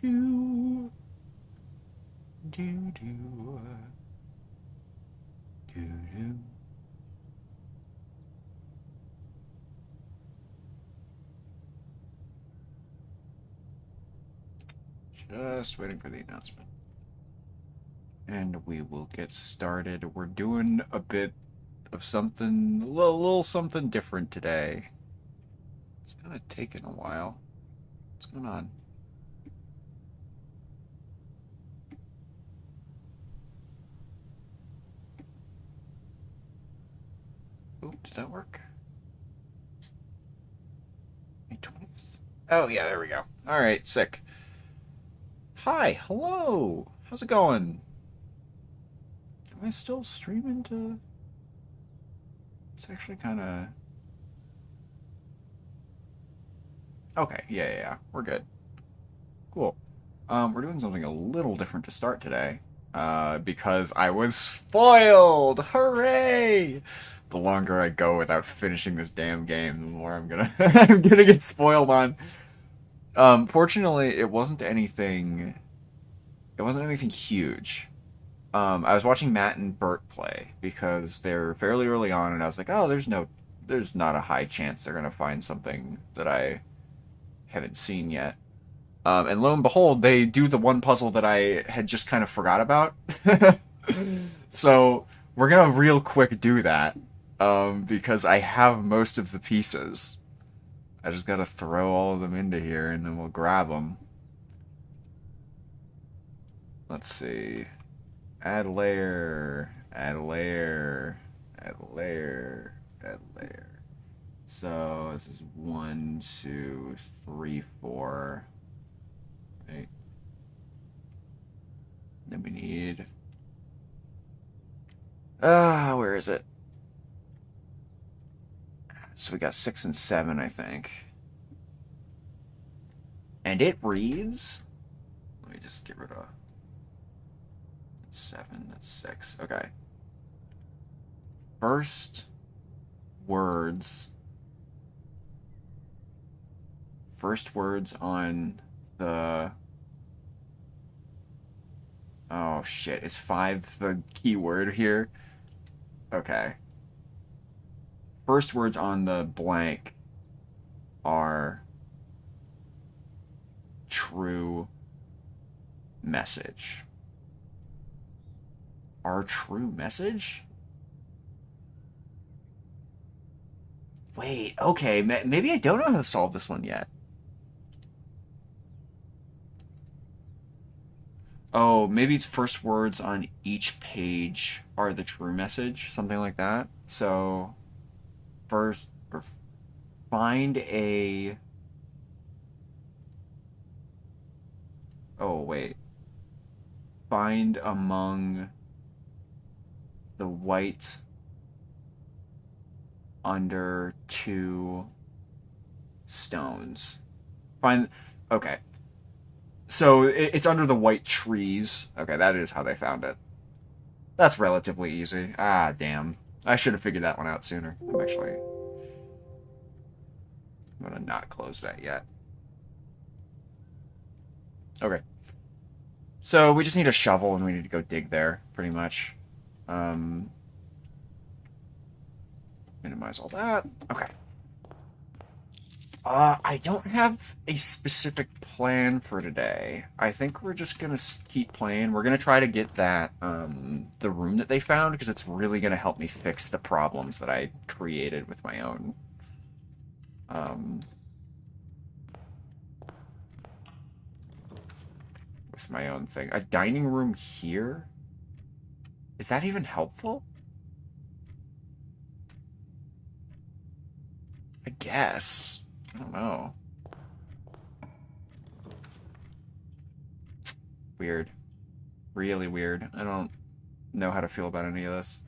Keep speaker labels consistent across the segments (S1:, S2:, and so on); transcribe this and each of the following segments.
S1: do do do do do. Just waiting for the announcement. And we will get started. We're doing a bit of something, a little something different today. It's kind of taken a while. What's going on? Oh, did that work? May 20th? Oh, yeah, there we go. All right, sick. Hi, hello. How's it going? Am I still streaming to... It's actually kind of... Okay, yeah. We're good. Cool. We're doing something a little different to start today. Because I was spoiled! Hooray! The longer I go without finishing this damn game, the more I'm gonna I'm gonna get spoiled on. Fortunately, it wasn't anything huge. I was watching Matt and Bert play because they're fairly early on, and I was like, oh, there's not a high chance they're gonna find something that I haven't seen yet. And lo and behold, they do the one puzzle that I had just kind of forgot about. So we're gonna real quick do that because I have most of the pieces. I just gotta throw all of them into here, and then we'll grab them. Let's see. Add layer, add layer, add layer, add layer. So this is 1, 2, 3, 4. Right. Then we need. Where is it? So we got 6 and 7, I think. And it reads. Let me just get rid of. 7, that's 6. Okay. First words. First words on the. Oh shit, is 5 the key word here? Okay. First words on the blank are true message. Our true message? Wait, okay, maybe I don't know how to solve this one yet. Oh, maybe it's first words on each page are the true message, something like that. So, first, or find a. Oh, wait. Find among the white under 2 stones. Find. Okay. So it's under the white trees. Okay, that is how they found it. That's relatively easy. Ah, damn. I should have figured that one out sooner. I'm gonna not close that yet. Okay. So we just need a shovel and we need to go dig there, pretty much. Um, Minimize all that. Okay. I don't have a specific plan for today. I think we're just gonna keep playing. We're gonna try to get that, the room that they found, because it's really gonna help me fix the problems that I created with my own, um, thing. A dining room here? Is that even helpful? I guess. I don't know. Weird. Really weird. I don't know how to feel about any of this.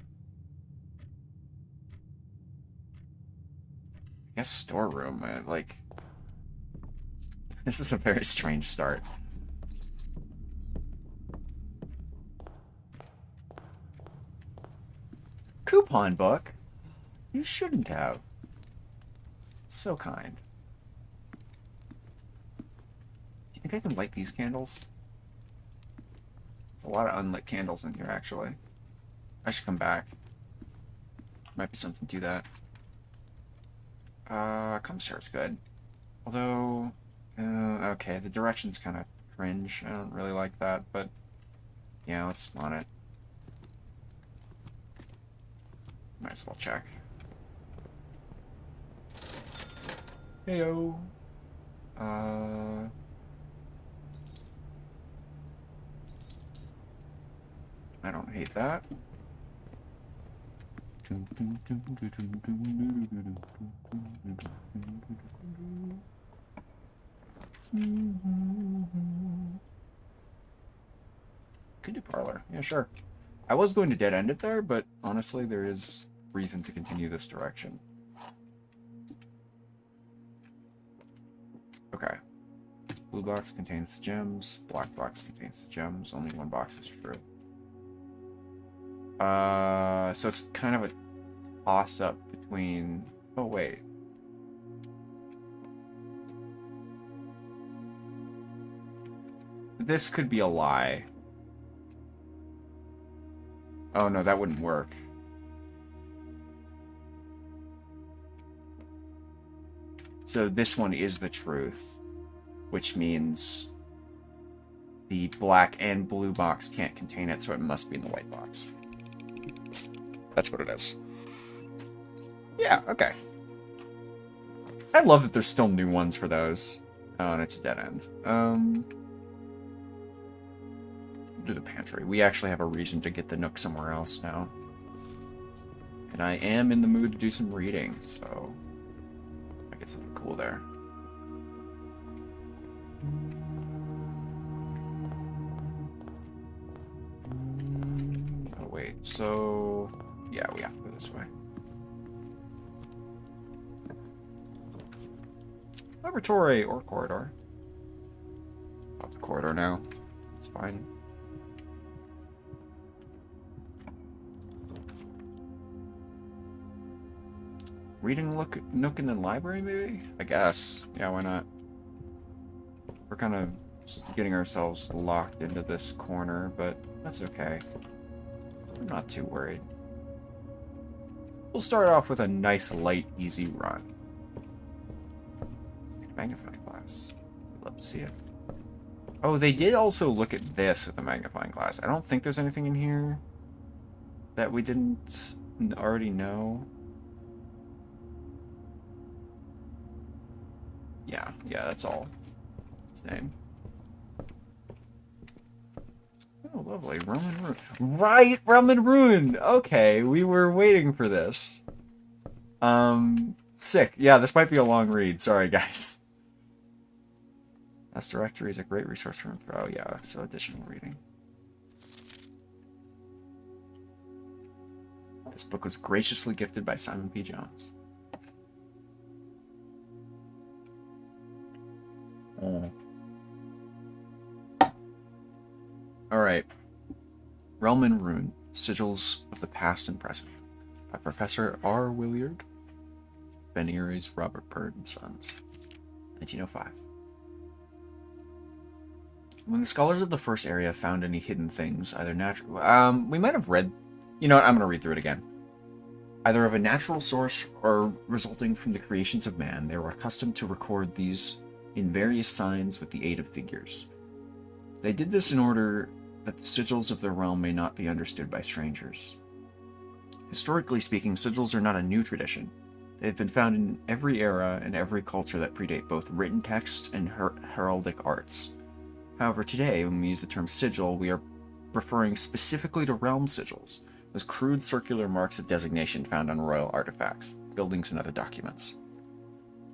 S1: I guess storeroom, like... This is a very strange start. Coupon book? You shouldn't have. So kind. I think I can light these candles. There's a lot of unlit candles in here, actually. I should come back. Might be something to that. Commissar's good. Although, okay, the direction's kind of cringe. I don't really like that, but yeah, let's spawn it. Might as well check. Heyo. I don't hate that. Could do parlor. Yeah, sure. I was going to dead end it there, but honestly, there is reason to continue this direction. Okay. Blue box contains gems. Black box contains gems. Only one box is true. So it's kind of a toss-up between... Oh, wait. This could be a lie. Oh, no, that wouldn't work. So this one is the truth, which means the black and blue box can't contain it, so it must be in the white box. That's what it is. Yeah, okay. I love that there's still new ones for those. Oh, and it's a dead end. Do the pantry. We actually have a reason to get the Nook somewhere else now. And I am in the mood to do some reading, so I get something cool there. Oh wait, so yeah, we have to go this way. Laboratory or corridor. Up the corridor now. It's fine. Reading Nook in the library, maybe? I guess. Yeah, why not? We're kind of getting ourselves locked into this corner, but that's okay. I'm not too worried. We'll start off with a nice, light, easy run. Magnifying glass. I'd love to see it. Oh, they did also look at this with a magnifying glass. I don't think there's anything in here that we didn't already know. Yeah, that's all. Same. Oh, lovely. Roman Ruin. Right, Roman Ruin! Okay, we were waiting for this. Sick. Yeah, this might be a long read. Sorry, guys. This directory is a great resource for info. Yeah, so additional reading. This book was graciously gifted by Simon P. Jones. Oh. Alright. Realm and Rune, Sigils of the Past and Present, by Professor R. Williard, Ben Erie's Robert Perd and Sons, 1905. When the scholars of the first area found any hidden things, either natural... we might have read... You know what, I'm going to read through it again. Either of a natural source or resulting from the creations of man, they were accustomed to record these in various signs with the aid of figures. They did this in order that the sigils of their realm may not be understood by strangers. Historically speaking, sigils are not a new tradition. They have been found in every era and every culture that predate both written text and heraldic arts. However, today, when we use the term sigil, we are referring specifically to realm sigils, those crude circular marks of designation found on royal artifacts, buildings, and other documents.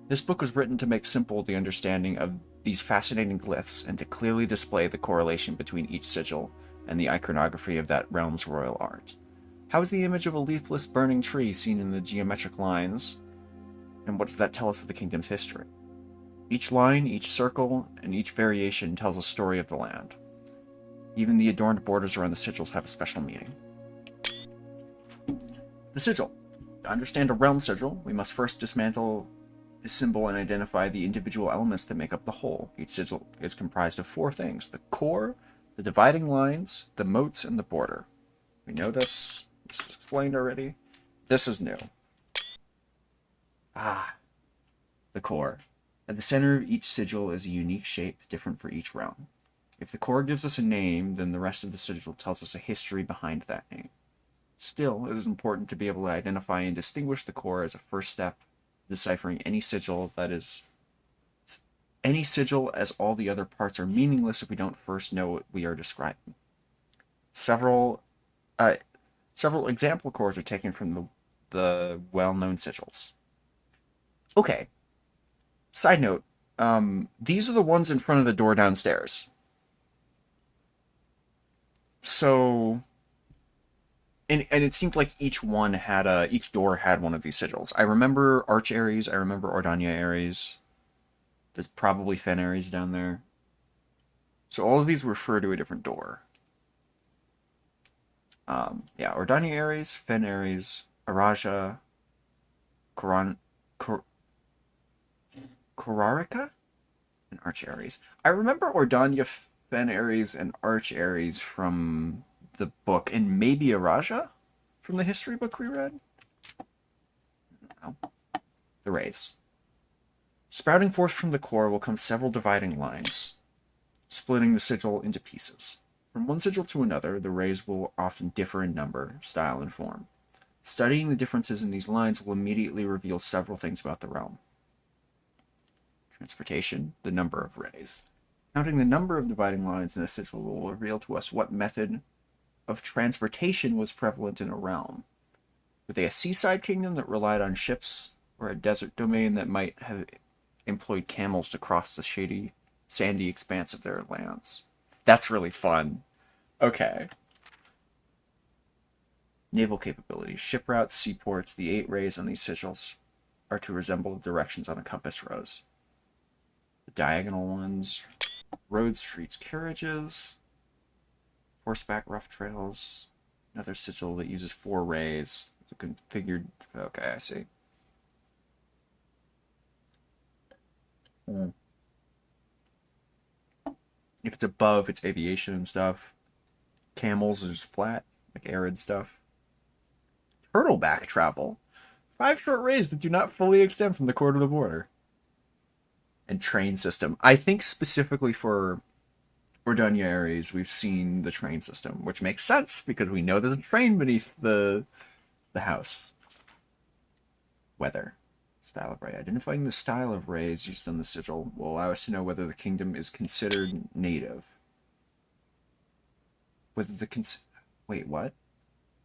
S1: This book was written to make simple the understanding of these fascinating glyphs and to clearly display the correlation between each sigil and the iconography of that realm's royal art. How is the image of a leafless burning tree seen in the geometric lines, and what does that tell us of the kingdom's history? Each line, each circle, and each variation tells a story of the land. Even the adorned borders around the sigils have a special meaning. The sigil. To understand a realm sigil, we must first dismantle the symbol and identify the individual elements that make up the whole. Each sigil is comprised of 4 things: the core, the dividing lines, the moats, and the border. We know this. This was explained already. This is new. The core. At the center of each sigil is a unique shape different for each realm. If the core gives us a name, then the rest of the sigil tells us a history behind that name. Still, it is important to be able to identify and distinguish the core as a first step, deciphering any sigil, as all the other parts are meaningless if we don't first know what we are describing. Several example cores are taken from the well-known sigils. Okay. Side note, these are the ones in front of the door downstairs. So, and it seemed like each door had one of these sigils. I remember Arch Ares, I remember Ordania Ares. There's probably Fen Ares down there. So all of these refer to a different door. Yeah, Ordania Ares, Fen Ares, Araja, Korarica, and Arch Ares. I remember Ordania, Fen Ares, and Arch Ares from the book, and maybe Araja from the history book we read. No. The rays. Sprouting forth from the core will come several dividing lines, splitting the sigil into pieces. From one sigil to another, the rays will often differ in number, style, and form. Studying the differences in these lines will immediately reveal several things about the realm. Transportation, the number of rays. Counting the number of dividing lines in a sigil will reveal to us what method of transportation was prevalent in a realm. Were they a seaside kingdom that relied on ships, or a desert domain that might have employed camels to cross the shady, sandy expanse of their lands? That's really fun. Okay. Naval capabilities. Ship routes, seaports, the 8 rays on these sigils are to resemble the directions on a compass rose. The diagonal ones. Roads, streets, carriages. Horseback rough trails. Another sigil that uses 4 rays. Configured. Okay, I see. If it's above, it's aviation and stuff. Camels is flat, like arid stuff. Turtleback travel. 5 short rays that do not fully extend from the core to the border. And train system. I think specifically for Ordania Ares, we've seen the train system, which makes sense because we know there's a train beneath the house. Weather. Style of ray. Identifying the style of rays used on the sigil will allow us to know whether the kingdom is considered native. Wait, what?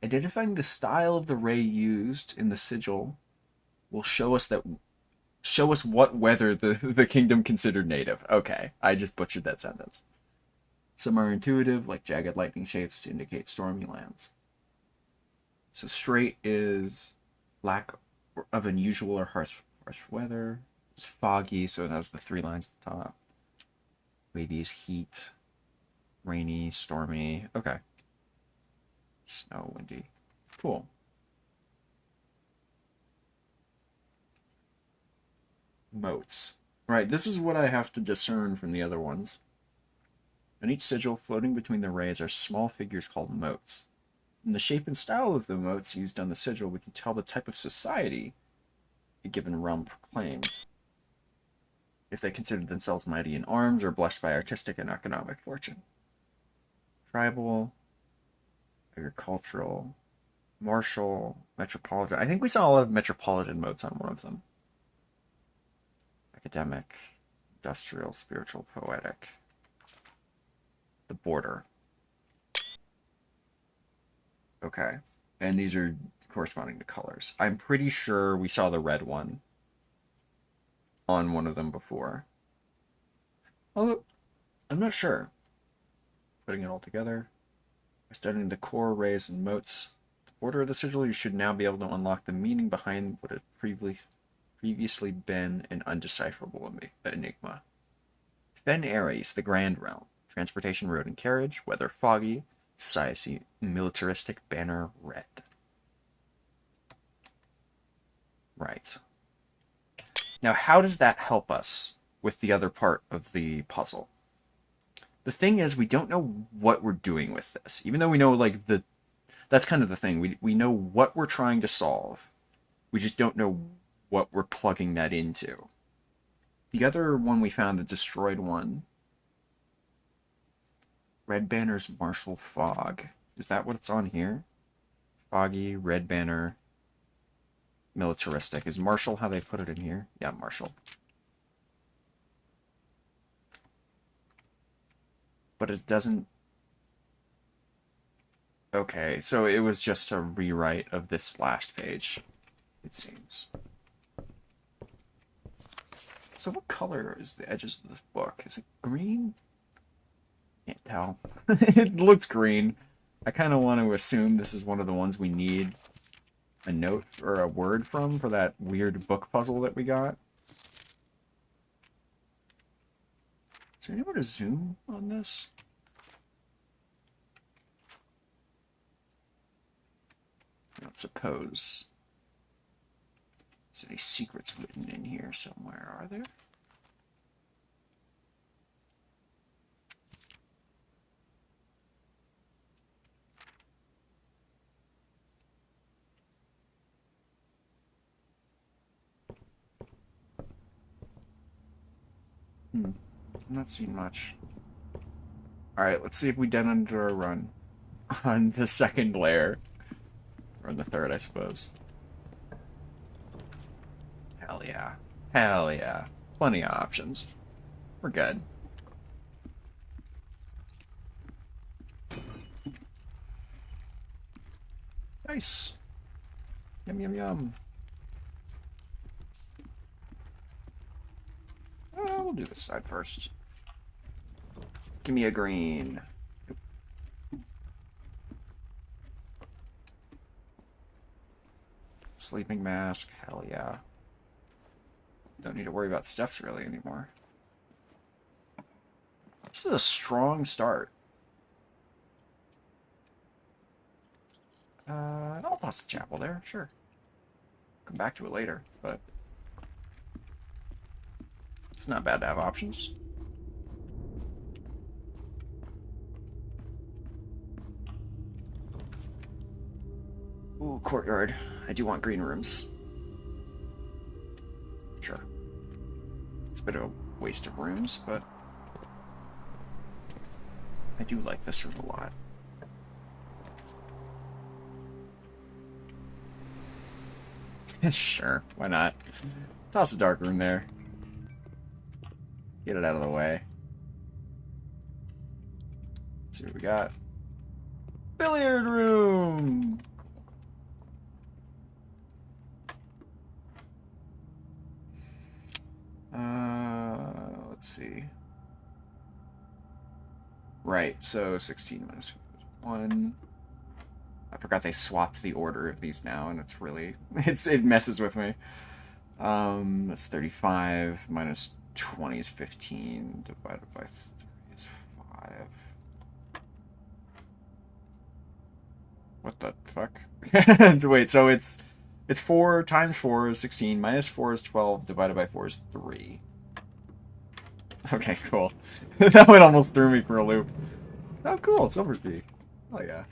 S1: Identifying the style of the ray used in the sigil will show us what weather the kingdom considered native. Okay, I just butchered that sentence. Some are intuitive, like jagged lightning shapes to indicate stormy lands. So straight is lack of unusual or harsh weather. It's foggy, so it has the 3 lines at the top. Wavy is heat. Rainy, stormy. Okay. Snow, windy. Cool. Moats. Right, this is what I have to discern from the other ones. On each sigil, floating between the rays, are small figures called moats. From the shape and style of the moats used on the sigil, we can tell the type of society a given realm proclaimed. If they considered themselves mighty in arms or blessed by artistic and economic fortune. Tribal, agricultural, martial, metropolitan. I think we saw a lot of metropolitan moats on one of them. Academic, industrial, spiritual, poetic. The border. Okay. And these are corresponding to colors. I'm pretty sure we saw the red one on one of them before. Although, I'm not sure. Putting it all together. By studying the core, rays, and moats, the border of the sigil, you should now be able to unlock the meaning behind what had previously been an undecipherable enigma. Fen Ares, the Grand Realm. Transportation, road, and carriage. Weather, foggy. Society, militaristic. Banner, red. Right. Now, how does that help us with the other part of the puzzle? The thing is, we don't know what we're doing with this, even though we know like the that's kind of the thing. We know what we're trying to solve. We just don't know what we're plugging that into. The other one we found, the destroyed one, Red Banner's Martial Fog. Is that what it's on here? Foggy, Red Banner, militaristic. Is martial how they put it in here? Yeah, martial. But it doesn't... Okay, so it was just a rewrite of this last page, it seems. So what color is the edges of this book? Is it green? Can't tell. It looks green. I kind of want to assume this is one of the ones we need a note or a word from for that weird book puzzle that we got. Is there anywhere to zoom on this? I don't suppose there's any secrets written in here somewhere, are there? I'm not seeing much. Alright, let's see if we done under a run on the second layer. Or on the third, I suppose. Hell yeah. Hell yeah. Plenty of options. We're good. Nice. Yum, yum, yum. We'll do this side first. Give me a green. Sleeping mask. Hell yeah. Don't need to worry about stuffs really anymore. This is a strong start. I'll toss the chapel there, sure. Come back to it later, but it's not bad to have options. Ooh, courtyard. I do want green rooms. Sure. It's a bit of a waste of rooms, but I do like this room a lot. Sure, why not? Toss a dark room there. Get it out of the way. Let's see what we got. Billiard room! Let's see. Right, so 16 minus 1. I forgot they swapped the order of these now, and it's really... it messes with me. That's 35, minus 20 is 15, divided by 3 is 5. What the fuck? Wait, so it's 4 times 4 is 16, minus 4 is 12, divided by 4 is 3. Okay, cool. That one almost threw me for a loop. Oh, cool, silver key. Oh, yeah.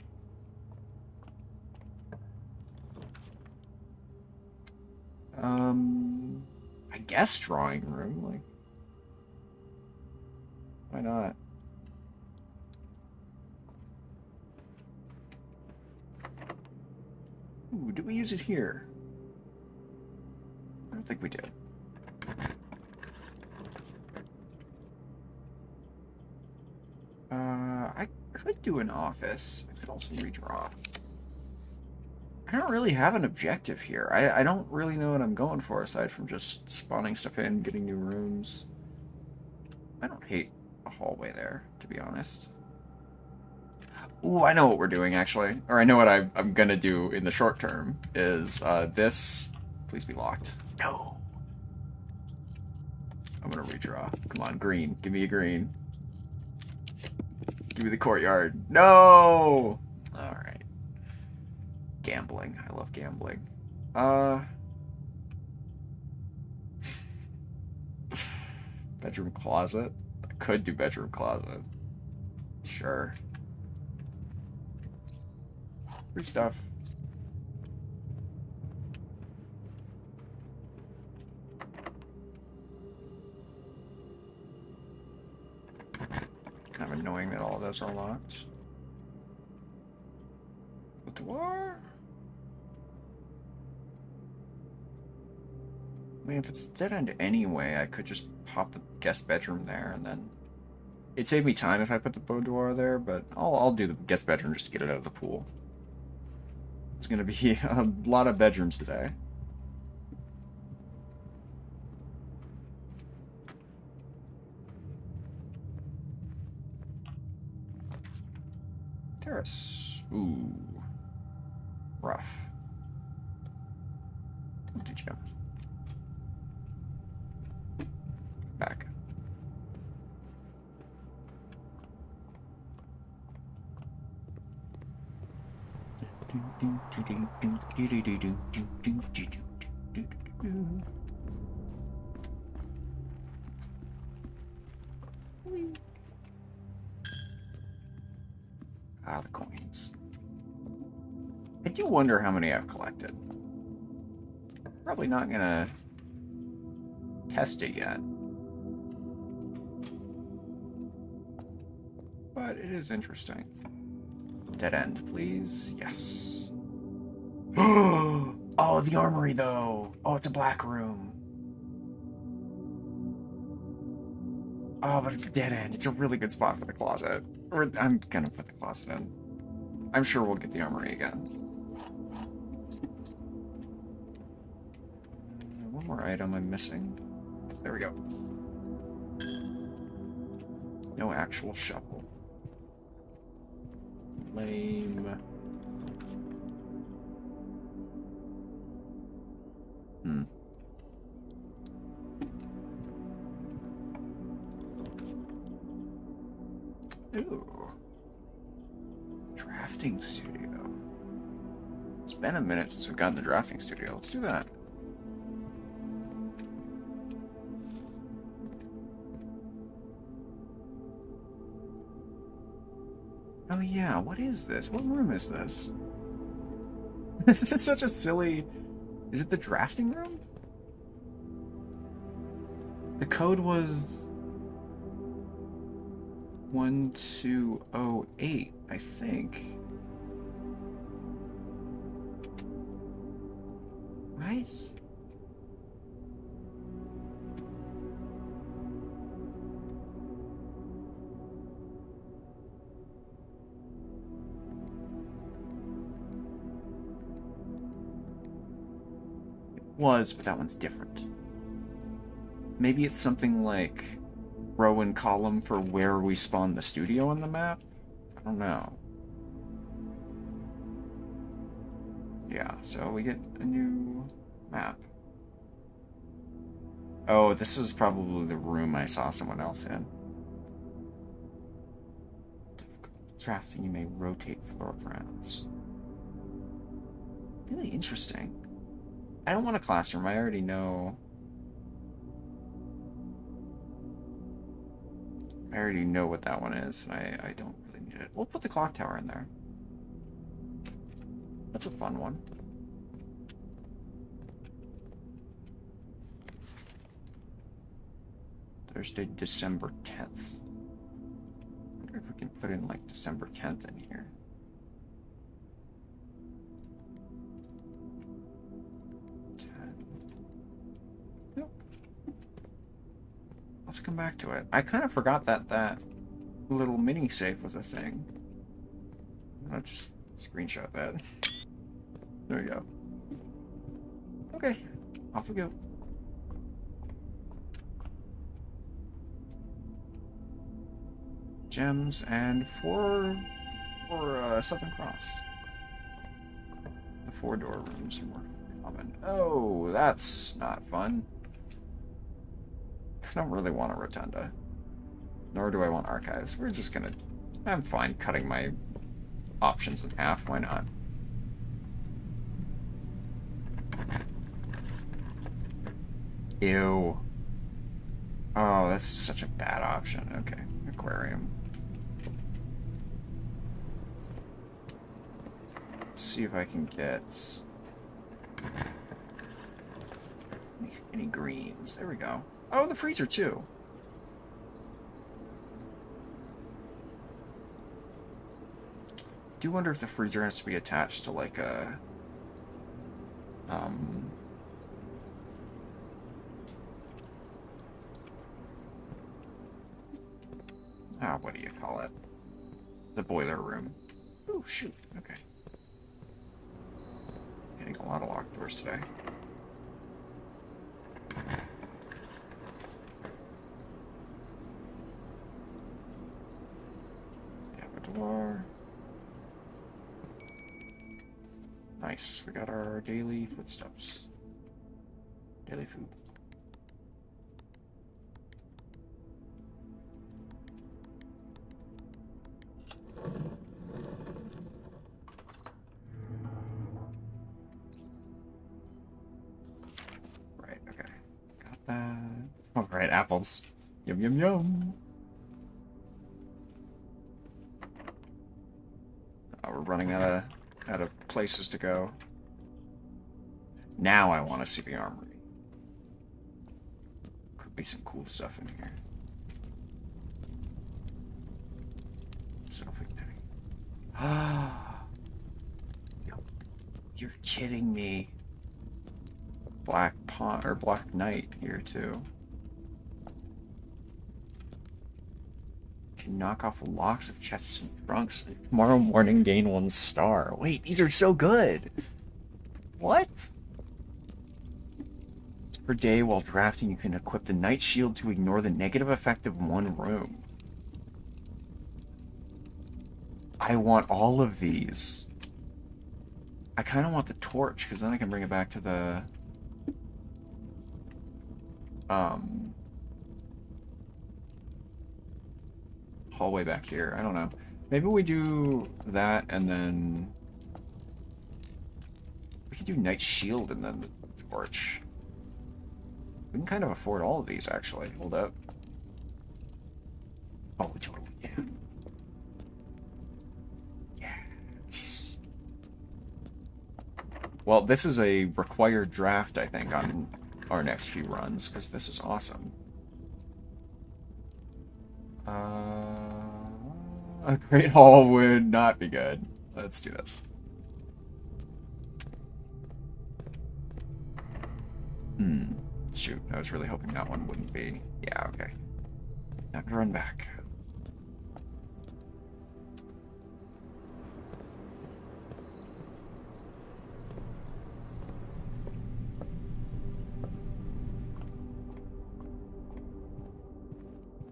S1: I guess drawing room, like... Why not? Ooh, do we use it here? I don't think we do. I could do an office. I could also redraw. I don't really have an objective here. I don't really know what I'm going for aside from just spawning stuff in, getting new rooms. I don't hate a hallway there, to be honest. Ooh, I know what we're doing, actually. Or I know what I'm gonna do in the short term, is this... Please be locked. No. I'm gonna redraw. Come on, green. Give me a green. Give me the courtyard. No! Alright. Gambling. I love gambling. Bedroom closet? I could do bedroom closet. Sure. Free stuff. Kind of annoying that all of those are locked. Boudoir? I mean, if it's dead end anyway, I could just pop the guest bedroom there, and then it'd save me time if I put the boudoir there. But I'll do the guest bedroom just to get it out of the pool. It's gonna be a lot of bedrooms today. Terrace. Ooh, rough. Empty gym. Back. Ah, the coins. I do wonder how many I've collected. Probably not gonna test it yet. But it is interesting. Dead end, please. Yes. Oh, the armory, though. Oh, it's a black room. Oh, but it's a dead end. It's a really good spot for the closet. I'm gonna put the closet in. I'm sure we'll get the armory again. One more item I'm missing. There we go. No actual shovel. Lame. Ooh. Drafting studio. It's been a minute since we've gotten the drafting studio. Let's do that. Oh yeah, what is this? What room is this? This is such a silly... Is it the drafting room? The code was 1208, I think. Right? Was, but that one's different. Maybe it's something like row and column for where we spawn the studio on the map? I don't know. Yeah, so we get a new map. Oh, this is probably the room I saw someone else in. Drafting, you may rotate floor plans. Really interesting. I don't want a classroom. I already know. I already know what that one is, and I don't really need it. We'll put the clock tower in there. That's a fun one. Thursday, December 10th. I wonder if we can put in like December 10th in here. Let's come back to it. I kind of forgot that that little mini safe was a thing. I'll just screenshot that. There we go. Okay, off we go. Gems and for Southern Cross. The 4-door rooms are more common. Oh, that's not fun. I don't really want a rotunda. Nor do I want archives. We're just gonna... I'm fine cutting my options in half. Why not? Ew. Oh, that's such a bad option. Okay, aquarium. Let's see if I can get any greens. There we go. Oh, the freezer too. Do wonder if the freezer has to be attached to like a um what do you call it? The boiler room. Oh shoot. Okay. Getting a lot of locked doors today. Have a door. Nice. We got our daily footsteps. Daily food. Right, okay. Got that. Alright, apples. Yum yum yum. We're running out of places to go. Now I want to see the armory. Could be some cool stuff in here. Ah, you're kidding me. Black Pawn or Black Knight here too. Can knock off locks of chests and trunks. Tomorrow morning gain 1 star. Wait, these are so good. What? Per day while drafting, you can equip the Knight Shield to ignore the negative effect of 1 room. I want all of these. I kind of want the torch, because then I can bring it back to the... hallway back here. I don't know. Maybe we do that, and then... we can do Knight Shield and then the torch. We can kind of afford all of these, actually. Hold up. Oh, we totally can. Yes. Well, this is a required draft, I think, on our next few runs, because this is awesome. A Great Hall would not be good. Let's do this. Shoot, I was really hoping that one wouldn't be. Yeah, okay. Time to run back.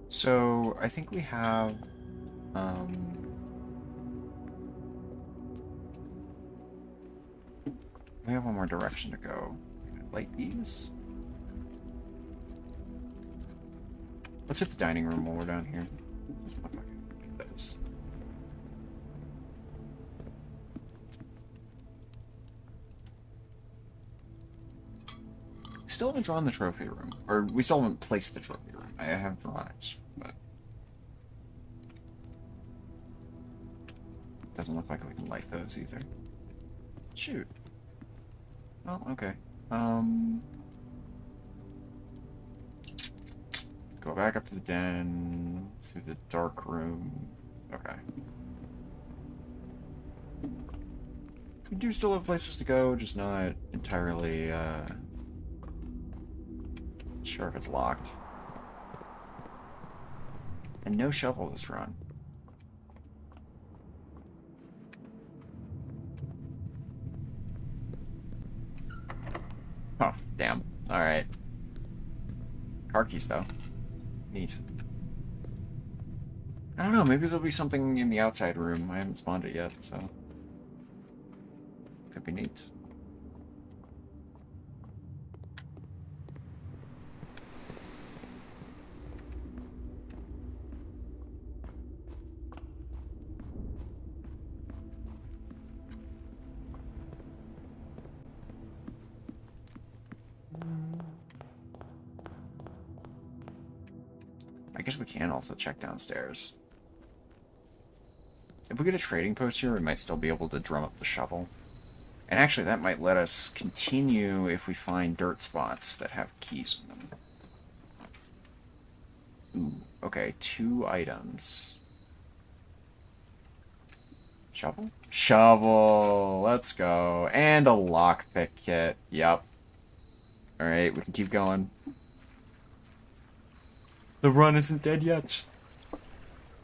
S1: So, I think we have, we have one more direction to go. Light these? Let's hit the dining room while we're down here. Get those. We still haven't drawn the trophy room. Or, we still haven't placed the trophy room. I have drawn it, but... doesn't look like we can light those either. Shoot. Oh, okay. Go back up to the den, through the dark room. Okay. We do still have places to go, just not entirely, sure if it's locked. And no shovel this run. Oh, damn. Alright. Car keys, though. Neat. I don't know, maybe there'll be something in the outside room. I haven't spawned it yet, so... could be neat. guess we can also check downstairs. If we get a trading post here, we might still be able to drum up the shovel. And actually, that might let us continue if we find dirt spots that have keys in them. Ooh, okay, 2 items. Shovel? Shovel! Let's go. And a lockpick kit. Yep. Alright, we can keep going. The run isn't dead yet.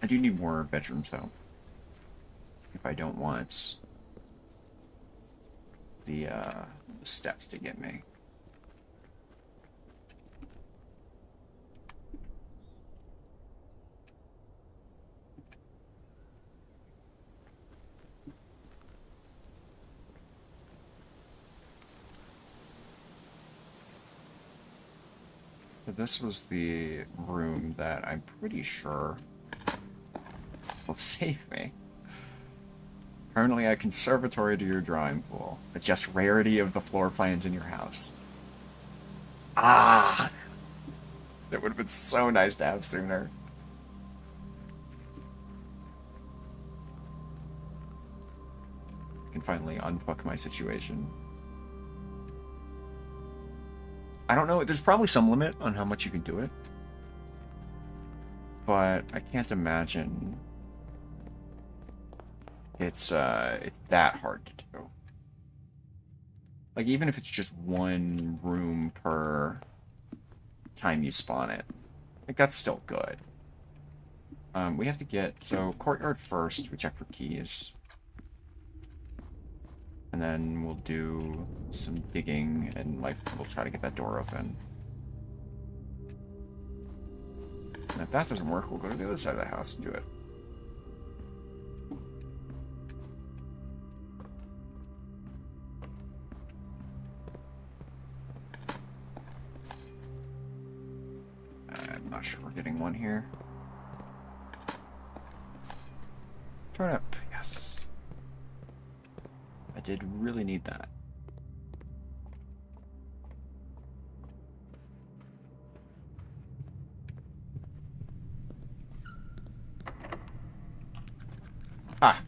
S1: I do need more bedrooms, though. If I don't want the steps to get me. So this was the room that I'm pretty sure will save me. Currently a conservatory to your drawing pool. Adjust rarity of the floor plans in your house. Ah! That would have been so nice to have sooner. I can finally unfuck my situation. I don't know, there's probably some limit on how much you can do it. But I can't imagine it's that hard to do. Like, even if it's just 1 room per time you spawn it. Like, that's still good. We have to get... So, courtyard first, we check for keys. And then we'll do some digging, and, like, we'll try to get that door open. And if that doesn't work, we'll go to the other side of the house and do it. I'm not sure we're getting one here. Turn up, yes. I did really need that. Ah!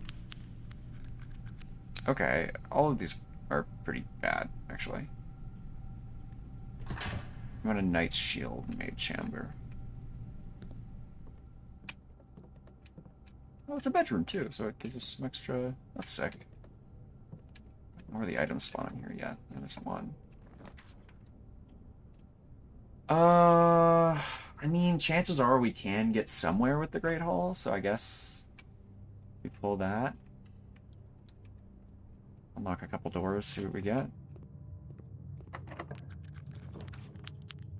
S1: Okay, all of these are pretty bad, actually. I'm on a Knight's Shield made chamber. Oh, it's a bedroom too, so it gives us some extra... That's sick. Where are the items spawning here yet? Yeah, there's one. I mean, chances are we can get somewhere with the Great Hall, so I guess we pull that. Unlock a couple doors, see what we get.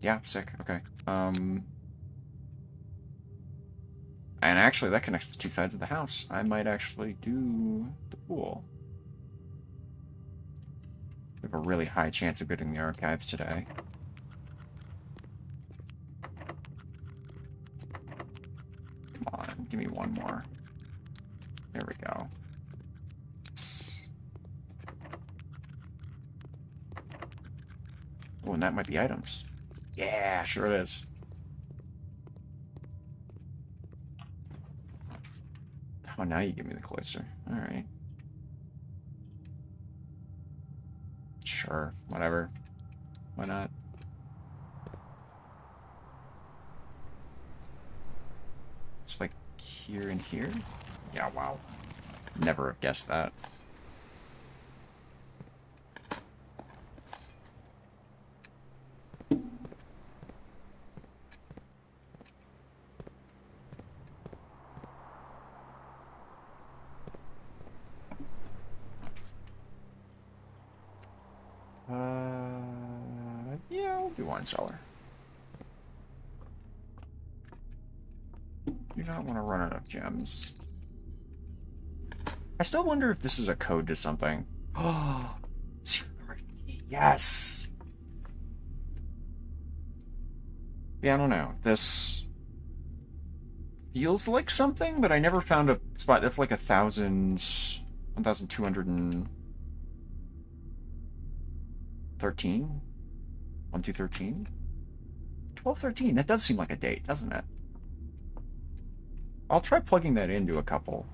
S1: Yeah, sick, okay. And actually, that connects the 2 sides of the house. I might actually do the pool. We have a really high chance of getting the archives today. Come on, give me one more. There we go. Oh, and that might be items. Yeah, sure it is. Oh, now you give me the cloister. Alright. Sure, whatever. Why not? It's like here and here? Yeah, wow. Never have guessed that. Yeah, I'll do wine cellar. Do not want to run out of gems. I still wonder if this is a code to something. Oh, yes! Yeah, I don't know. This feels like something, but I never found a spot that's like 1,213? 1, 2, 13? 1213. That does seem like a date, doesn't it? I'll try plugging that into a couple.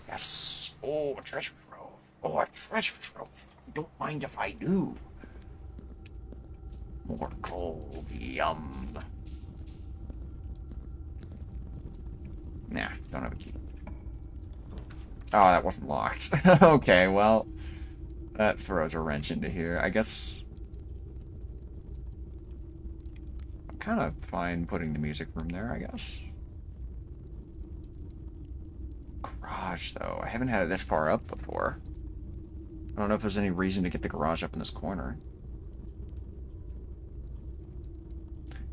S1: Yes. Oh, a treasure trove. Oh, a treasure trove. Don't mind if I do. More gold. Yum. Nah, don't have a key. Oh, that wasn't locked. Okay, well, that throws a wrench into here. I guess I'm kind of fine putting the music room there, I guess. Garage, though. I haven't had it this far up before. I don't know if there's any reason to get the garage up in this corner.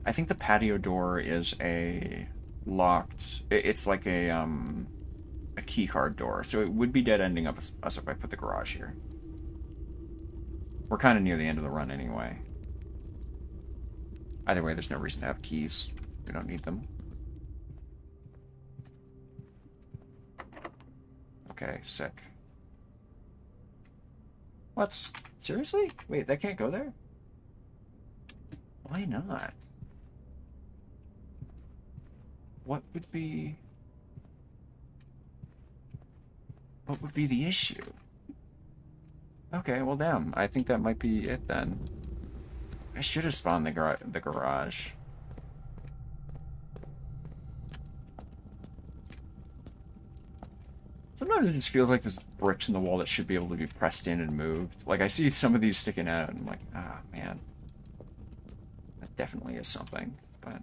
S1: I think the patio door is a locked... It's like a key card door, so it would be dead ending of us if I put the garage here. We're kind of near the end of the run anyway. Either way, there's no reason to have keys. We don't need them. Okay, sick. What? Seriously? Wait, that can't go there? Why not? What would be... What would be the issue? Okay, well, damn. I think that might be it then. I should have spawned the garage. Sometimes it just feels like there's bricks in the wall that should be able to be pressed in and moved. Like, I see some of these sticking out, and I'm like, ah, man. That definitely is something, but...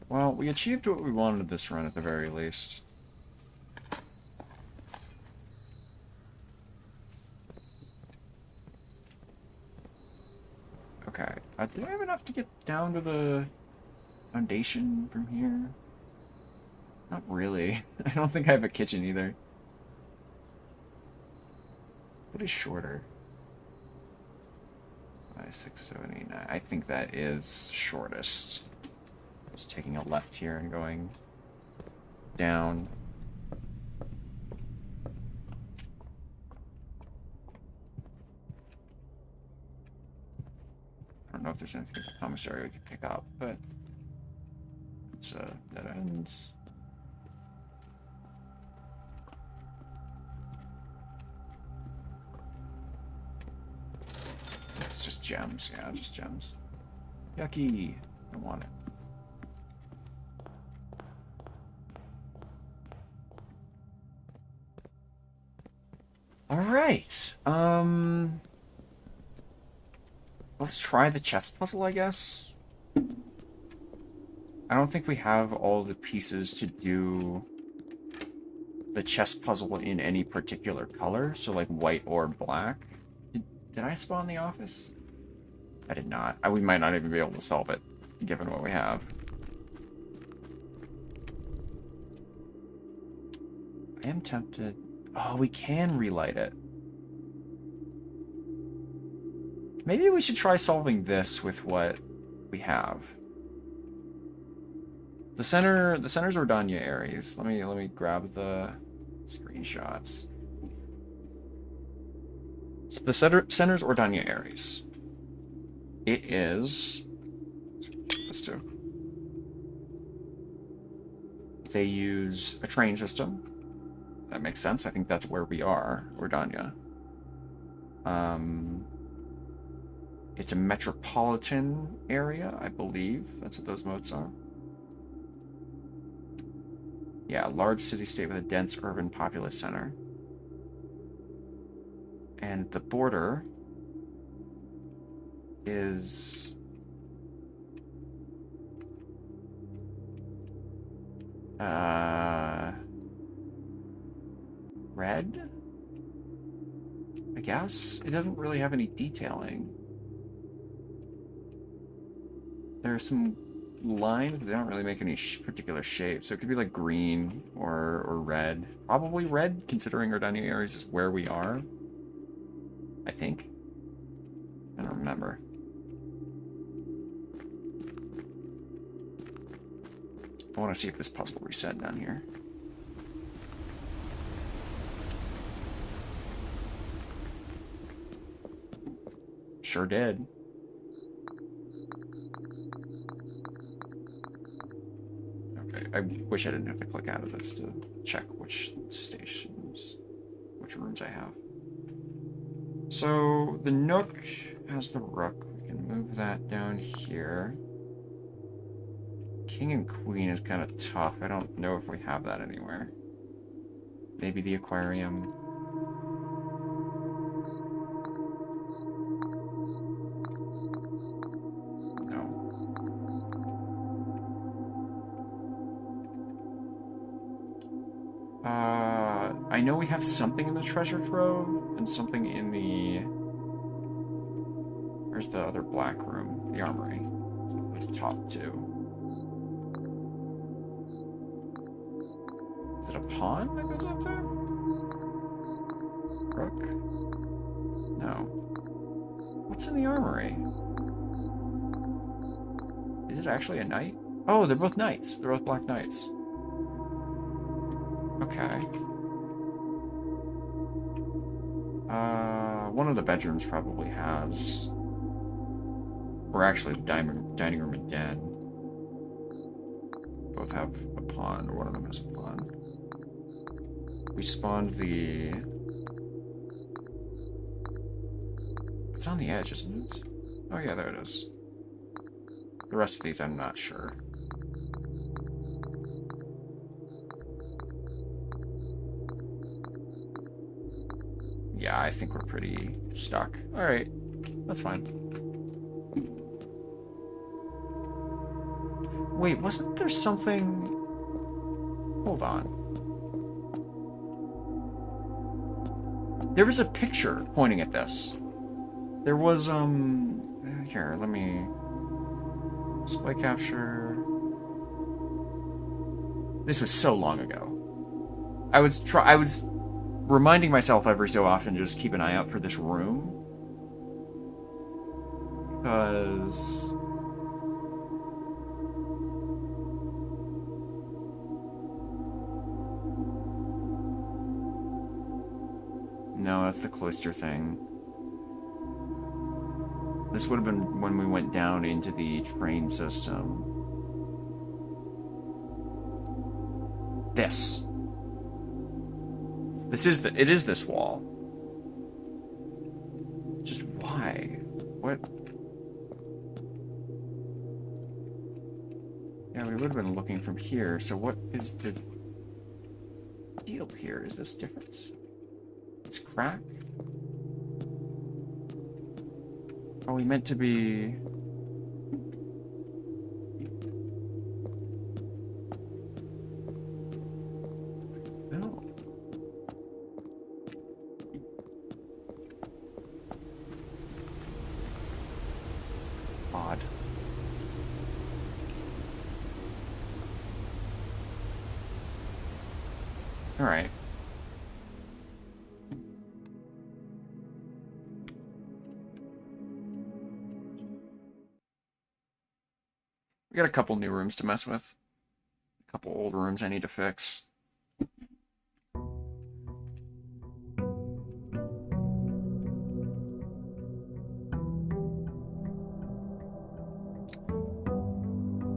S1: Well, we achieved what we wanted this run at the very least. Okay, do I have enough to get down to the foundation from here? Not really. I don't think I have a kitchen either. What is shorter? 679. I think that is shortest. Just taking a left here and going down. I don't know if there's anything in the commissary we could pick up, but it's dead ends. It's just gems, yeah, just gems. Yucky. I don't want it. Alright. Let's try the chest puzzle, I guess. I don't think we have all the pieces to do the chest puzzle in any particular color, so like white or black. Did I spawn the office? I did not. We might not even be able to solve it, given what we have. I am tempted... Oh, we can relight it. Maybe we should try solving this with what we have. The center's Ordania Ares. Let me grab the screenshots. So the center's Ordania Ares. It is... Let's do. They use a train system. That makes sense. I think that's where we are, Ordania. It's a metropolitan area, I believe. That's what those modes are. Yeah, a large city-state with a dense urban populous center. And the border is... red? I guess? It doesn't really have any detailing. There are some lines, but they don't really make any particular shape. So it could be like green or red. Probably red, considering Ordania Ares is where we are. I think. I don't remember. I want to see if this puzzle reset down here. Sure did. Okay, I wish I didn't have to click out of this to check which stations, which rooms I have. So the Nook has the Rook. We can move that down here. King and Queen is kind of tough. I don't know if we have that anywhere. Maybe the aquarium. I know we have something in the treasure trove and something in the... Where's the other black room? The armory. So those top two. Is it a pawn that goes up there? Rook? No. What's in the armory? Is it actually a knight? Oh, they're both knights. They're both black knights. Okay. One of the bedrooms probably has... Or actually, the dining room and den. Both have a pawn, or one of them has a pawn. We spawned the... It's on the edge, isn't it? Oh yeah, there it is. The rest of these, I'm not sure. Yeah, I think we're pretty stuck. Alright, that's fine. Wait, wasn't there something... Hold on. There was a picture pointing at this. There was, Here, let me... Display capture... This was so long ago. I was reminding myself every so often to just keep an eye out for this room. Because... No, that's the cloister thing. This would have been when we went down into the train system. This. It is this wall. Just why? What? Yeah, we would have been looking from here, so what is the deal here? Is this different? It's cracked? Are we meant to be... No. Odd. Alright. We got a couple new rooms to mess with. A couple old rooms I need to fix.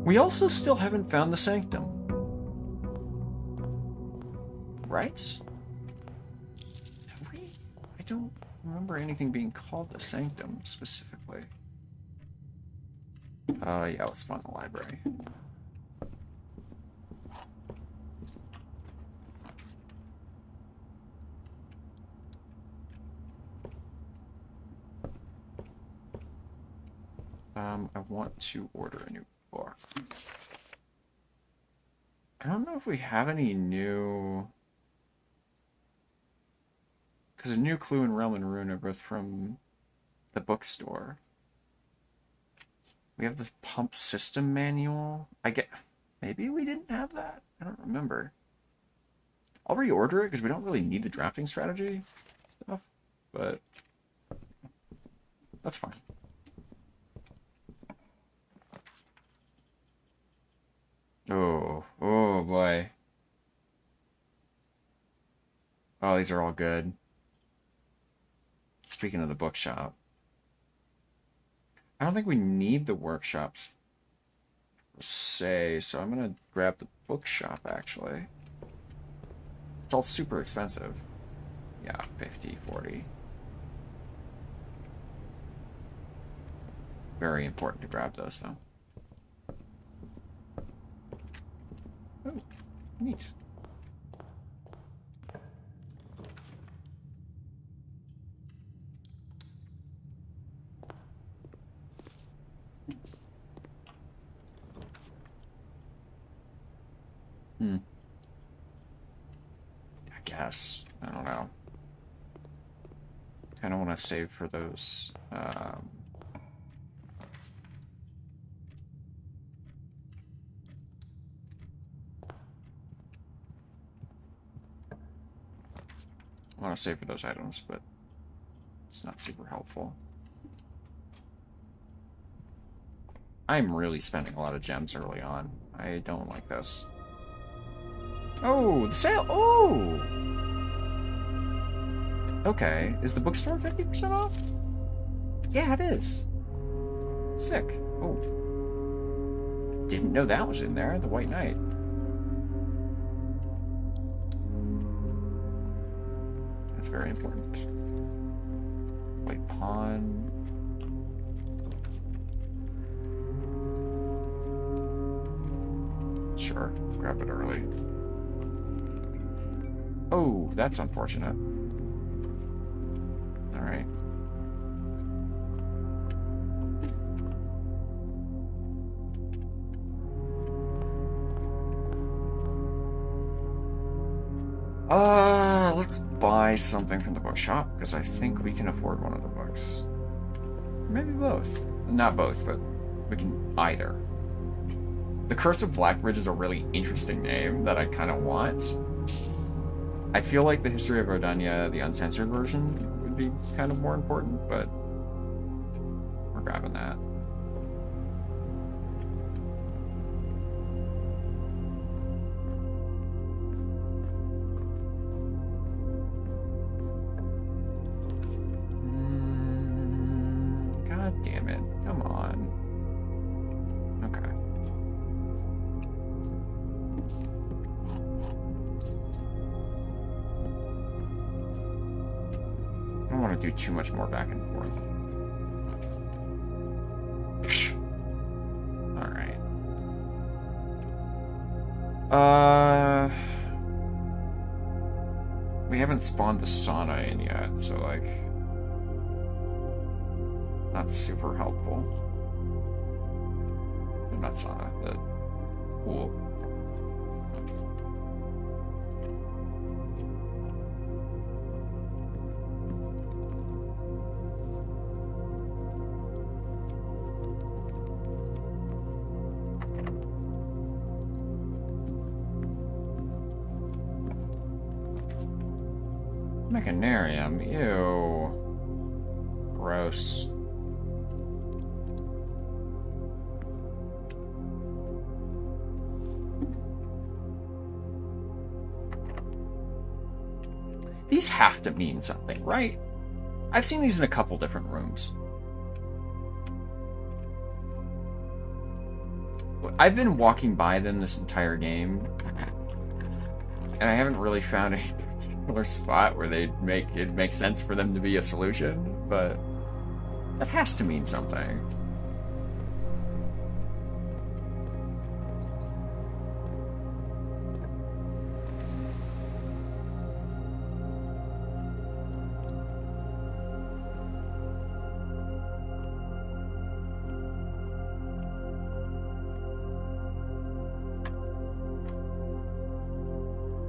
S1: We also still haven't found the sanctum. Right? Have we? I don't remember anything being called the sanctum specifically. Yeah, let's spawn the library. I want to order a new book. I don't know if we have any new... Because a new Clue and Realm and Rune are both from the bookstore. We have the pump system manual. Maybe we didn't have that? I don't remember. I'll reorder it because we don't really need the drafting strategy stuff, but that's fine. Oh boy. Oh, these are all good. Speaking of the bookshop. I don't think we need the workshops per se, so I'm gonna grab the bookshop actually. It's all super expensive. Yeah, 50, 40. Very important to grab those though. Oh, neat. Hmm. I guess. I don't know. Kind of want to save for those. I want to save for those items, but it's not super helpful. I'm really spending a lot of gems early on. I don't like this. Oh, the sale! Oh! Okay, is the bookstore 50% off? Yeah, it is. Sick. Oh. Didn't know that was in there, the White Knight. That's very important. White Pawn. Sure, grab it early. Oh, that's unfortunate. Alright. Let's buy something from the bookshop, because I think we can afford one of the books. Maybe both. Not both, but we can either. The Curse of Blackbridge is a really interesting name that I kind of want. I feel like the History of Rodania, the uncensored version, would be kind of more important, but we're grabbing that. God damn it. Come on. Okay. I don't want to do too much more back and forth. Alright. We haven't spawned the sauna in yet, so like not super helpful. Not sauna, the pool. Mechanarium, ew. Gross. These have to mean something, right? I've seen these in a couple different rooms. I've been walking by them this entire game, and I haven't really found a particular spot where it makes sense for them to be a solution, but that has to mean something.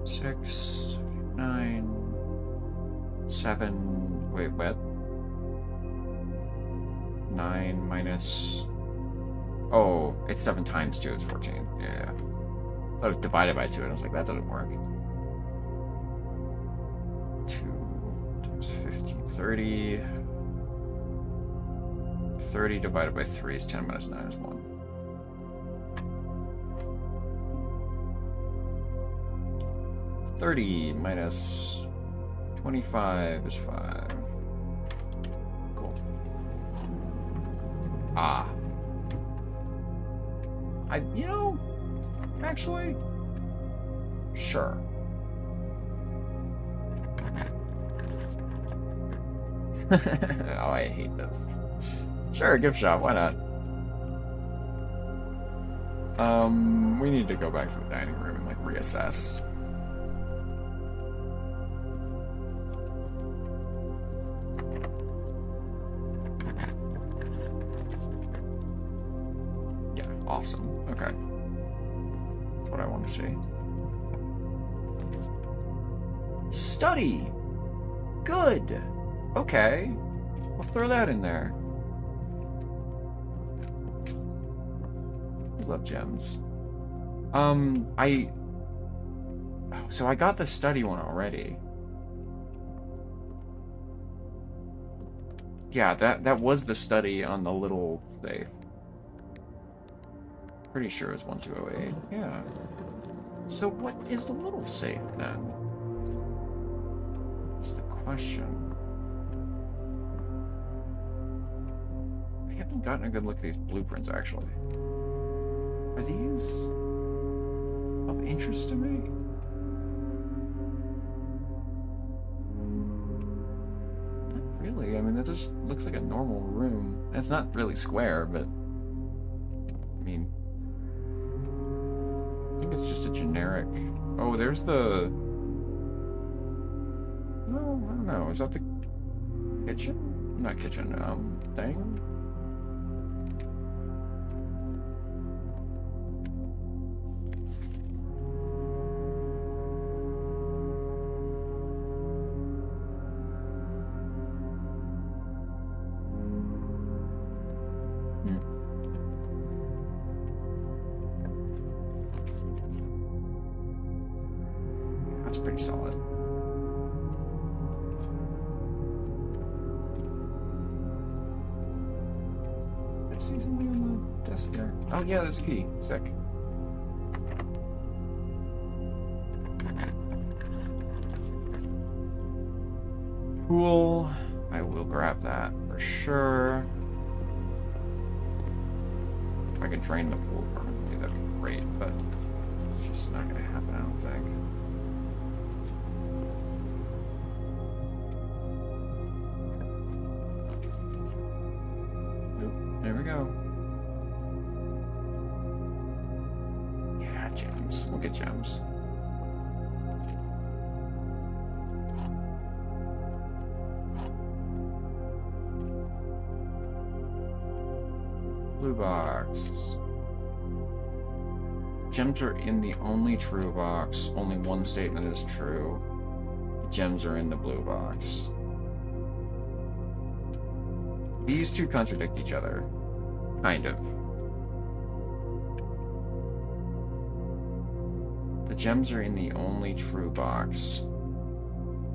S1: Six, 9, 7. Wait, what? 9 minus. Oh, it's 7 times 2. It's 14. Yeah. I thought it was divided by 2, and I was like, that doesn't work. 2 times 15, 30. 30 divided by 3 is 10 minus 9 is 1. 30 minus 25 is 5. Cool. Ah. You know, actually, sure. Oh, I hate this. Sure, gift shop, why not? We need to go back to the dining room and, like, reassess. Yeah, awesome. Okay. That's what I want to see. Study! Good! Okay. We'll throw that in there. I love gems. So I got the study one already. Yeah, that was the study on the little safe. Pretty sure it's 1208. Yeah. So what is the little safe then? That's the question. I haven't gotten a good look at these blueprints actually. Are these of interest to me? Not really. I mean, that just looks like a normal room. And it's not really square, but I mean, I think it's just a generic. Oh, there's the. No, I don't know. Is that the kitchen? Not kitchen. Thing. That's pretty solid. Did I see something on the desk there? Oh yeah, there's a key. Sick. Pool. I will grab that for sure. If I could drain the pool permanently, that'd be great, but it's just not gonna happen, I don't think. Nope. There we go. Yeah, gems. We'll get gems. Blue box. Gems are in the only true box. Only one statement is true. Gems are in the blue box. These two contradict each other. Kind of. The gems are in the only true box.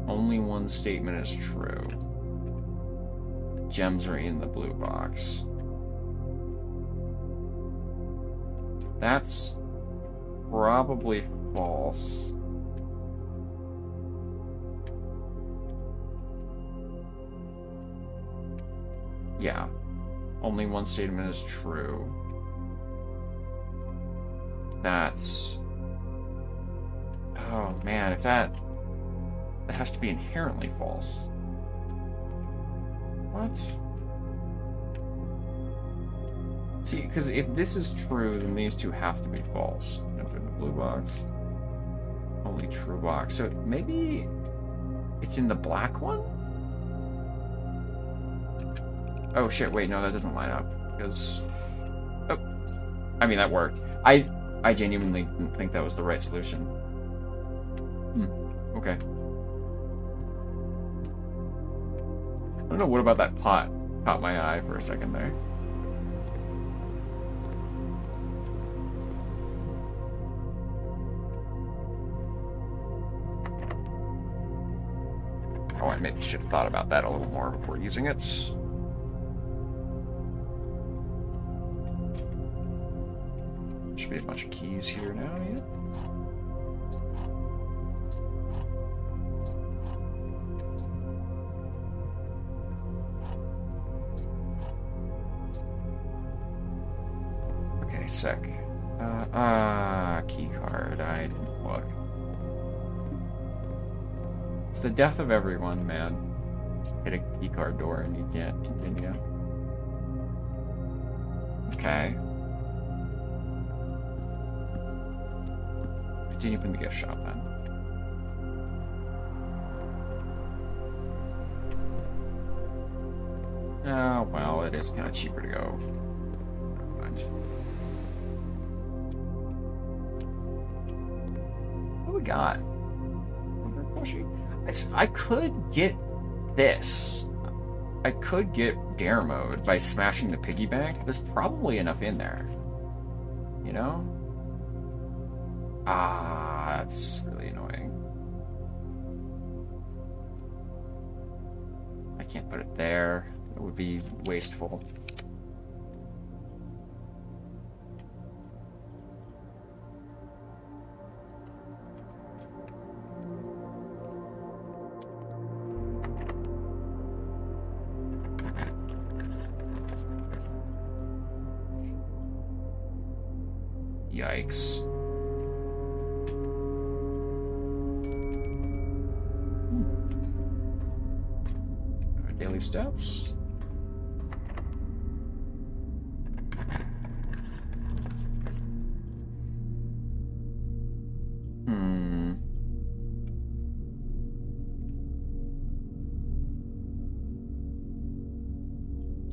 S1: Only one statement is true. The gems are in the blue box. That's probably false. Yeah. Only one statement is true. That's... Oh man, if that has to be inherently false. What? See, because if this is true, then these two have to be false. If in the blue box, only true box. So maybe it's in the black one? Oh shit, wait, no, that doesn't line up. Because... Oh. I mean, that worked. I genuinely didn't think that was the right solution. Okay. I don't know what about that pot caught my eye for a second there. Oh, I maybe should have thought about that a little more before using it. Should be a bunch of keys here now, yeah? Okay, sick. Key card. I didn't look. It's the death of everyone, man. Hit a key card door and you can't continue. Okay. Continue from the gift shop then. Oh, well, it is kind of cheaper to go. Never mind. What do we got? I could get this. I could get dare mode by smashing the piggy bank. There's probably enough in there. You know? Ah, that's really annoying. I can't put it there. It would be wasteful. Yikes. Our daily steps.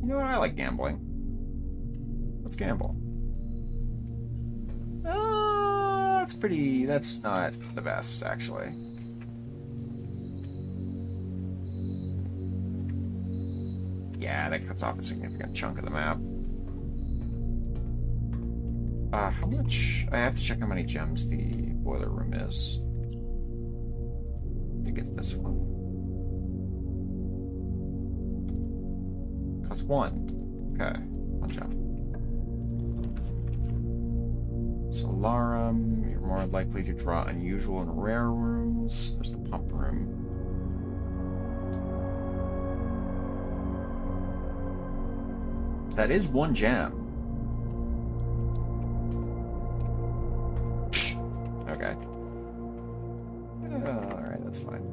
S1: You know what? I like gambling. Let's gamble. That's pretty... That's not the best, actually. Yeah, that cuts off a significant chunk of the map. How much... I have to check how many gems the boiler room is. I think it's this one. Costs 1. Okay, 1 gem. Solarum, you're more likely to draw unusual and rare rooms. There's the pump room. That is 1 gem. Okay. Alright, that's fine.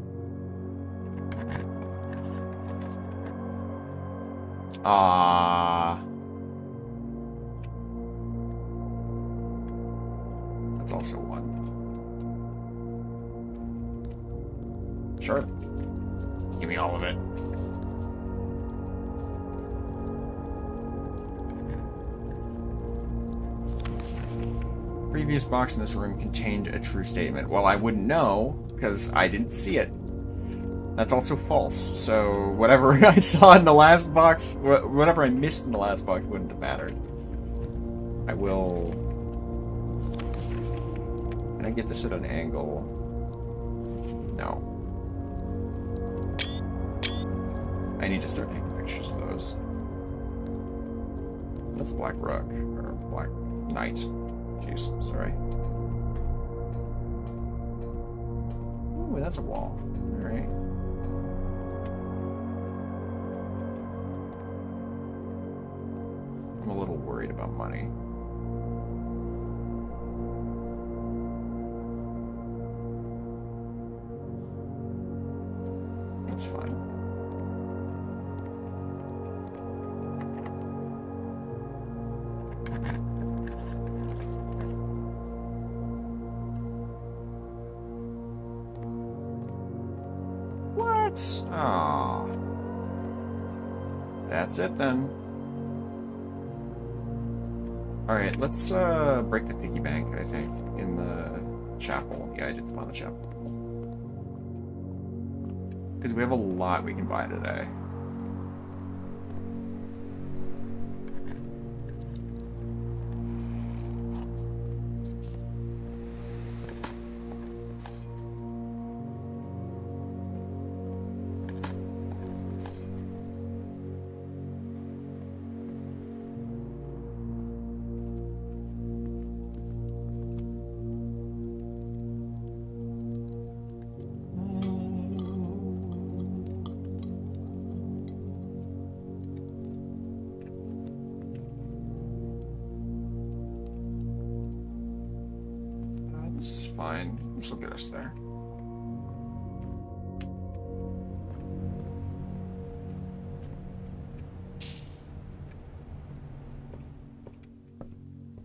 S1: That's also 1. Sure. Give me all of it. Previous box in this room contained a true statement. Well, I wouldn't know, because I didn't see it. That's also false. So whatever I saw in the last box, whatever I missed in the last box wouldn't have mattered. I will... Can I get this at an angle? No. I need to start taking pictures of those. That's Black Rook, or Black Knight. Jeez, sorry. Ooh, that's a wall. Alright. I'm a little worried about money. That's fine. What? Ah. That's it then. Alright, let's break the piggy bank, I think, in the chapel. Yeah, I did spawn the chapel. Because we have a lot we can buy today. will get us there.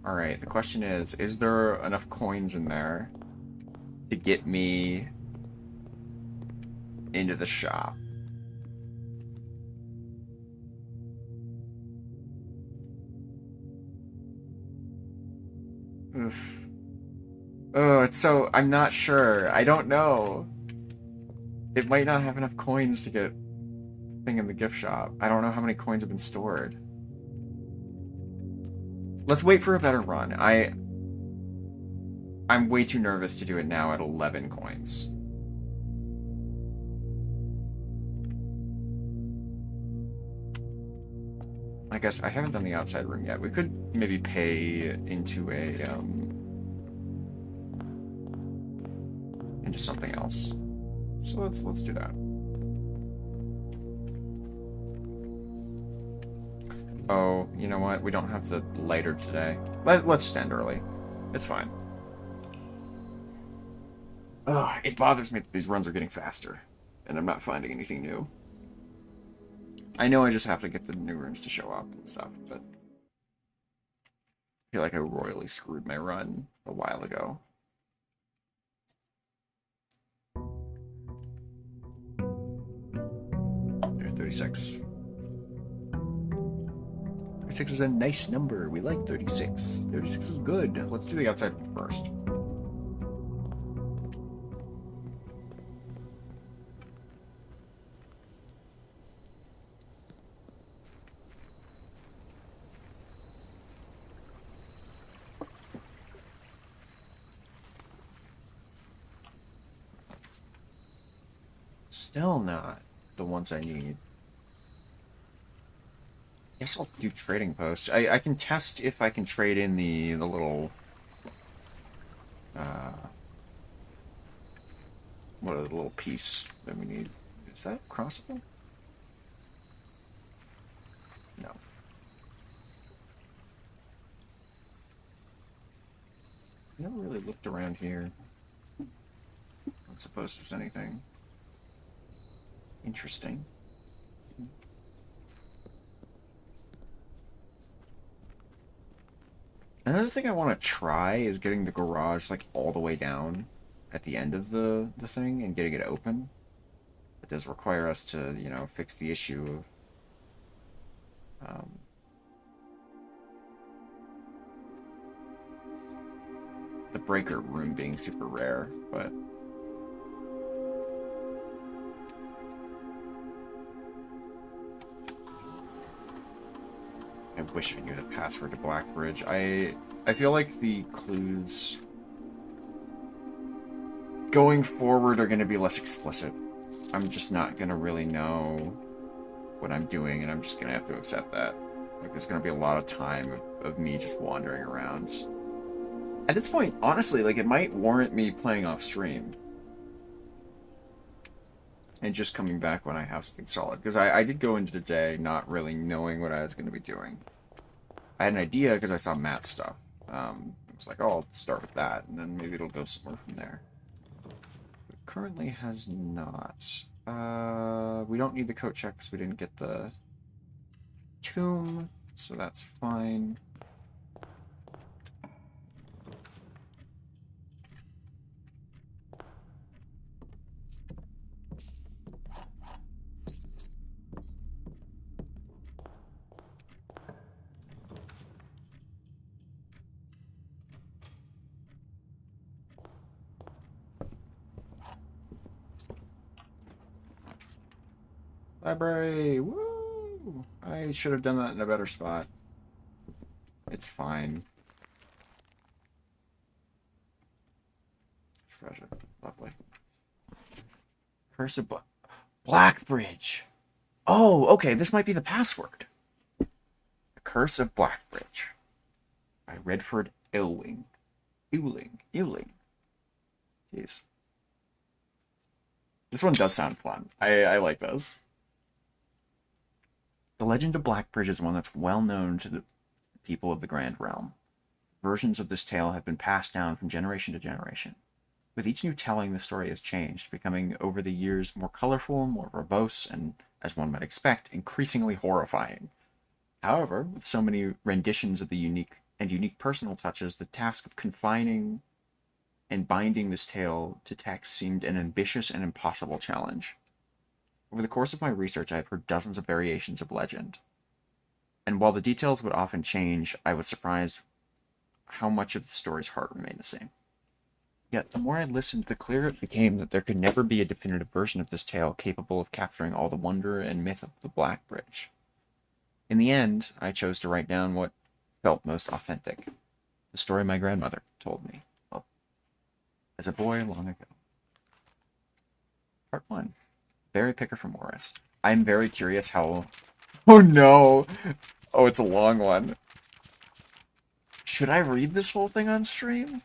S1: Alright, the question is there enough coins in there to get me into the shop? Oof. Oh, I'm not sure. I don't know. It might not have enough coins to get thing in the gift shop. I don't know how many coins have been stored. Let's wait for a better run. I'm way too nervous to do it now at 11 coins. I guess I haven't done the outside room yet. We could maybe pay into into something else. So let's do that. Oh, you know what? We don't have the lighter today. Let's just end early. It's fine. Ugh, it bothers me that these runs are getting faster, and I'm not finding anything new. I know I just have to get the new rooms to show up and stuff, but I feel like I royally screwed my run a while ago. There's 36. 36 is a nice number. We like 36. 36 is good. Let's do the outside first. Still not the ones I need. Guess I'll do trading posts. I can test if I can trade in the little what a little piece that we need. Is that crossable? No. I never really looked around here. Not suppose there's anything interesting. Another thing I want to try is getting the garage like all the way down at the end of the thing and getting it open. It does require us to, you know, fix the issue of the breaker room being super rare, but I wish I knew the password to Blackbridge. I feel like the clues going forward are going to be less explicit. I'm just not going to really know what I'm doing, and I'm just going to have to accept that. Like, there's going to be a lot of time of me just wandering around. At this point, honestly, like, it might warrant me playing off stream. And just coming back when I have something solid. Because I did go into the day not really knowing what I was going to be doing. I had an idea because I saw Matt's stuff. I was like, oh, I'll start with that, and then maybe it'll go somewhere from there. It currently has not. We don't need the coat check because we didn't get the tomb, so that's fine. Library! Woo! I should have done that in a better spot. It's fine. Treasure. Lovely. Curse of Blackbridge! Oh, okay, this might be the password. The Curse of Blackbridge. By Redford Ewing. Ewing. Jeez. This one does sound fun. I like those. The legend of Blackbridge is one that's well known to the people of the Grand Realm. Versions of this tale have been passed down from generation to generation. With each new telling, the story has changed, becoming over the years more colorful, more verbose, and, as one might expect, increasingly horrifying. However, with so many renditions of the unique personal touches, the task of confining and binding this tale to text seemed an ambitious and impossible challenge. Over the course of my research, I have heard dozens of variations of legend, and while the details would often change, I was surprised how much of the story's heart remained the same. Yet, the more I listened, the clearer it became that there could never be a definitive version of this tale capable of capturing all the wonder and myth of the Black Bridge. In the end, I chose to write down what felt most authentic, the story my grandmother told me, well, as a boy long ago. Part 1. Berry Picker from Morris. I'm very curious how... Oh no! Oh, it's a long one. Should I read this whole thing on stream?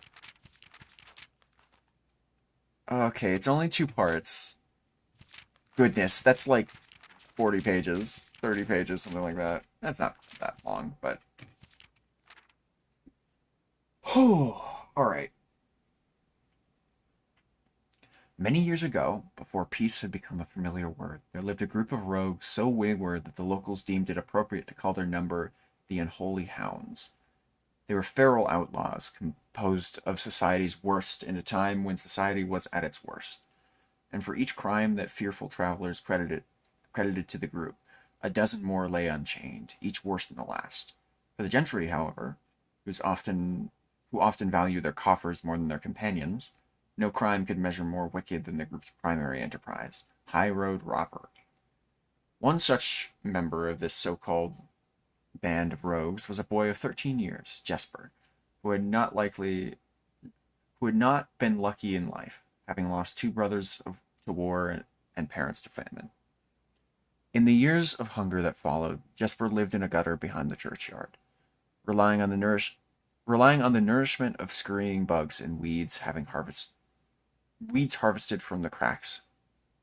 S1: Okay, it's only 2 parts. Goodness, that's like 40 pages, 30 pages, something like that. That's not that long, but... Oh, alright. Many years ago, before peace had become a familiar word, there lived a group of rogues so wayward that the locals deemed it appropriate to call their number the Unholy Hounds. They were feral outlaws, composed of society's worst in a time when society was at its worst. And for each crime that fearful travelers credited to the group, a dozen more lay unchained, each worse than the last. For the gentry, however, who often value their coffers more than their companions, no crime could measure more wicked than the group's primary enterprise, high-road robbery. One such member of this so-called band of rogues was a boy of 13 years, Jesper, who had not been lucky in life, having lost 2 brothers to war and parents to famine. In the years of hunger that followed, Jesper lived in a gutter behind the churchyard, relying on the nourishment of scurrying bugs and weeds harvested from the cracks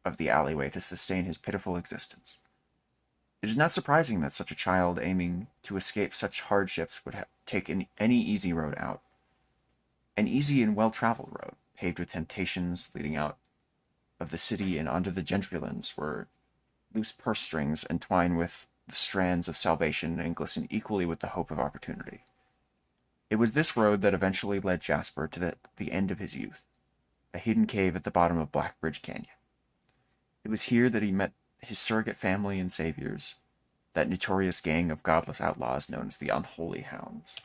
S1: of the alleyway to sustain his pitiful existence. It is not surprising that such a child aiming to escape such hardships would take any easy road out. An easy and well-traveled road, paved with temptations leading out of the city and onto the gentrylands where loose purse strings entwine with the strands of salvation and glisten equally with the hope of opportunity. It was this road that eventually led Jasper to the end of his youth, a hidden cave at the bottom of Blackbridge Canyon. It was here that he met his surrogate family and saviors, that notorious gang of godless outlaws known as the Unholy Hounds.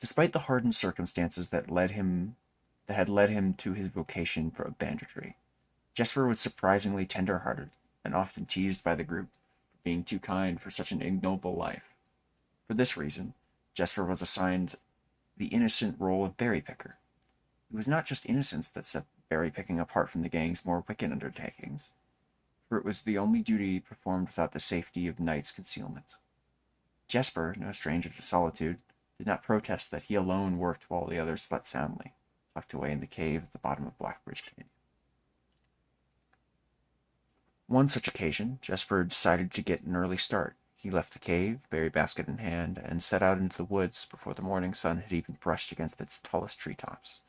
S1: Despite the hardened circumstances that had led him to his vocation of banditry, Jesper was surprisingly tender-hearted and often teased by the group for being too kind for such an ignoble life. For this reason, Jesper was assigned the innocent role of berry picker. It was not just innocence that set berry picking apart from the gang's more wicked undertakings, for it was the only duty performed without the safety of night's concealment. Jesper, no stranger to solitude, did not protest that he alone worked while the others slept soundly, tucked away in the cave at the bottom of Blackbridge Canyon. One such occasion, Jesper decided to get an early start. He left the cave, berry basket in hand, and set out into the woods before the morning sun had even brushed against its tallest treetops.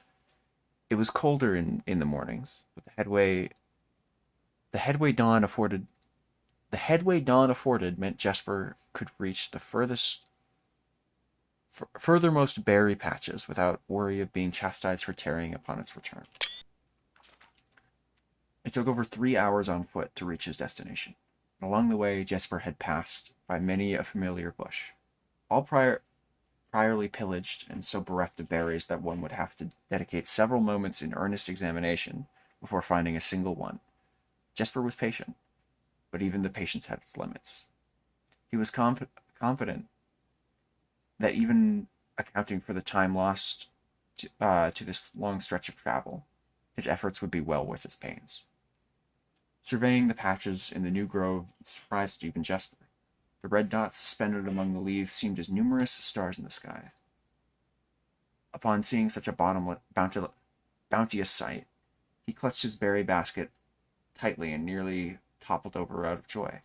S1: It was colder in the mornings, but the headway dawn afforded meant Jesper could reach the furthermost berry patches without worry of being chastised for tarrying upon its return. It took over 3 hours on foot to reach his destination, and along the way Jesper had passed by many a familiar bush, all priorly pillaged and so bereft of berries that one would have to dedicate several moments in earnest examination before finding a single one. Jesper was patient, but even the patience had its limits. He was confident that even accounting for the time lost to this long stretch of travel, his efforts would be well worth his pains. Surveying the patches in the new grove surprised even Jesper. The red dots suspended among the leaves seemed as numerous as stars in the sky. Upon seeing such a bounteous sight, he clutched his berry basket tightly and nearly toppled over out of joy.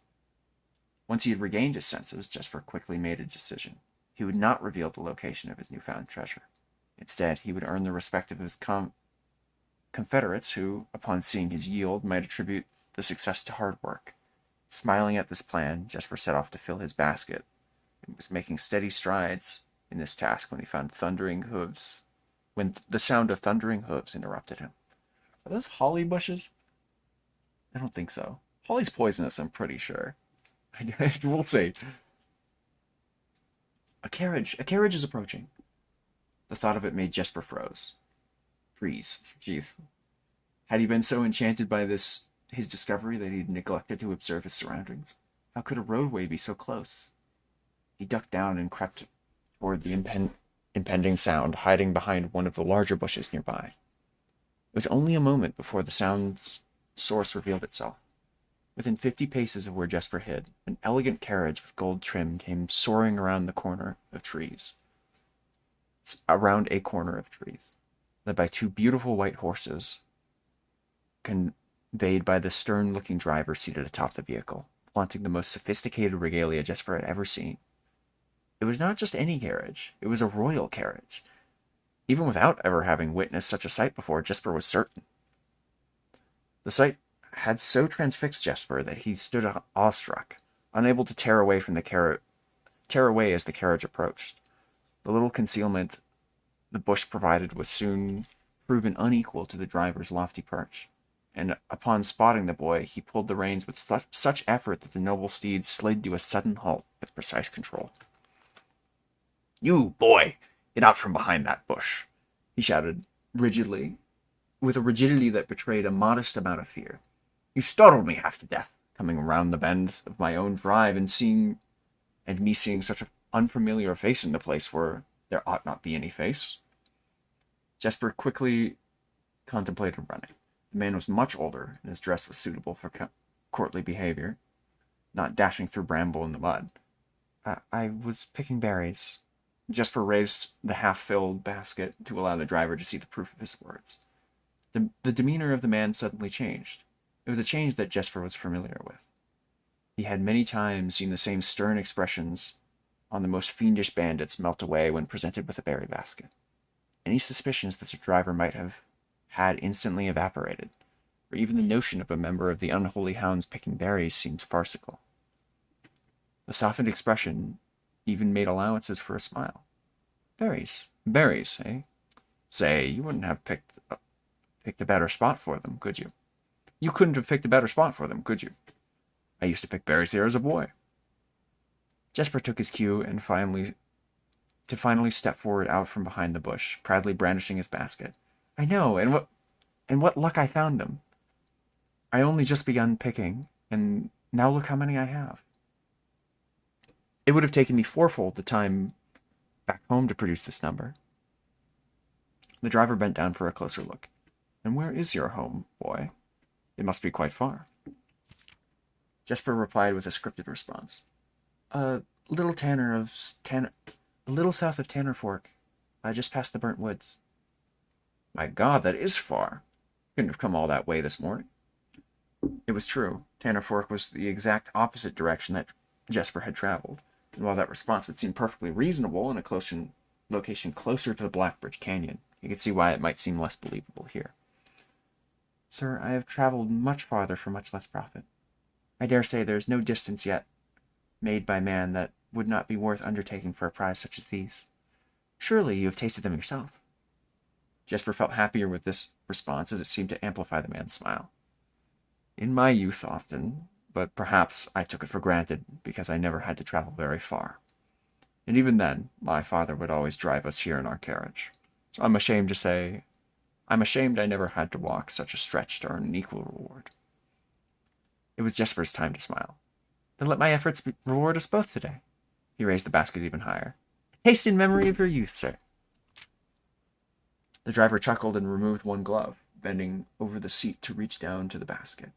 S1: Once he had regained his senses, Jesper quickly made a decision. He would not reveal the location of his newfound treasure. Instead, he would earn the respect of his confederates who, upon seeing his yield, might attribute the success to hard work. Smiling at this plan, Jesper set off to fill his basket, and was making steady strides in this task when the sound of thundering hooves interrupted him. Are those holly bushes? I don't think so. Holly's poisonous, I'm pretty sure. We'll see. A carriage is approaching. The thought of it made Jesper froze. Freeze. Jeez. Had he been so enchanted by his discovery that he'd neglected to observe his surroundings? How could a roadway be so close? He ducked down and crept toward the impending sound, hiding behind one of the larger bushes nearby. It was only a moment before the sound's source revealed itself. Within 50 paces of where Jesper hid, an elegant carriage with gold trim came soaring around a corner of trees, led by two beautiful white horses, conveyed by the stern-looking driver seated atop the vehicle, flaunting the most sophisticated regalia Jesper had ever seen. It was not just any carriage, it was a royal carriage. Even without ever having witnessed such a sight before, Jesper was certain. The sight had so transfixed Jesper that he stood awestruck, unable to tear away as the carriage approached. The little concealment the bush provided was soon proven unequal to the driver's lofty perch, and upon spotting the boy, he pulled the reins with such effort that the noble steed slid to a sudden halt with precise control. "You, boy, get out from behind that bush," he shouted rigidly, with a rigidity that betrayed a modest amount of fear. "You startled me half to death, coming around the bend of my own drive and seeing such an unfamiliar face in the place where there ought not be any face." Jesper quickly contemplated running. The man was much older, and his dress was suitable for courtly behavior, not dashing through bramble in the mud. I was picking berries." Jesper raised the half-filled basket to allow the driver to see the proof of his words. The demeanor of the man suddenly changed. It was a change that Jesper was familiar with. He had many times seen the same stern expressions on the most fiendish bandits melt away when presented with a berry basket. Any suspicions that the driver might have had instantly evaporated, for even the notion of a member of the unholy hounds picking berries seemed farcical. The softened expression even made allowances for a smile. Berries, eh? Say, you wouldn't have picked a better spot for them, could you? You couldn't have picked a better spot for them, could you? I used to pick berries here as a boy." Jesper took his cue and finally step forward out from behind the bush, proudly brandishing his basket. "I know, and what luck I found them. I only just begun picking, and now look how many I have. It would have taken me fourfold the time back home to produce this number." The driver bent down for a closer look. "And where is your home, boy? It must be quite far." Jesper replied with a scripted response. A little south of Tanner Fork, just past the burnt woods." "My God, that is far. You couldn't have come all that way this morning." It was true. Tanner Fork was the exact opposite direction that Jesper had traveled, and while that response had seemed perfectly reasonable in a location closer to the Blackbridge Canyon, you could see why it might seem less believable here. "Sir, I have traveled much farther for much less profit. I dare say there is no distance yet made by man that would not be worth undertaking for a prize such as these. Surely you have tasted them yourself." Jesper felt happier with this response, as it seemed to amplify the man's smile. "In my youth often, but perhaps I took it for granted because I never had to travel very far. And even then, my father would always drive us here in our carriage. So I'm ashamed I never had to walk such a stretch to earn an equal reward." It was Jesper's time to smile. "Then let my efforts reward us both today." He raised the basket even higher. "A taste in memory of your youth, sir." The driver chuckled and removed one glove, bending over the seat to reach down to the basket.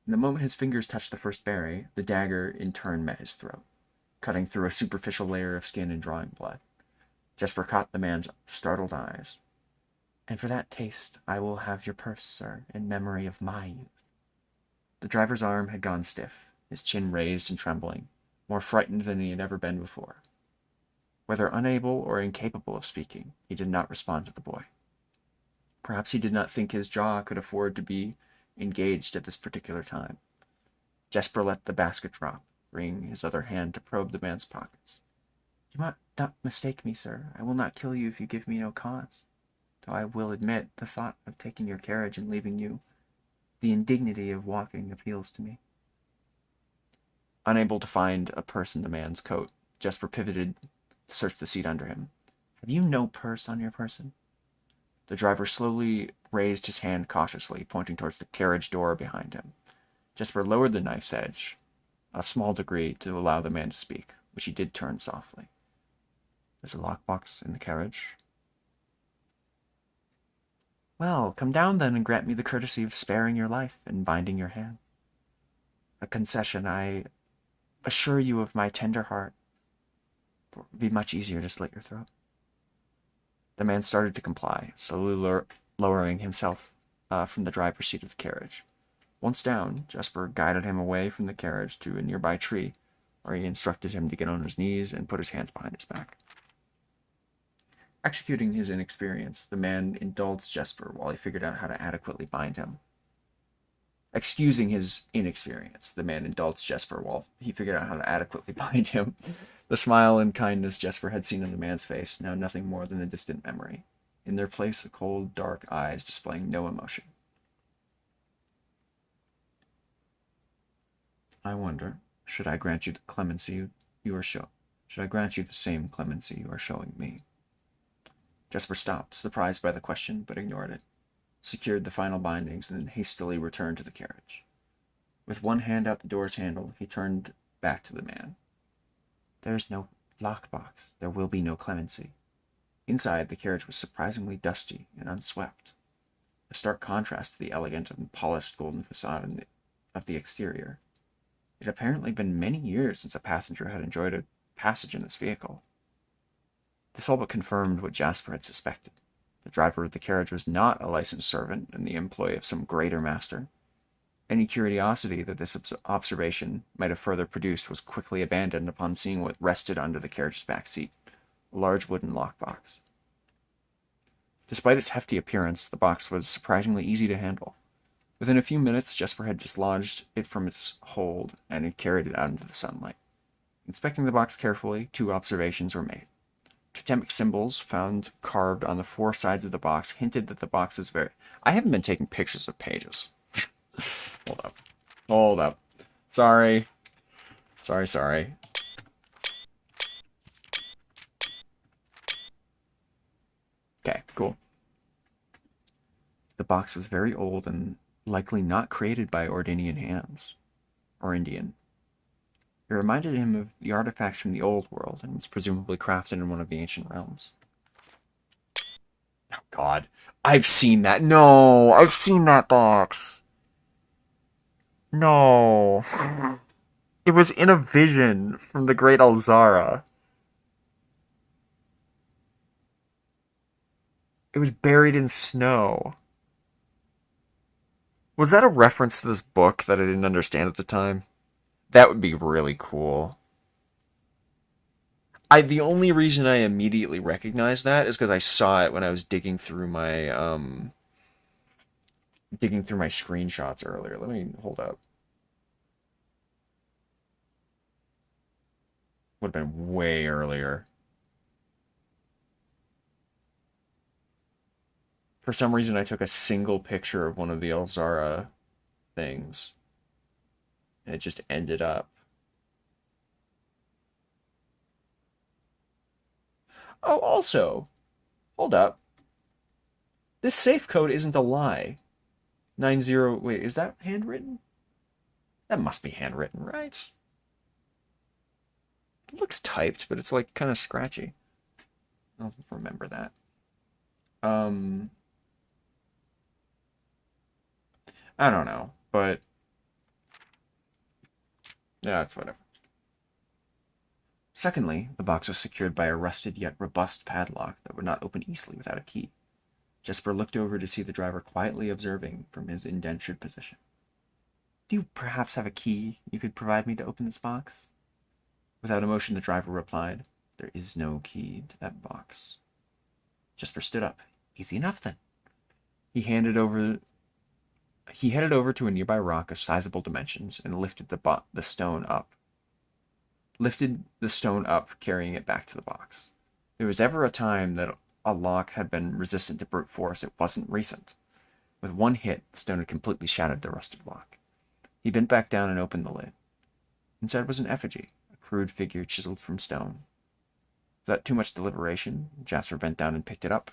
S1: And the moment his fingers touched the first berry, the dagger in turn met his throat, cutting through a superficial layer of skin and drawing blood. Jesper caught the man's startled eyes. "And for that taste I will have your purse, sir, in memory of my youth." The driver's arm had gone stiff, his chin raised and trembling, more frightened than he had ever been before. Whether unable or incapable of speaking, he did not respond to the boy. Perhaps he did not think his jaw could afford to be engaged at this particular time. Jesper let the basket drop, bringing his other hand to probe the man's pockets. "Do not mistake me, sir. I will not kill you if you give me no cause. Though I will admit the thought of taking your carriage and leaving you, the indignity of walking appeals to me." Unable to find a purse in the man's coat, Jesper pivoted to search the seat under him. "Have you no purse on your person?" The driver slowly raised his hand cautiously, pointing towards the carriage door behind him. Jesper lowered the knife's edge a small degree to allow the man to speak, which he did turn softly. "There's a lockbox in the carriage." "Well, come down then and grant me the courtesy of sparing your life and binding your hands. A concession, I assure you of my tender heart, for it would be much easier to slit your throat." The man started to comply, slowly lowering himself from the driver's seat of the carriage. Once down, Jesper guided him away from the carriage to a nearby tree, where he instructed him to get on his knees and put his hands behind his back. Executing his inexperience, the man indulged Jesper while he figured out how to adequately bind him. Excusing his inexperience, the man indulged Jesper while he figured out how to adequately bind him. The smile and kindness Jesper had seen in the man's face, now nothing more than a distant memory. In their place, the cold, dark eyes displaying no emotion. "I wonder, should I grant you the clemency you are should I grant you the same clemency you are showing me?" Jesper stopped, surprised by the question, but ignored it, secured the final bindings, and then hastily returned to the carriage. With one hand out the door's handle, he turned back to the man. "There is no lockbox. There will be no clemency." Inside, the carriage was surprisingly dusty and unswept, a stark contrast to the elegant and polished golden facade of the exterior. It had apparently been many years since a passenger had enjoyed a passage in this vehicle. This all but confirmed what Jesper had suspected. The driver of the carriage was not a licensed servant in the employ of some greater master. Any curiosity that this observation might have further produced was quickly abandoned upon seeing what rested under the carriage's back seat, a large wooden lockbox. Despite its hefty appearance, the box was surprisingly easy to handle. Within a few minutes, Jesper had dislodged it from its hold and had carried it out into the sunlight. Inspecting the box carefully, 2 observations were made. Totemic symbols found carved on the 4 sides of the box hinted that the box was very... I haven't been taking pictures of pages. Hold up. Sorry. Okay, cool. The box was very old and likely not created by Ordinian hands. Or Indian. It reminded him of the artifacts from the old world and was presumably crafted in one of the ancient realms. Oh god. I've seen that. No! I've seen that box! No. It was in a vision from the Great Alzara. It was buried in snow. Was that a reference to this book that I didn't understand at the time? That would be really cool. The only reason I immediately recognized that is because I saw it when I was digging through my screenshots earlier. Let me hold up. Would have been way earlier. For some reason, I took a single picture of one of the Elzara things. And it just ended up. Oh, also, hold up. This safe code isn't a lie. 90, wait, is that handwritten? That must be handwritten, right? It looks typed, but it's like kind of scratchy. I'll remember that. I don't know, but yeah, it's whatever. Secondly, the box was secured by a rusted yet robust padlock that would not open easily without a key. Jesper looked over to see the driver quietly observing from his indentured position. "Do you perhaps have a key you could provide me to open this box?" Without emotion, the driver replied, There is no key to that box. Jesper stood up. Easy enough, then. He handed over He headed over to a nearby rock of sizable dimensions and lifted the stone up. Carrying it back to the box. There was ever a time that a lock had been resistant to brute force, it wasn't recent. With one hit, the stone had completely shattered the rusted lock. He bent back down and opened the lid. Inside was an effigy, a crude figure chiseled from stone. Without too much deliberation, Jasper bent down and picked it up,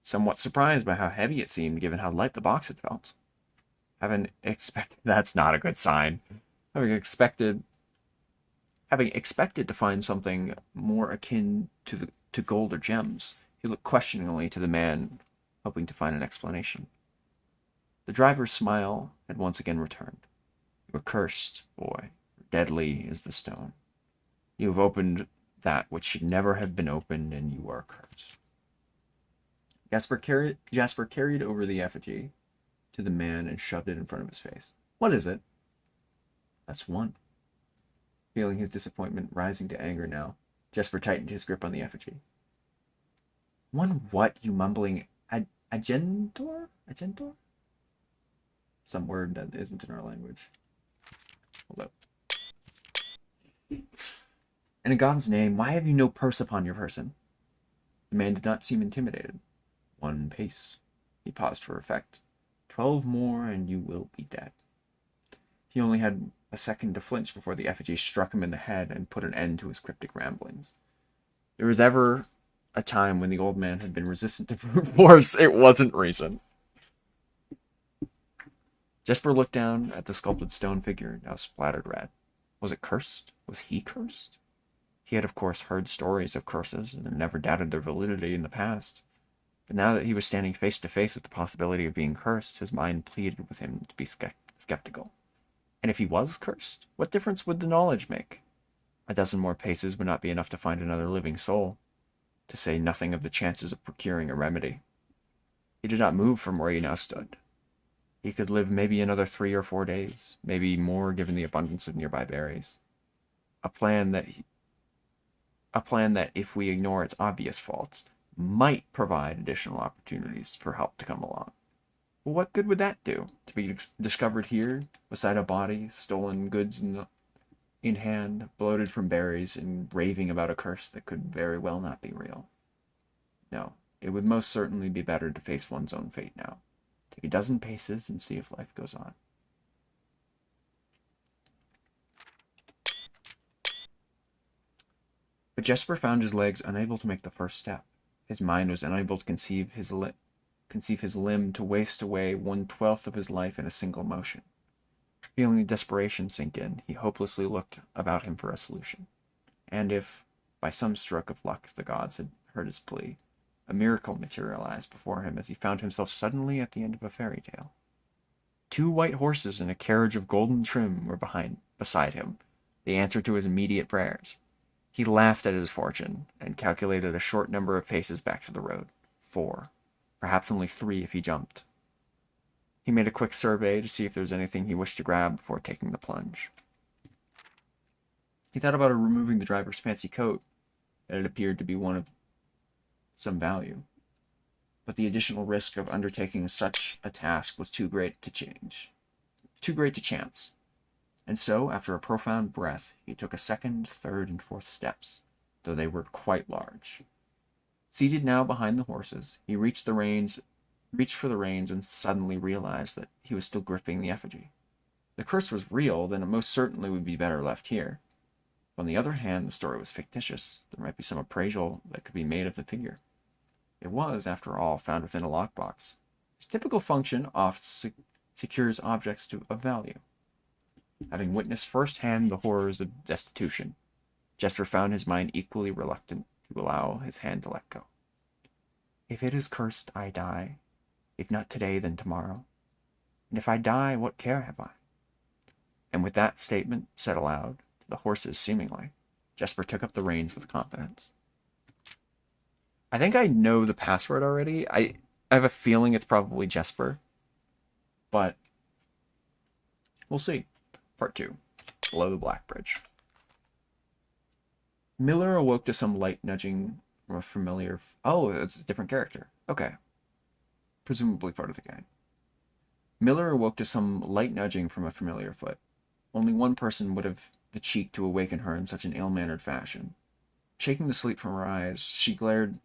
S1: somewhat surprised by how heavy it seemed given how light the box had felt. That's not a good sign. Having expected to find something more akin to gold or gems, he looked questioningly to the man, hoping to find an explanation. The driver's smile had once again returned. You are cursed, boy, for deadly is the stone. You have opened that which should never have been opened, and you are cursed. Jasper carried over the effigy to the man and shoved it in front of his face. What is it? That's one. Feeling his disappointment rising to anger now, Jesper tightened his grip on the effigy. One what, you mumbling agentor? Agentor? Some word that isn't in our language. Hold up. And in God's name, why have you no purse upon your person? The man did not seem intimidated. 1 pace. He paused for effect. 12 more and you will be dead. He only had a second to flinch before the effigy struck him in the head and put an end to his cryptic ramblings. There was ever a time when the old man had been resistant to brute force. It wasn't recent. Jesper looked down at the sculpted stone figure, now splattered red. Was it cursed? Was he cursed? He had, of course, heard stories of curses and had never doubted their validity in the past. But now that he was standing face to face with the possibility of being cursed, his mind pleaded with him to be skeptical. And if he was cursed, what difference would the knowledge make? A dozen more paces would not be enough to find another living soul, to say nothing of the chances of procuring a remedy. He did not move from where he now stood. He could live maybe another 3 or 4 days, maybe more given the abundance of nearby berries. A plan that, if we ignore its obvious faults, might provide additional opportunities for help to come along. Well, what good would that do? To be discovered here, beside a body, stolen goods in hand, bloated from berries, and raving about a curse that could very well not be real. No, it would most certainly be better to face one's own fate now. Take a dozen paces and see if life goes on. But Jesper found his legs unable to make the first step. His mind was unable to conceive his limb to waste away 1/12 of his life in a single motion. Feeling desperation sink in, he hopelessly looked about him for a solution. And if, by some stroke of luck, the gods had heard his plea, a miracle materialized before him as he found himself suddenly at the end of a fairy tale. 2 white horses and a carriage of golden trim were beside him, the answer to his immediate prayers. He laughed at his fortune, and calculated a short number of paces back to the road. 4. Perhaps only 3 if he jumped. He made a quick survey to see if there was anything he wished to grab before taking the plunge. He thought about removing the driver's fancy coat, that it appeared to be one of some value. But the additional risk of undertaking such a task was too great to chance. And so, after a profound breath, he took a second, third, and fourth steps, though they were quite large. Seated now behind the horses, he reached for the reins and suddenly realized that he was still gripping the effigy. If the curse was real, then it most certainly would be better left here. If, on the other hand, the story was fictitious, there might be some appraisal that could be made of the figure. It was, after all, found within a lockbox. Its typical function oft secures objects of value. Having witnessed firsthand the horrors of destitution, Jesper found his mind equally reluctant to allow his hand to let go. If it is cursed, I die. If not today, then tomorrow. And if I die, what care have I? And with that statement said aloud, to the horses seemingly, Jesper took up the reins with confidence. I think I know the password already. I have a feeling it's probably Jesper, but we'll see. Part 2, Below the Black Bridge. Miller awoke to some light nudging from a familiar... Oh, it's a different character. Okay. Presumably part of the gang. Miller awoke to some light nudging from a familiar foot. Only one person would have the cheek to awaken her in such an ill-mannered fashion. Shaking the sleep from her eyes, she glared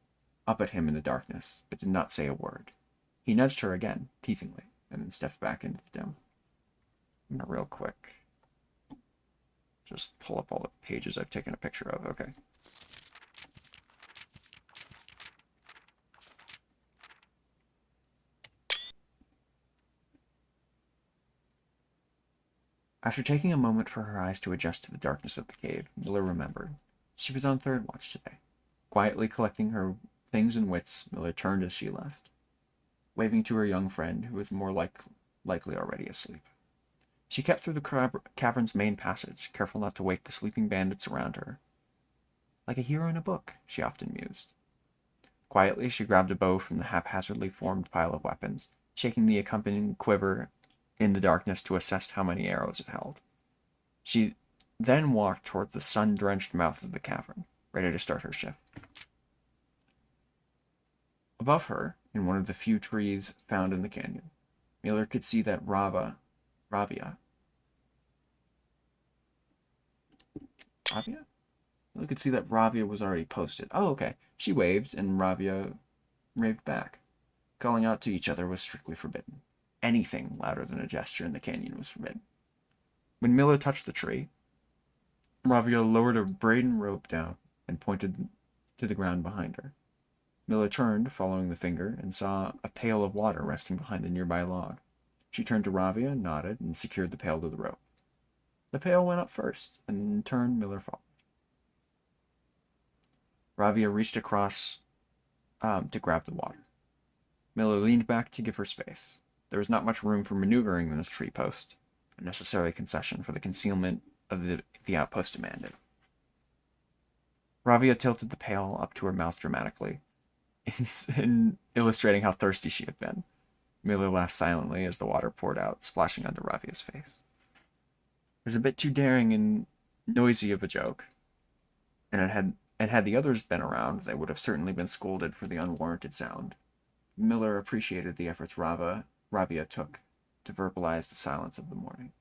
S1: up at him in the darkness, but did not say a word. He nudged her again, teasingly, and then stepped back into the dim. I'm gonna real quick just pull up all the pages I've taken a picture of. Okay. After taking a moment for her eyes to adjust to the darkness of the cave, Miller remembered. She was on third watch today. Quietly collecting her things and wits, Miller turned as she left, waving to her young friend, who was more likely already asleep. She kept through the cavern's main passage, careful not to wake the sleeping bandits around her. Like a hero in a book, she often mused. Quietly, she grabbed a bow from the haphazardly formed pile of weapons, shaking the accompanying quiver in the darkness to assess how many arrows it held. She then walked toward the sun-drenched mouth of the cavern, ready to start her shift. Above her, in one of the few trees found in the canyon, Miller could see that Ravia? Miller could see that Ravia was already posted. Oh, okay. She waved, and Ravia raved back. Calling out to each other was strictly forbidden. Anything louder than a gesture in the canyon was forbidden. When Miller touched the tree, Ravia lowered a braided rope down and pointed to the ground behind her. Miller turned, following the finger, and saw a pail of water resting behind a nearby log. She turned to Ravia, nodded, and secured the pail to the rope. The pail went up first, and in turn Miller followed. Ravia reached across to grab the water. Miller leaned back to give her space. There was not much room for maneuvering in this tree post, a necessary concession for the concealment of the outpost demanded. Ravia tilted the pail up to her mouth dramatically, in illustrating how thirsty she had been. Miller laughed silently as the water poured out, splashing onto Ravia's face. It was a bit too daring and noisy of a joke, and had the others been around, they would have certainly been scolded for the unwarranted sound. Miller appreciated the efforts Ravia took to verbalize the silence of the morning.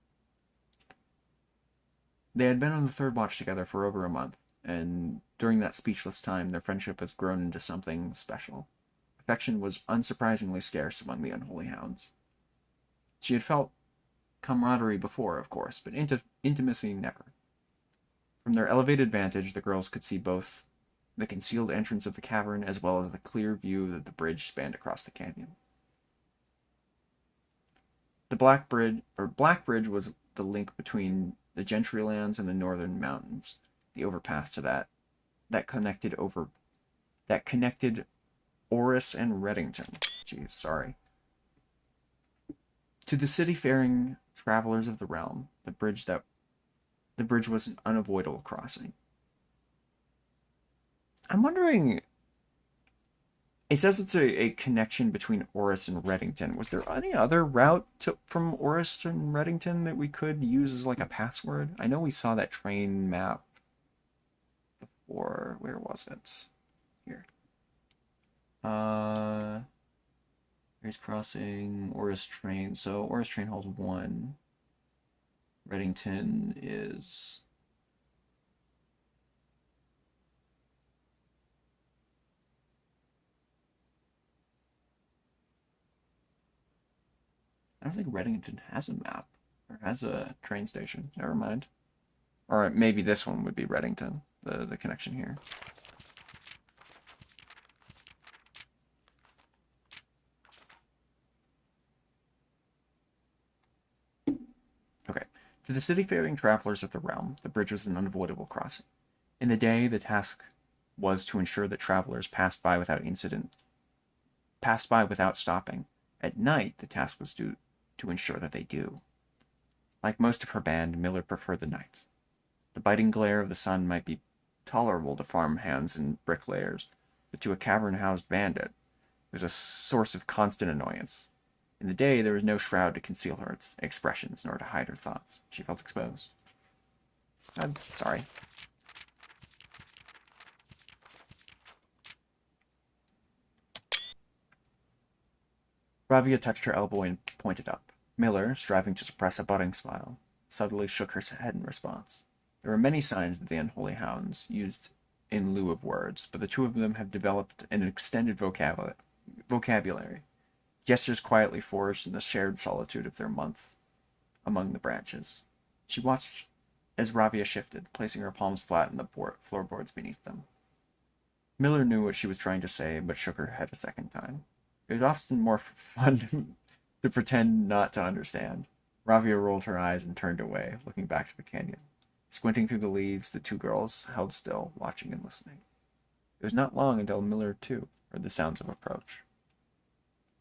S1: They had been on the third watch together for over a month, and during that speechless time their friendship has grown into something special. Affection was unsurprisingly scarce among the unholy hounds. She had felt camaraderie before, of course, but intimacy never. From their elevated vantage, the girls could see both the concealed entrance of the cavern as well as the clear view that the bridge spanned across the canyon. The Black Bridge was the link between the Gentry lands and the northern mountains. The overpass to that connected Orris and Reddington. Jeez, sorry. To the city-faring travelers of the realm, the bridge was an unavoidable crossing. I'm wondering. It says it's a connection between Orris and Reddington. Was there any other route from Orris to Reddington that we could use as like a password? I know we saw that train map before. Where was it? Here. Here's crossing Orris train. So Orris train holds 1. Reddington is... I don't think Reddington has a map or has a train station. Never mind. Or maybe this one would be Reddington, the connection here. Okay. To the city-faring travelers of the realm, the bridge was an unavoidable crossing. In the day, the task was to ensure that travelers passed by without stopping. At night, the task was to ensure that they do. Like most of her band, Miller preferred the night. The biting glare of the sun might be tolerable to farm hands and bricklayers, but to a cavern-housed bandit, it was a source of constant annoyance. In the day, there was no shroud to conceal her expressions, nor to hide her thoughts. She felt exposed. I'm sorry. Ravia touched her elbow and pointed up. Miller, striving to suppress a budding smile, subtly shook her head in response. There were many signs that the unholy hounds used in lieu of words, but the two of them have developed an extended vocabulary, gestures quietly forged in the shared solitude of their month among the branches. She watched as Ravia shifted, placing her palms flat in the floorboards beneath them. Miller knew what she was trying to say, but shook her head a second time. It was often more fun to pretend not to understand. Ravia rolled her eyes and turned away, looking back to the canyon. Squinting through the leaves, the two girls held still, watching and listening. It was not long until Miller, too, heard the sounds of approach.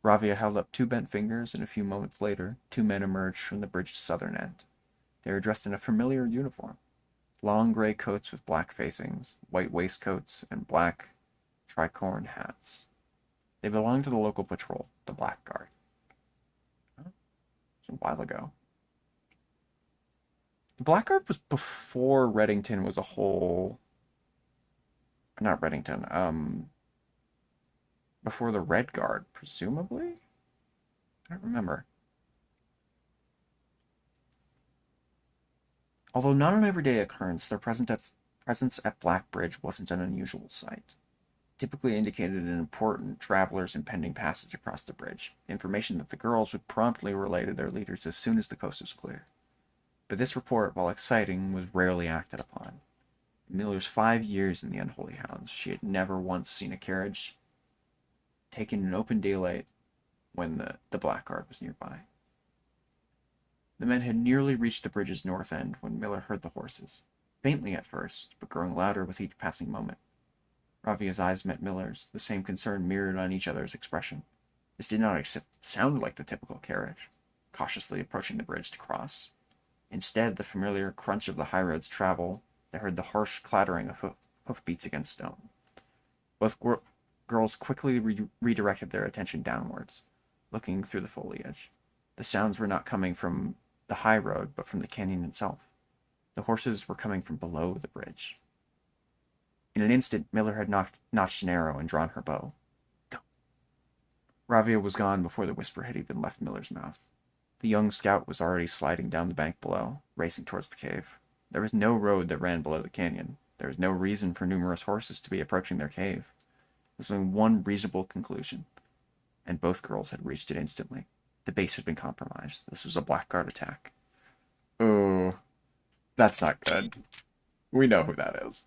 S1: Ravia held up two bent fingers, and a few moments later, two men emerged from the bridge's southern end. They were dressed in a familiar uniform. Long gray coats with black facings, white waistcoats, and black tricorn hats. They belonged to the local patrol, the Blackguard. It was a while ago. The Blackguard was before Reddington was a whole... Not Reddington, before the Red Guard, presumably? I don't remember. Although not an everyday occurrence, their presence at Blackbridge wasn't an unusual sight. Typically indicated an important traveler's impending passage across the bridge, information that the girls would promptly relay to their leaders as soon as the coast was clear. But this report, while exciting, was rarely acted upon. In Miller's 5 years in the Unholy Hounds, she had never once seen a carriage taken in open daylight when the Blackguard was nearby. The men had nearly reached the bridge's north end when Miller heard the horses, faintly at first, but growing louder with each passing moment. Ravia's eyes met Miller's, the same concern mirrored on each other's expression. This did not sound like the typical carriage, cautiously approaching the bridge to cross. Instead, the familiar crunch of the highroad's travel, they heard the harsh clattering of hoofbeats against stone. Both girls quickly redirected their attention downwards, looking through the foliage. The sounds were not coming from the high road, but from the canyon itself. The horses were coming from below the bridge. In an instant, Miller had notched an arrow and drawn her bow. Go. Ravia was gone before the whisper had even left Miller's mouth. The young scout was already sliding down the bank below, racing towards the cave. There was no road that ran below the canyon. There was no reason for numerous horses to be approaching their cave. There was only one reasonable conclusion, and both girls had reached it instantly. The base had been compromised. This was a Blackguard attack. Oh, that's not good. We know who that is.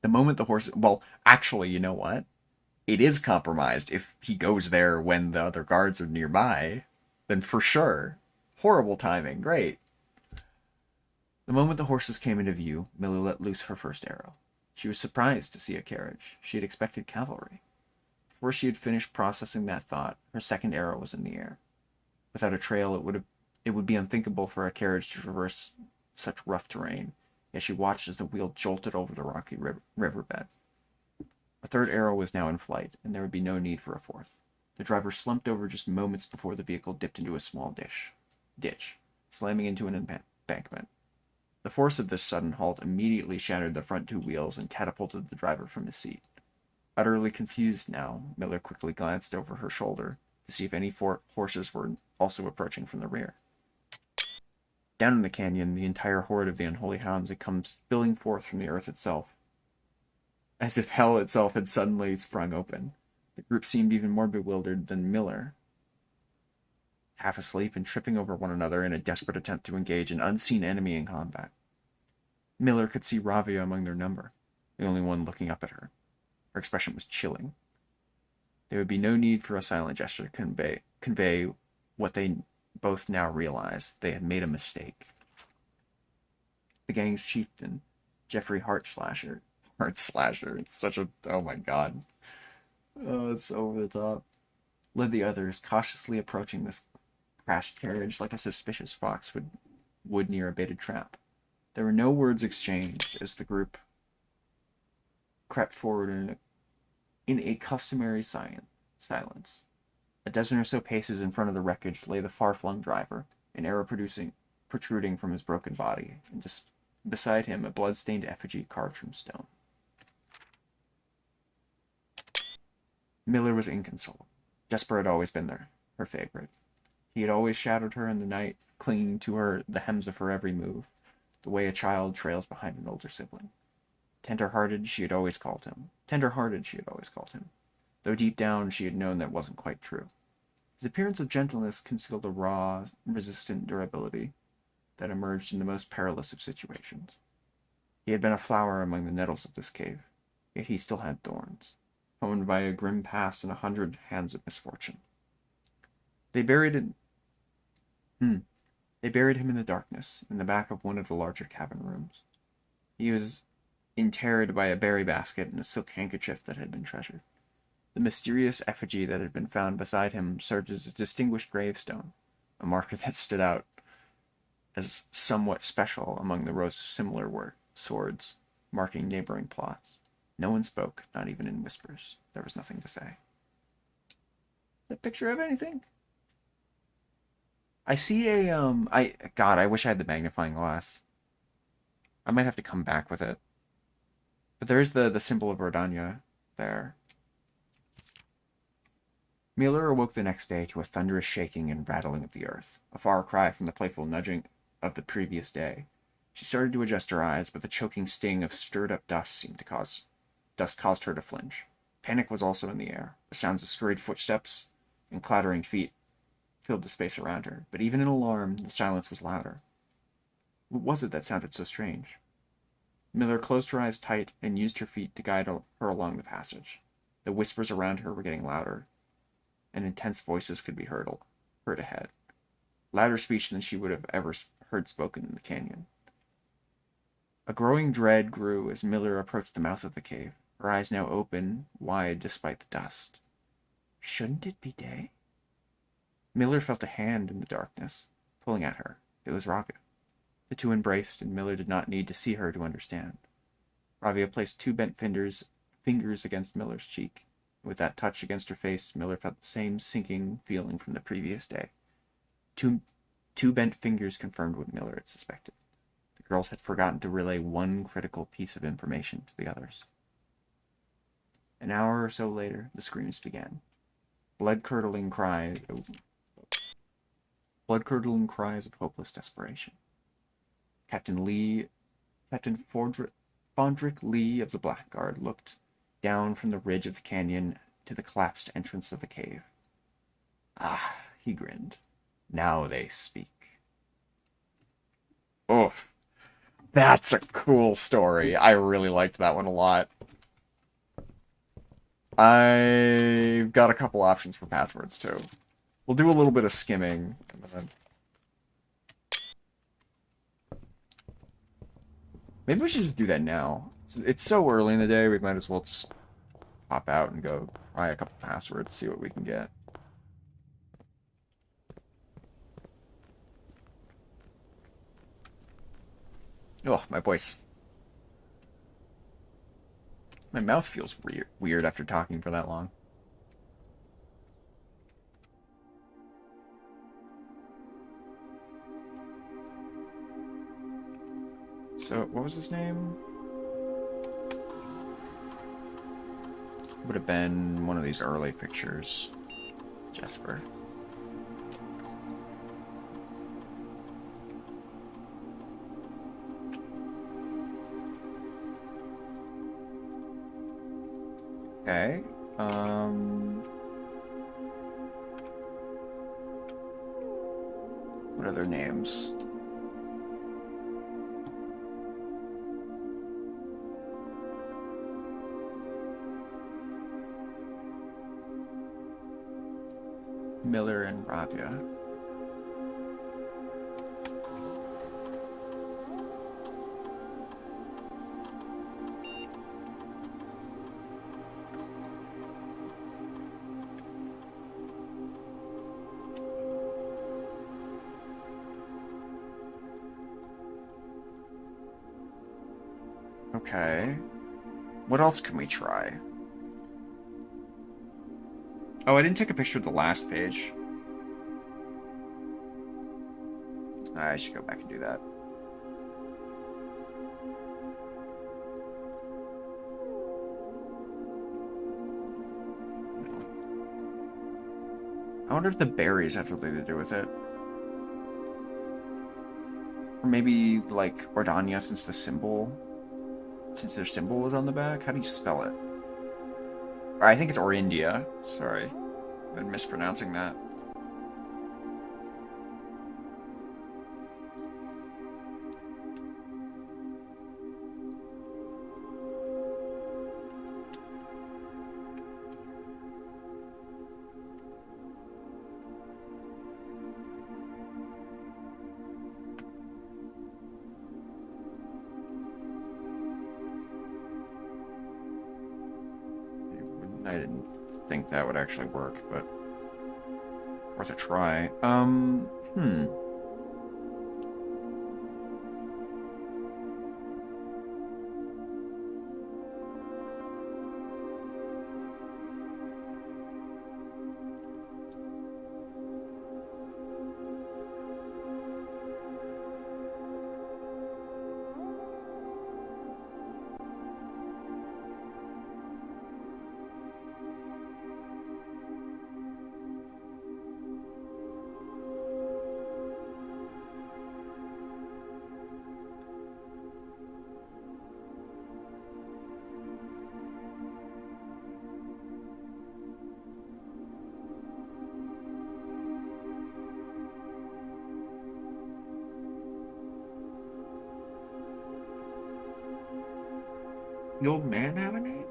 S1: The moment the horse... Well, actually, you know what? It is compromised. If he goes there when the other guards are nearby, then for sure. Horrible timing. Great. The moment the horses came into view, Miller let loose her first arrow. She was surprised to see a carriage. She had expected cavalry. Before she had finished processing that thought, her second arrow was in the air. Without a trail, it would be unthinkable for a carriage to traverse such rough terrain, yet she watched as the wheel jolted over the rocky riverbed. A third arrow was now in flight, and there would be no need for a fourth. The driver slumped over just moments before the vehicle dipped into a small ditch, slamming into an embankment. The force of this sudden halt immediately shattered the front two wheels and catapulted the driver from his seat. Utterly confused now, Miller quickly glanced over her shoulder to see if any horses were also approaching from the rear. Down in the canyon, the entire horde of the Unholy Hounds had come spilling forth from the earth itself, as if hell itself had suddenly sprung open. The group seemed even more bewildered than Miller, half asleep and tripping over one another in a desperate attempt to engage an unseen enemy in combat. Miller could see Ravia among their number, the only one looking up at her. Her expression was chilling. There would be no need for a silent gesture to convey what they both now realized. They had made a mistake. The gang's chieftain, Jeffrey Heartslasher, it's such a... oh my god. Oh, it's over the top. Led the others, cautiously approaching this crashed carriage like a suspicious fox would near a baited trap. There were no words exchanged as the group crept forward in a customary silence. A dozen or so paces in front of the wreckage lay the far-flung driver, an arrow protruding from his broken body, and just beside him a blood-stained effigy carved from stone. Miller was inconsolable. Jesper had always been her favorite. He had always shadowed her in the night, clinging to her the hems of her every move, the way a child trails behind an older sibling. Tender-hearted, she had always called him. Tender-hearted, she had always called him, though deep down she had known that wasn't quite true. His appearance of gentleness concealed a raw, resistant durability that emerged in the most perilous of situations. He had been a flower among the nettles of this cave, yet he still had thorns, honed by a grim past and 100 hands of misfortune. They buried it. They buried him in the darkness, in the back of one of the larger cabin rooms. He was interred by a berry basket and a silk handkerchief that had been treasured. The mysterious effigy that had been found beside him served as a distinguished gravestone, a marker that stood out as somewhat special among the rows of similar swords marking neighboring plots. No one spoke, not even in whispers. There was nothing to say. That picture of anything? I see God, I wish I had the magnifying glass. I might have to come back with it. But there is the symbol of Rodania there. Miller awoke the next day to a thunderous shaking and rattling of the earth, a far cry from the playful nudging of the previous day. She started to adjust her eyes, but the choking sting of stirred-up dust caused her to flinch. Panic was also in the air. The sounds of scurried footsteps and clattering feet filled the space around her, but even in alarm, the silence was louder. What was it that sounded so strange? Miller closed her eyes tight and used her feet to guide her along the passage. The whispers around her were getting louder, and intense voices could be heard ahead. Louder speech than she would have ever heard spoken in the canyon. A growing dread grew as Miller approached the mouth of the cave, her eyes now open wide despite the dust. Shouldn't it be day? Miller felt a hand in the darkness, pulling at her. It was Ravia. The two embraced, and Miller did not need to see her to understand. Ravia placed two bent fingers against Miller's cheek. With that touch against her face, Miller felt the same sinking feeling from the previous day. Two bent fingers confirmed what Miller had suspected. The girls had forgotten to relay one critical piece of information to the others. An hour or so later, the screams began. Blood-curdling cries of hopeless desperation. Captain Fondrick Lee of the Blackguard looked down from the ridge of the canyon to the collapsed entrance of the cave. Ah, he grinned. Now they speak. Oof. That's a cool story. I really liked that one a lot. I've got a couple options for passwords, too. We'll do a little bit of skimming. Maybe we should just do that now. It's so early in the day, we might as well just pop out and go try a couple passwords, see what we can get. Oh, my voice. My mouth feels weird after talking for that long. So, what was his name? Would have been one of these early pictures. Jesper. Okay. What are their names? Miller and Ravia. Okay. What else can we try? Oh, I didn't take a picture of the last page. I should go back and do that. I wonder if the berries have something to do with it. Or maybe, like, Ordania, since their symbol was on the back? How do you spell it? Or I think it's Orindia. Sorry. I've been mispronouncing that. I didn't think that would actually work, but worth a try. Hmm. The old man have a name?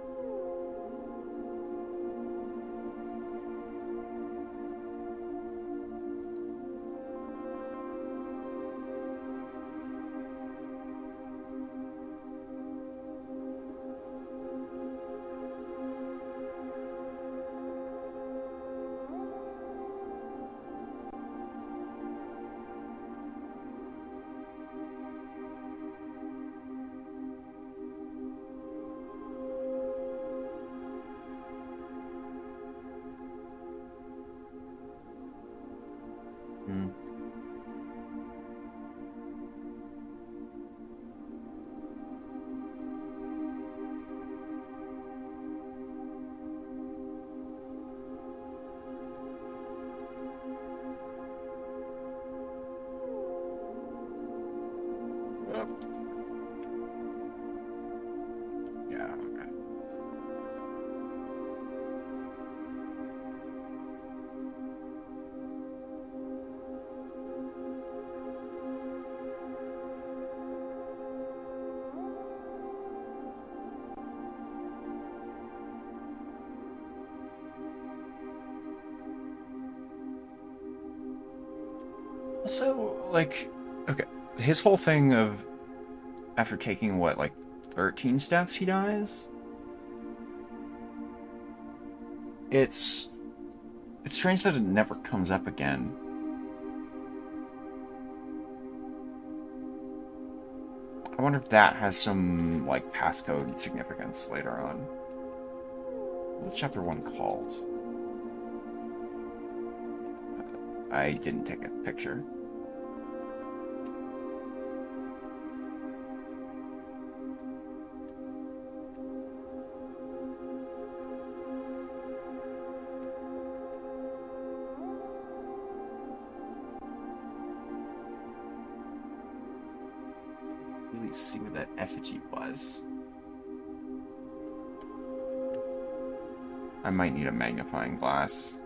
S1: Hmm. Yep. Yeah, okay. Also, like, okay, his whole thing of after taking what, like 13 steps, he dies? It's it's strange that it never comes up again. I wonder if that has some, like, passcode significance later on. What's chapter 1 called? I didn't take a picture. Really see what that effigy was. I might need a magnifying glass.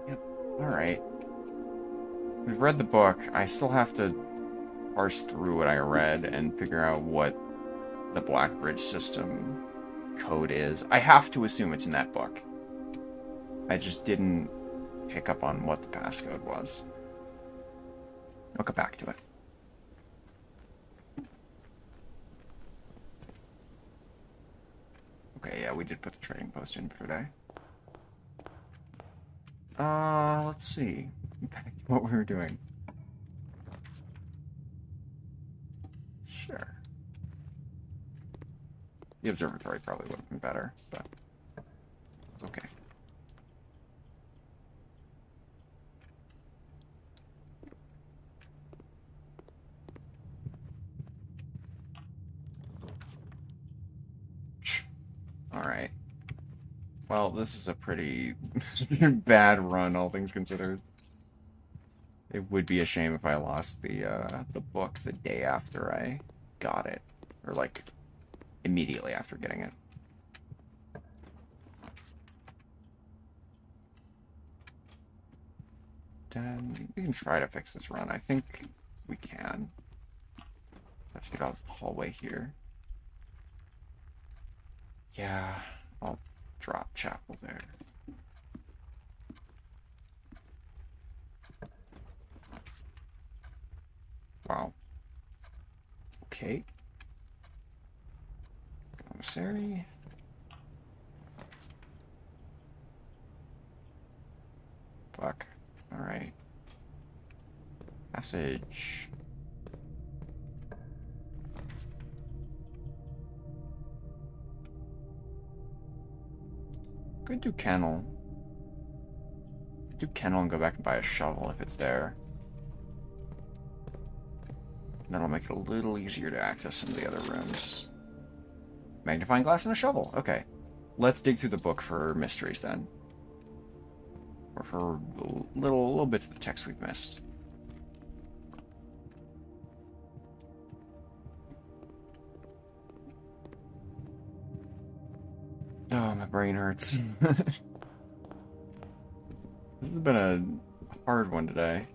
S1: Yep. Alright. We've read the book. I still have to parse through what I read and figure out what the Black Bridge system code is. I have to assume it's in that book. I just didn't pick up on what the passcode was. I'll come back to it. Okay, yeah, we did put the trading post in for today. Let's see. Back to what we were doing. Sure. The observatory probably would have been better, but It's okay. Alright. Well, this is a pretty bad run, all things considered. It would be a shame if I lost the book the day after I got it. Or, like, immediately after getting it. Then we can try to fix this run. I think we can. Have to get out of the hallway here. Yeah, I'll drop chapel there. Wow. Okay. Commissary. Fuck. Alright. Passage. Could do kennel. Do kennel and go back and buy a shovel if it's there. And that'll make it a little easier to access some of the other rooms. Magnifying glass and a shovel. Okay. Let's dig through the book for mysteries then. Or for little bits of the text we've missed. Oh, my brain hurts. This has been a hard one today.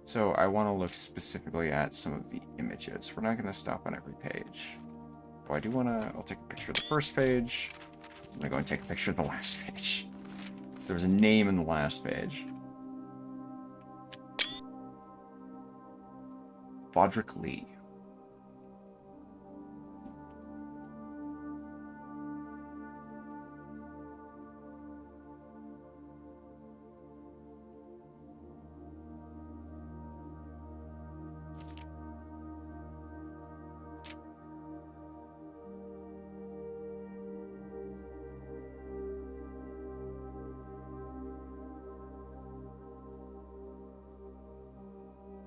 S1: So I want to look specifically at some of the images. We're not going to stop on every page. Oh, I do want to... I'll take a picture of the first page. I'm going to go and take a picture of the last page. So there's a name in the last page. Vodrick Lee.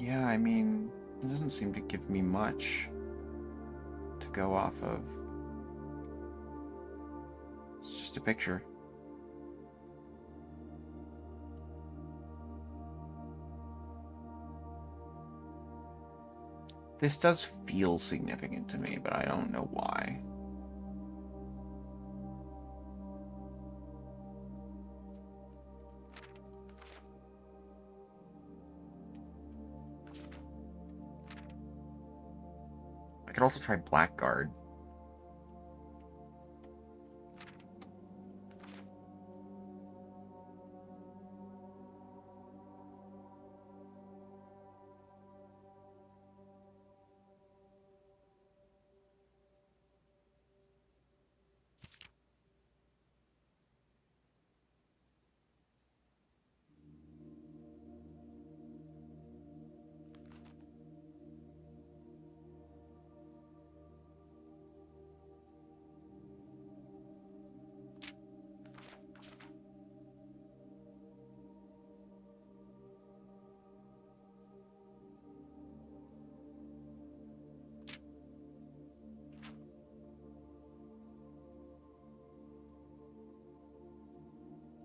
S1: Yeah, I mean, it doesn't seem to give me much to go off of. It's just a picture. This does feel significant to me, but I don't know why. I could also try Blackguard.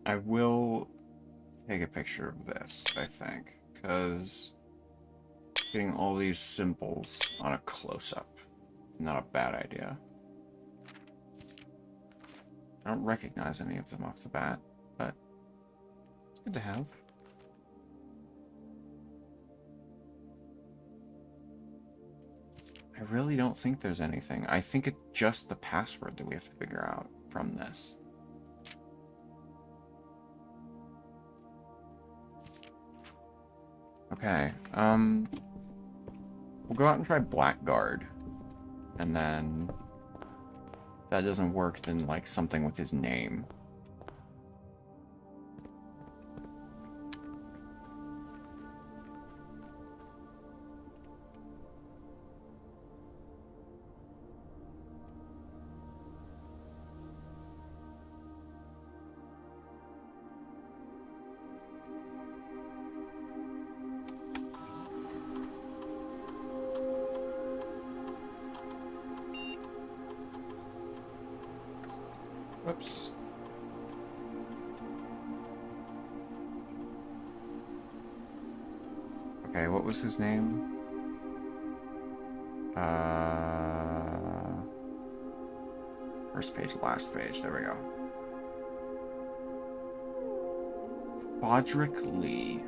S1: I will take a picture of this, I think, because getting all these symbols on a close-up is not a bad idea. I don't recognize any of them off the bat, but it's good to have. I really don't think there's anything. I think it's just the password that we have to figure out from this. Okay, we'll go out and try Blackguard. And then if that doesn't work, then like something with his name. Whoops. Okay, what was his name? First page, last page. There we go. Bodrick Lee.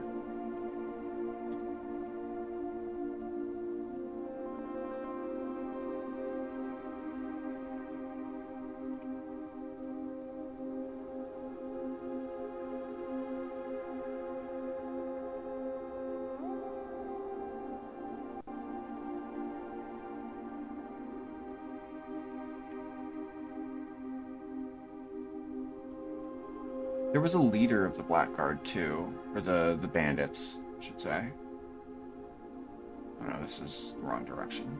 S1: There was a leader of the Blackguard too, or the bandits, I should say. Oh no, this is the wrong direction.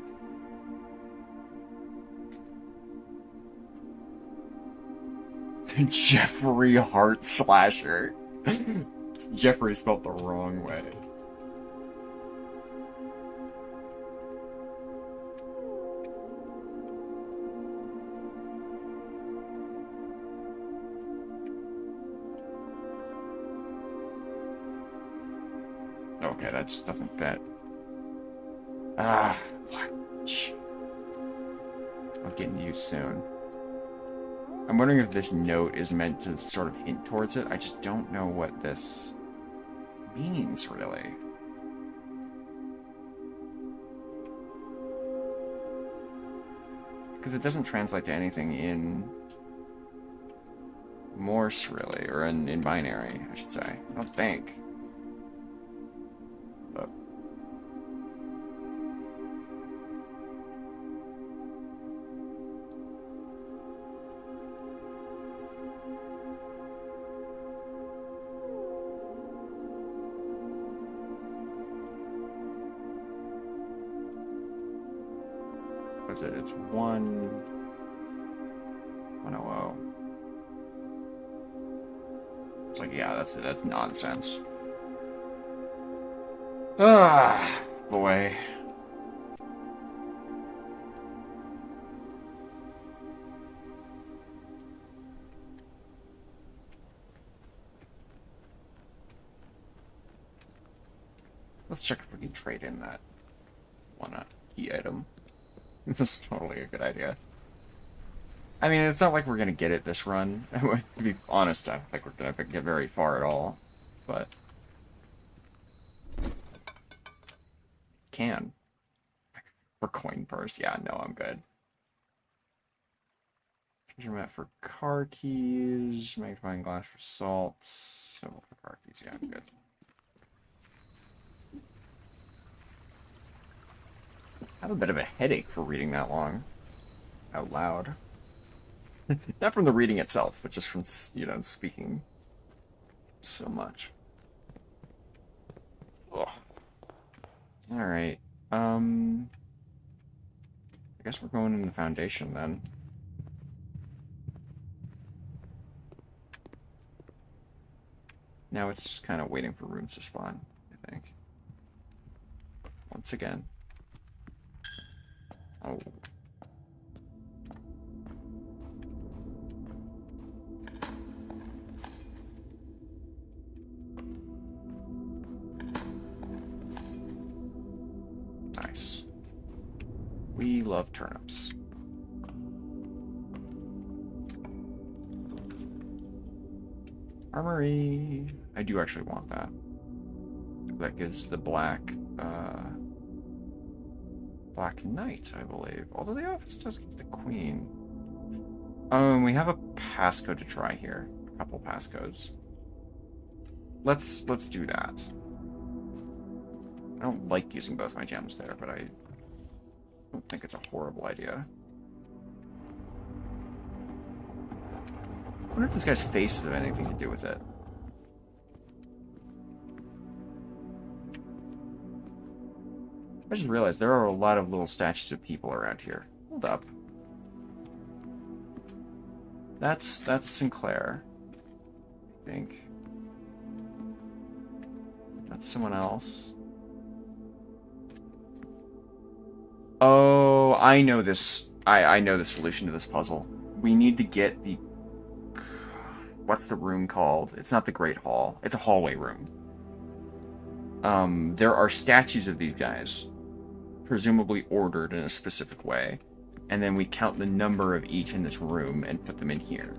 S1: Jeffrey Heart Slasher. Jeffrey spelled the wrong way. Okay, that just doesn't fit. Ah, I'll get into you soon. I'm wondering if this note is meant to sort of hint towards it. I just don't know what this means, really. Because it doesn't translate to anything in Morse, really, or in binary, I should say. I don't think. But what's it? It's 100. It's like, yeah, that's it. That's nonsense. Ah, boy. Let's check if we can trade in that one E-item. This is totally a good idea. I mean, it's not like we're gonna get it this run. To be honest, I don't think we're gonna get very far at all. But can. For coin purse, yeah, no, I'm good. Treasure map for car keys, magnifying glass for salt, silver for car keys, yeah, I'm good. I have a bit of a headache for reading that long. Out loud. Not from the reading itself, but just from, you know, speaking so much. Ugh. Alright. I guess we're going in the foundation then. Now it's just kind of waiting for rooms to spawn, I think. Once again. Oh. Nice. We love turnips. Armory. I do actually want that. That gives the black Knight, I believe. Although the office does give the Queen. We have a passcode to try here. A couple passcodes. Let's do that. I don't like using both my gems there, but I don't think it's a horrible idea. I wonder if this guy's face has anything to do with it. I just realized there are a lot of little statues of people around here. Hold up. That's Sinclair, I think. That's someone else. Oh, I know this. I know the solution to this puzzle. We need to get the what's the room called? It's not the Great Hall. It's a hallway room. There are statues of these guys, presumably ordered in a specific way, and then we count the number of each in this room and put them in here.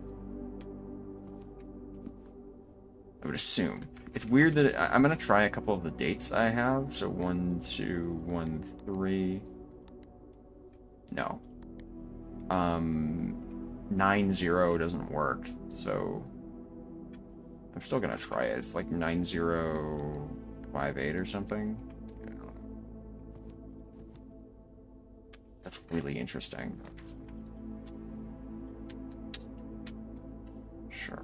S1: I would assume. It's weird that I'm going to try a couple of the dates I have. So 1, 2, 1, 3. No. 9-0 doesn't work, so I'm still going to try it. It's like 9058 or something. That's really interesting. Sure.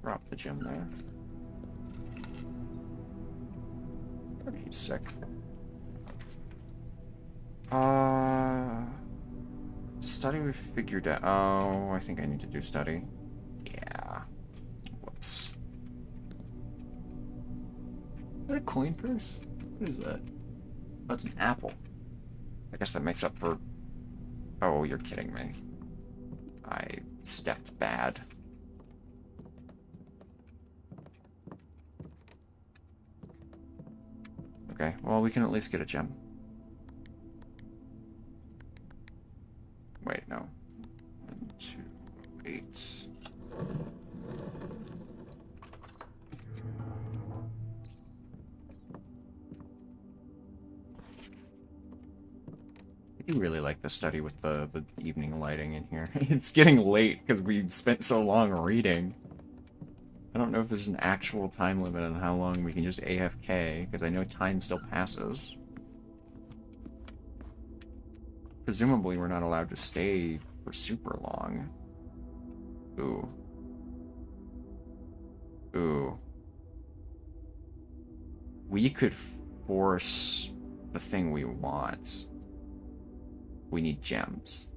S1: Drop the gem there. Okay, he's sick. Study we figured out. Oh, I think I need to do study. Yeah. Whoops. Is that a coin purse? What is that? Oh, it's an apple. I guess that makes up for... Oh, you're kidding me. I stepped bad. Okay, well, we can at least get a gem. Wait, no. 1, 2, 8. I do really like the study with the evening lighting in here. It's getting late because we spent so long reading. I don't know if there's an actual time limit on how long we can just AFK, because I know time still passes. Presumably we're not allowed to stay for super long. Ooh. Ooh. We could force the thing we want. We need gems.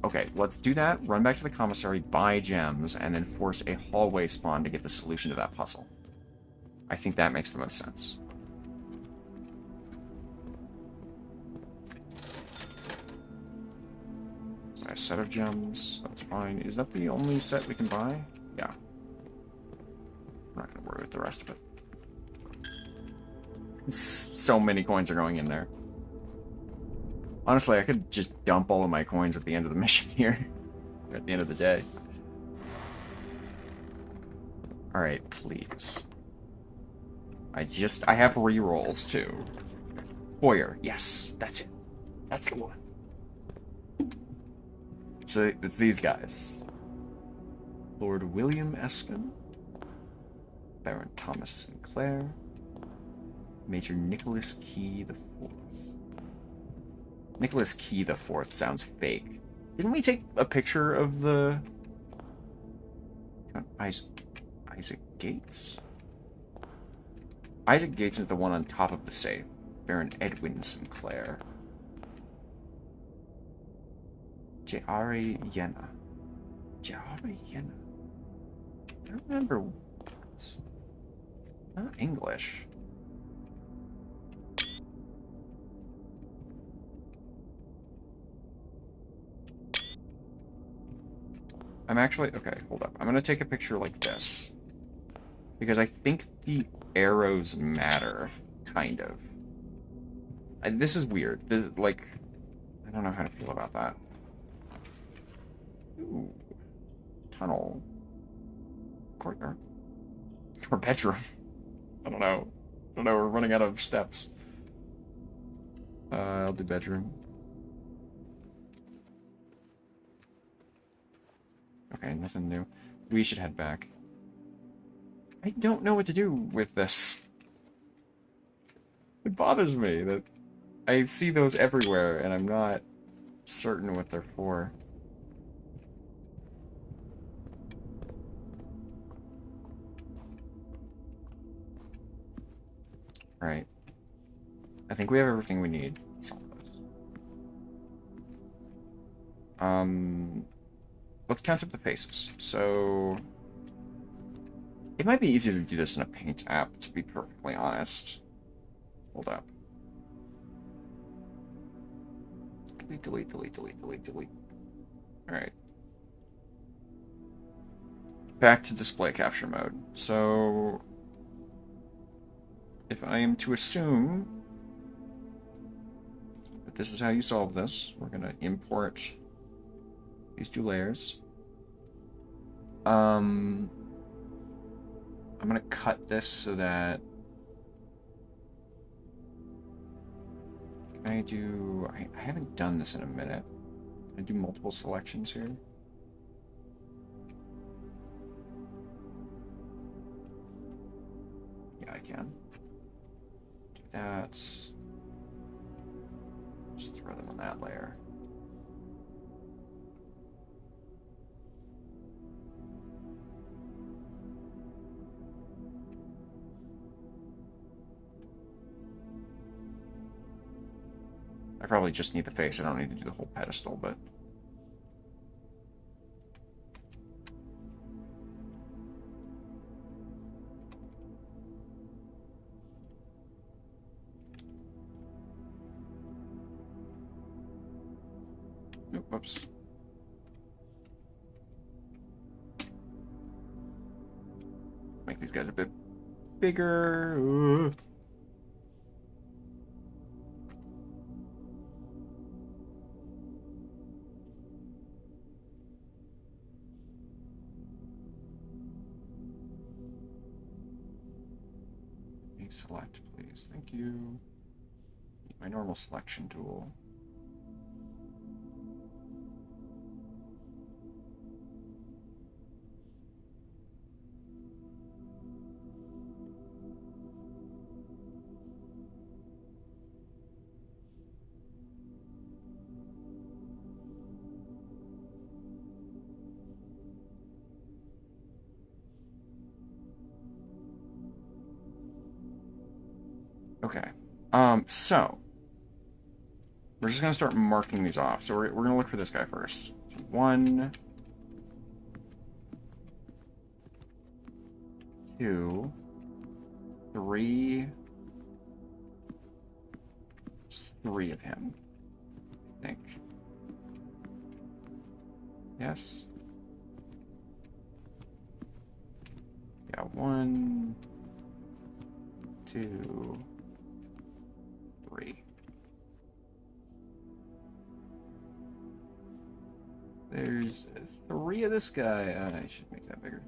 S1: Okay, let's do that, run back to the commissary, buy gems, and then force a hallway spawn to get the solution to that puzzle. I think that makes the most sense. A set of gems, that's fine. Is that the only set we can buy? Yeah. I'm not gonna worry with the rest of it. So many coins are going in there. Honestly, I could just dump all of my coins at the end of the mission here. At the end of the day. Alright, please. I have rerolls too. Foyer, yes, that's it. That's the one. So, it's these guys. Lord William Espen. Baron Thomas Sinclair. Major Nicholas Key the Fourth. Nicholas Key the Fourth sounds fake. Didn't we take a picture of the... Isaac Gates? Isaac Gates is the one on top of the safe. Baron Edwin Sinclair. J.R.A. Yenna. J.R.A. Yenna. I don't remember. It's not English. I'm actually... Okay, hold up. I'm going to take a picture like this. Because I think the arrows matter, kind of. This is weird. This, like... I don't know how to feel about that. Ooh. Tunnel. Courtyard. Or bedroom. I don't know. We're running out of steps. I'll do bedroom. Okay, nothing new. We should head back. I don't know what to do with this. It bothers me that I see those everywhere and I'm not certain what they're for. Right. I think we have everything we need. Let's count up the faces. So... It might be easier to do this in a paint app, to be perfectly honest. Hold up. Delete. Alright. back to display capture mode. So, if I am to assume that this is how you solve this, we're going to import these two layers. I'm going to cut this so that I haven't done this in a minute. Can I do multiple selections here? Yeah, I can. Do that. Just throw them on that layer. I probably just need the face. I don't need to do the whole pedestal, but... Nope, whoops. Make these guys a bit bigger. Select, please. Thank you. My normal selection tool. Okay. So we're just gonna start marking these off. So we're gonna look for this guy first. So 1, 2, 3. There's 3 of him, I think. Yes. Yeah, 1, 2, 3. There's 3 of this guy. I should make that bigger.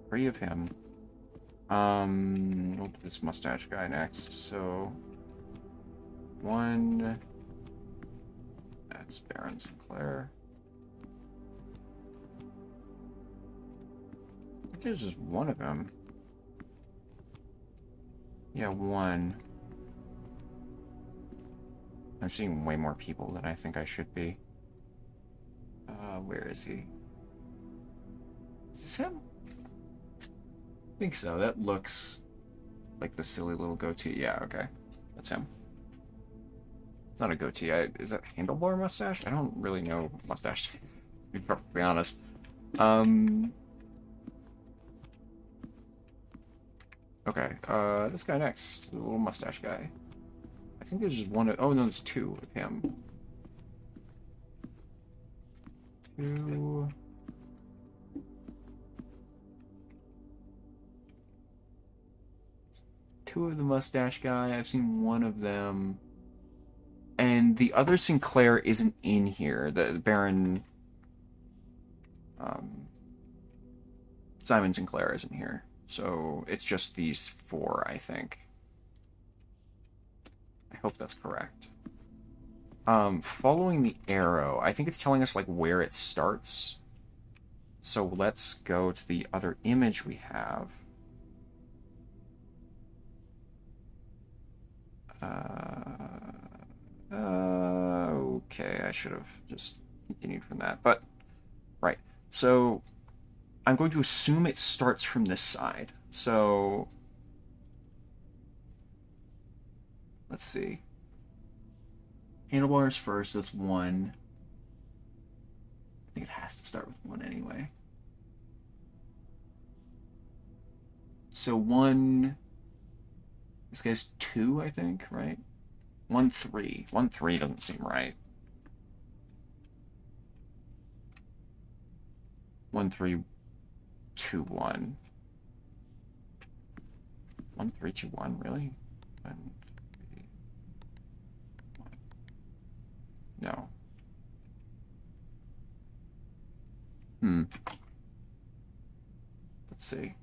S1: Three of him. We'll do this mustache guy next. So 1. That's Baron Sinclair. I think there's just 1 of them. Yeah, 1. I'm seeing way more people than I think I should be. Where is he? Is this him? I think so. That looks like the silly little goatee. Yeah, okay. That's him. It's not a goatee. Is that handlebar mustache? I don't really know mustache, to be perfectly honest. Okay, this guy next. The little mustache guy. I think there's just 1 of... Oh, no, there's 2 of him. 2... Two of the mustache guy. I've seen 1 of them. And the other Sinclair isn't in here. The Baron... Simon Sinclair isn't here. So it's just these 4, I think. I hope that's correct. Following the arrow, I think it's telling us like where it starts. So let's go to the other image we have. Okay, I should have just continued from that, but right. So I'm going to assume it starts from this side. So let's see. Handlebars first, that's 1. I think it has to start with 1 anyway. So one. This guy's 2, I think, right? 1 3. 1 3 doesn't seem right. 1 3 2 1. 1 3 2 1, really? 1 3 1. No. Let's see.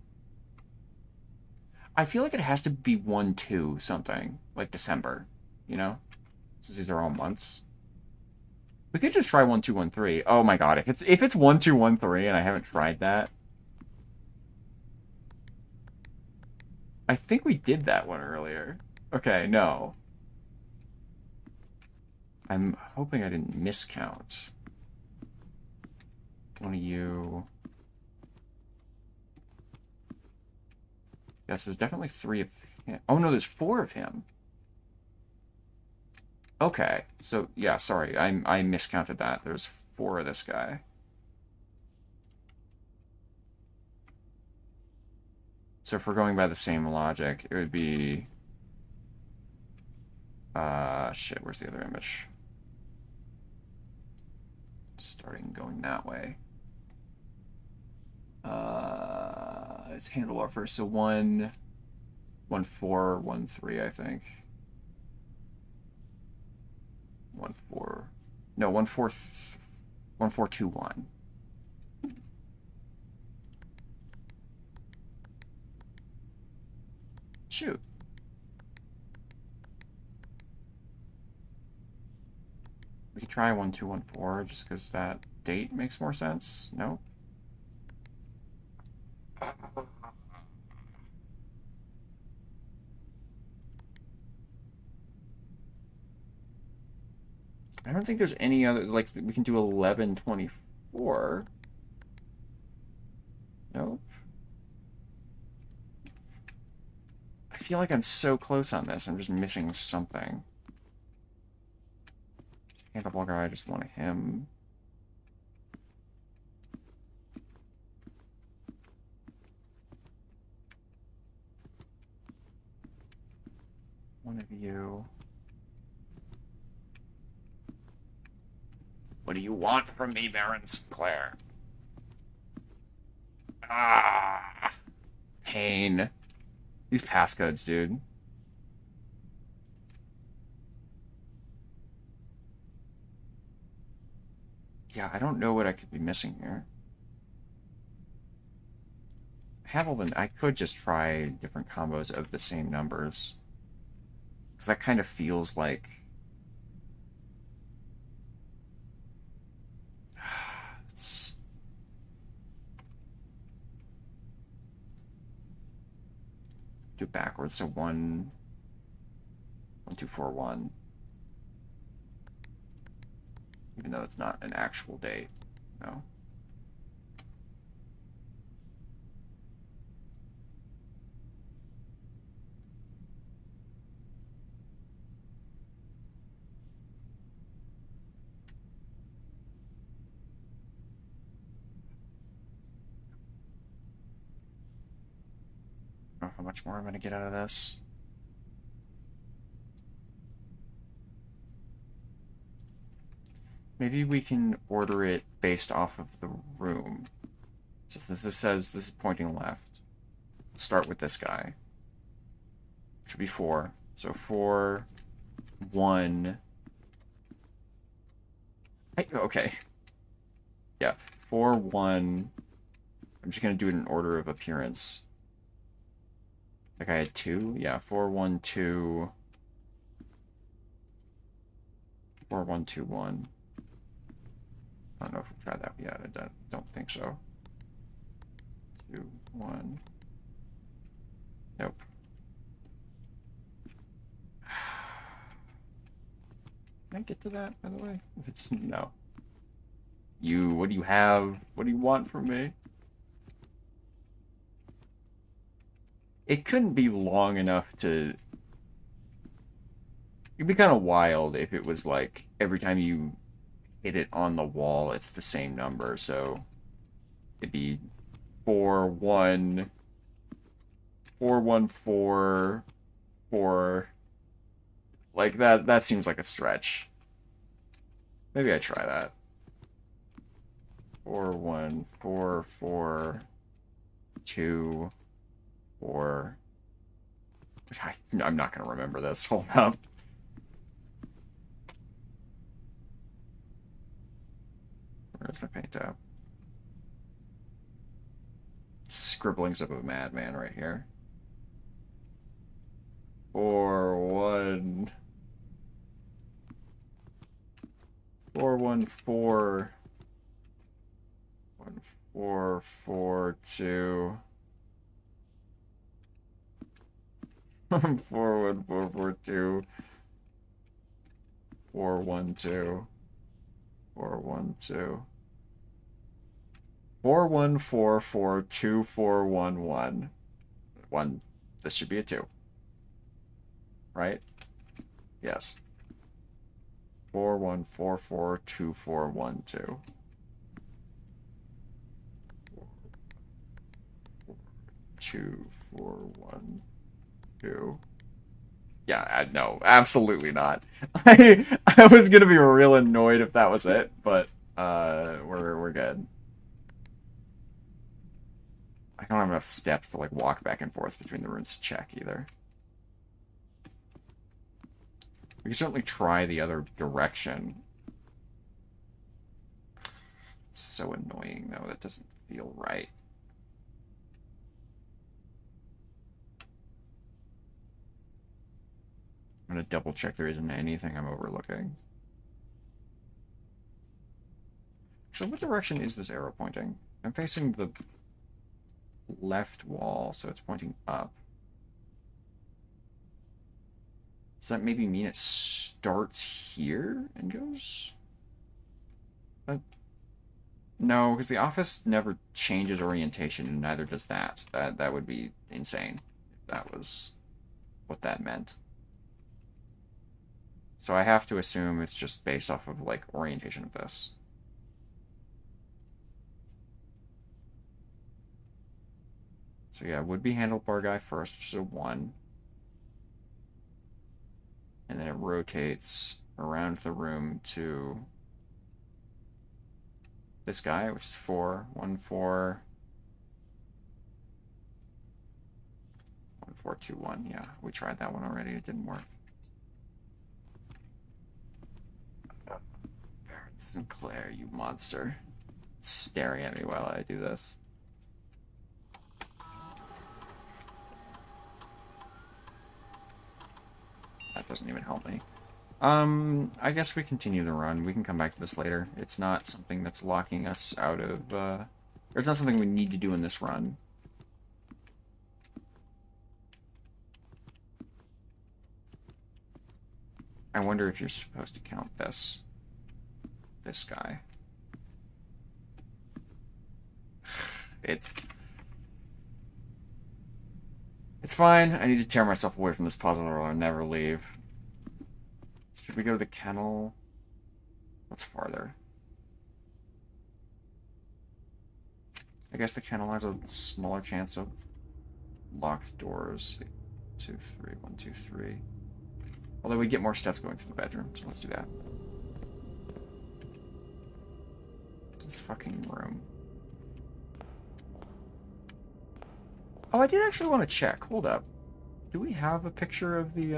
S1: I feel like it has to be 1 2 something, like December, you know? Since these are all months. We could just try 1 2 1 3. Oh my god, if it's 1 2 1 3 and I haven't tried that. I think we did that one earlier. Okay, no. I'm hoping I didn't miscount. One of you. Yes, there's definitely 3 of him. Oh no, there's 4 of him. Okay, so yeah, sorry, I miscounted that. There's 4 of this guy. So if we're going by the same logic, it would be shit, where's the other image? Starting going that way. It's handlebar first, so 1 1 4 1 3, I think. 1 4. No, 1 4 1 4 2 1. Shoot. We could try 1 2 1 4 just because that date makes more sense. No. I don't think there's any other, like, we can do 11 24. Nope. I feel like I'm so close on this. I'm just missing something. Handlebar guy, I just want him. One of you. What do you want from me, Baron Sinclair? Ah, pain. These passcodes, dude. Yeah, I don't know what I could be missing here. Hamilton, I could just try different combos of the same numbers. Because that kind of feels like... Let's do backwards. So 1 1 2 4 1. Even though it's not an actual date. No. I don't know how much more I'm going to get out of this. Maybe we can order it based off of the room. So this says this is pointing left. Start with this guy. Which would be 4. So 4, 1. Okay. Yeah. 4, 1. I'm just going to do it in order of appearance. Like I had 2? Yeah. 4, 1, 2. 4, 1, 2, 1. I don't know if we've tried that yet. I don't think so. 2, 1. Nope. Can I get to that, by the way? It's no. What do you have? What do you want from me? It couldn't be long enough to... It'd be kind of wild if it was like every time you hit it on the wall, it's the same number. So it'd be 4, 1, 414 4. Like that seems like a stretch. Maybe I try that. 4144 4. I'm not gonna remember this. Hold up. Where's my paint tab? Scribblings of a madman right here. 414 1442 41442 412 412 41442411. One. This should be a 2, right? Yes. 41442412. 2412. Yeah, no, absolutely not. I was gonna be real annoyed if that was it, but we're good. I don't have enough steps to like walk back and forth between the rooms to check either. We can certainly try the other direction. It's so annoying though, that doesn't feel right. I'm gonna double check there isn't anything I'm overlooking. So what direction is this arrow pointing? I'm facing the left wall, so it's pointing up. Does that maybe mean it starts here and goes? No, because the office never changes orientation, and neither does that. That would be insane if that was what that meant. So I have to assume it's just based off of, like, orientation of this. So yeah, would be handlebar guy first, which is a 1. And then it rotates around the room to this guy, which is 4. 1 4 1 4 2 1. Yeah, we tried that one already. It didn't work. Barrett Sinclair, you monster. Staring at me while I do this. That doesn't even help me. I guess we continue the run. We can come back to this later. It's not something that's locking us out of, or it's not something we need to do in this run. I wonder if you're supposed to count this guy. It's fine. I need to tear myself away from this puzzle or I'll never leave. Should we go to the kennel? What's farther? I guess the kennel has a smaller chance of locked doors. 2 3 1 2 3. Although we get more steps going through the bedroom, so let's do that. This fucking room. Oh, I did actually want to check. Hold up. Do we have a picture of the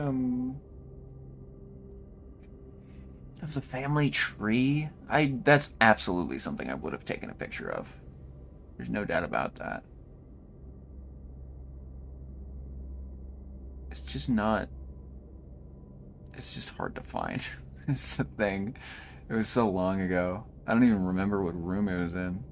S1: family tree? That's absolutely something I would have taken a picture of. There's no doubt about that. It's just not. It's just hard to find. It's the thing. It was so long ago. I don't even remember what room it was in.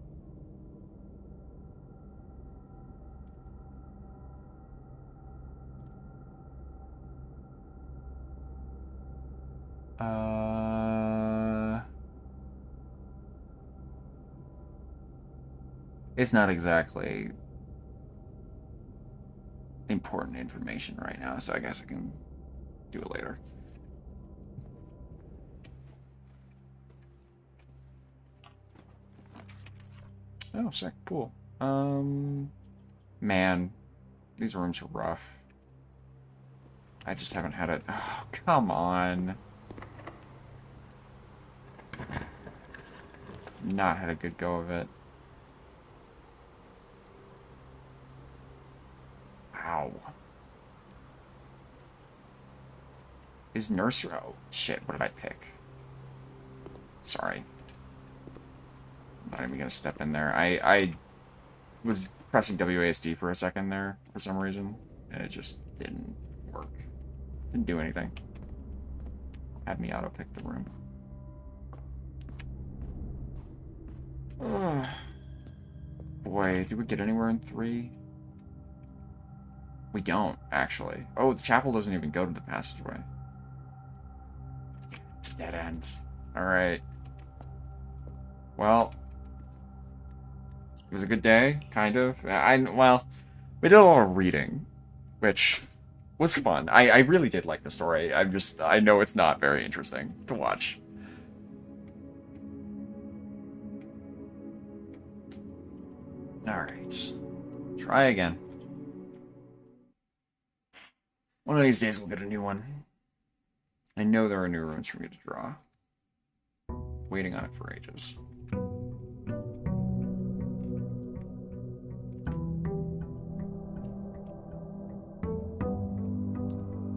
S1: It's not exactly important information right now, so I guess I can do it later. Oh, sick. Cool. Man. These rooms are rough. I just haven't had it. Oh, come on. Not had a good go of it. Ow. Is nursery... Oh, shit. What did I pick? Sorry. I'm not even gonna step in there. I was pressing WASD for a second there, for some reason, and it just didn't work. Didn't do anything. Had me auto-pick the room. Ugh. Boy, did we get anywhere in 3? We don't, actually. Oh, the chapel doesn't even go to the passageway. It's a dead end. Alright. Well, it was a good day, kind of. Well, we did a lot of reading, which was fun. I really did like the story. I know it's not very interesting to watch. Alright. Try again. One of these days we'll get a new one. I know there are new runes for me to draw. Waiting on it for ages.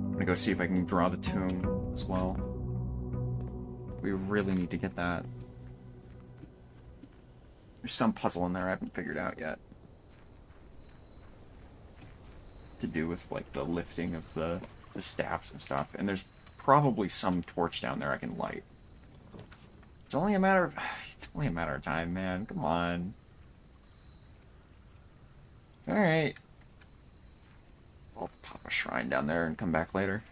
S1: I'm gonna go see if I can draw the tomb as well. We really need to get that. There's some puzzle in there I haven't figured out yet. To do with, like, the lifting of the staffs and stuff. And there's probably some torch down there I can light. It's only a matter of time, man. Come on. Alright. I'll pop a shrine down there and come back later.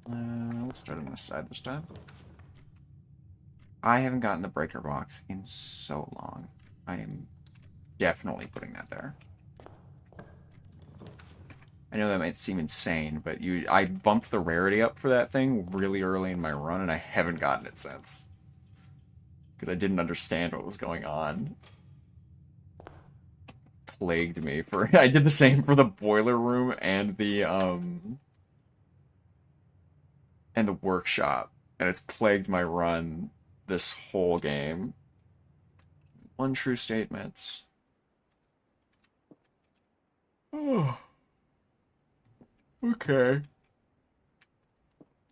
S1: We'll start on this side this time. I haven't gotten the breaker box in so long. I am definitely putting that there. I know that might seem insane, but I bumped the rarity up for that thing really early in my run, and I haven't gotten it since. Because I didn't understand what was going on. Plagued me for... I did the same for the boiler room and the workshop, and it's plagued my run this whole game. Untrue statements. Oh. Okay.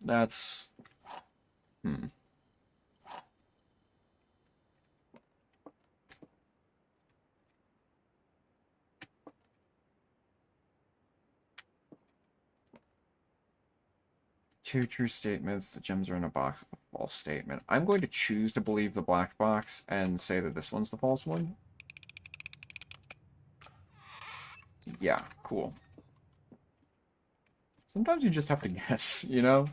S1: That's... Two true statements. The gems are in a box with a false statement. I'm going to choose to believe the black box and say that this one's the false one. Yeah, cool. Sometimes you just have to guess, you know?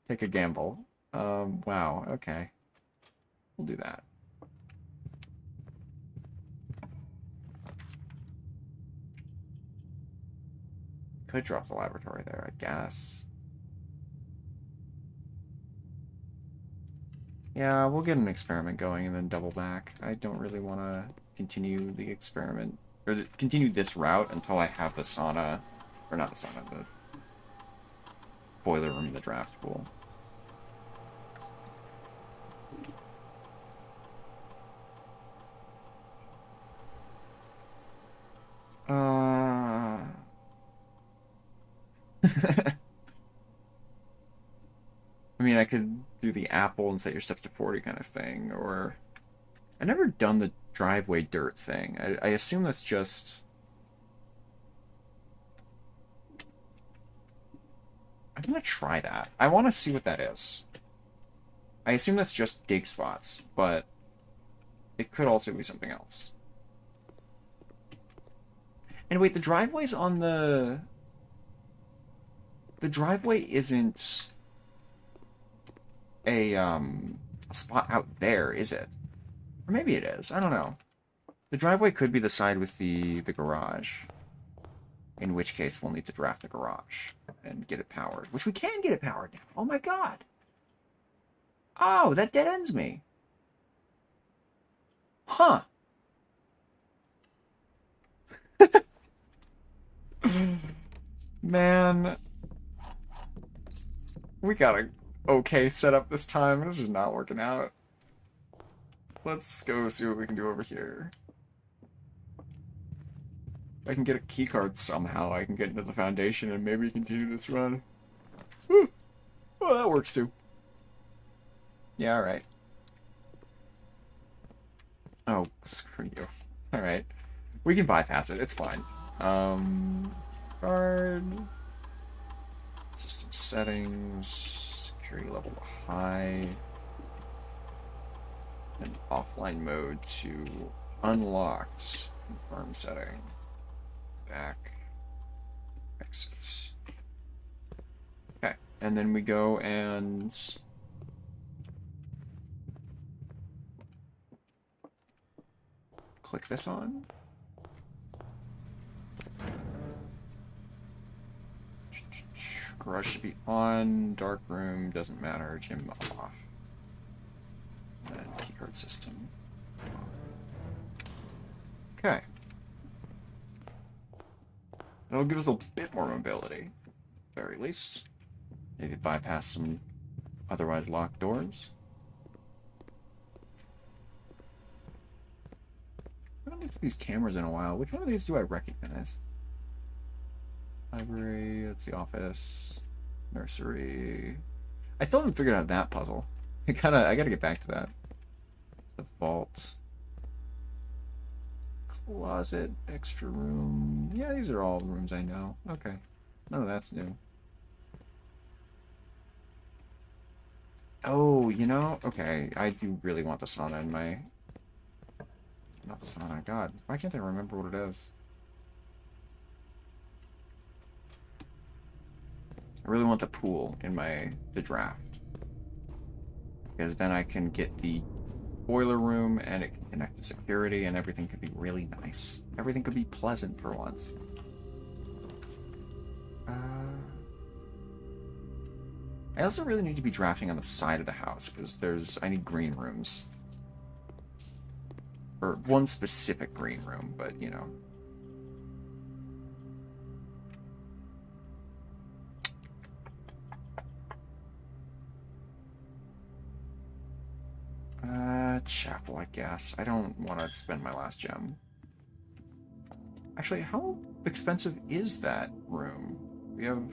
S1: Take a gamble. Wow, okay. We'll do that. Could drop the laboratory there, I guess. Yeah, we'll get an experiment going and then double back. I don't really want to continue the experiment, or continue this route until I have the sauna, or not the sauna, the boiler room, the draft pool. I mean, I could do the apple and set your steps to 40 kind of thing, or... I've never done the driveway dirt thing. I assume that's just... I'm gonna try that. I want to see what that is. I assume that's just dig spots, but it could also be something else. And wait, the driveway's on the... The driveway isn't a spot out there, is it? Or maybe it is. I don't know. The driveway could be the side with the garage. In which case, we'll need to draft the garage and get it powered. Which we can get it powered now. Oh my god. Oh, that dead ends me. Huh. Man. We got a okay setup this time. This is not working out. Let's go see what we can do over here. If I can get a keycard somehow, I can get into the foundation and maybe continue this run. Whew. Oh, that works too. Yeah, alright. Oh, screw you. Alright. We can bypass it, it's fine. Card. System settings. Security level high. And offline mode to unlocked. Confirm setting. Back. Exits. Okay, and then we go and click this on. Garage should be on. Dark room doesn't matter. Gym off. And keycard system. Okay. That'll give us a bit more mobility, at the very least. Maybe bypass some otherwise locked doors. I haven't looked at these cameras in a while. Which one of these do I recognize? Library, that's the office. Nursery. I still haven't figured out that puzzle. I gotta get back to that. The vault. Closet, extra room. Yeah, these are all rooms I know. Okay. None of that's new. Oh, you know? Okay, I do really want the sauna in my... Not sauna, god. Why can't I remember what it is? I really want the pool in the draft. Because then I can get the boiler room and it can connect to security and everything could be really nice. Everything could be pleasant for once. I also really need to be drafting on the side of the house because I need green rooms. Or one specific green room, but you know. Chapel, I guess. I don't want to spend my last gem. Actually, how expensive is that room? We have...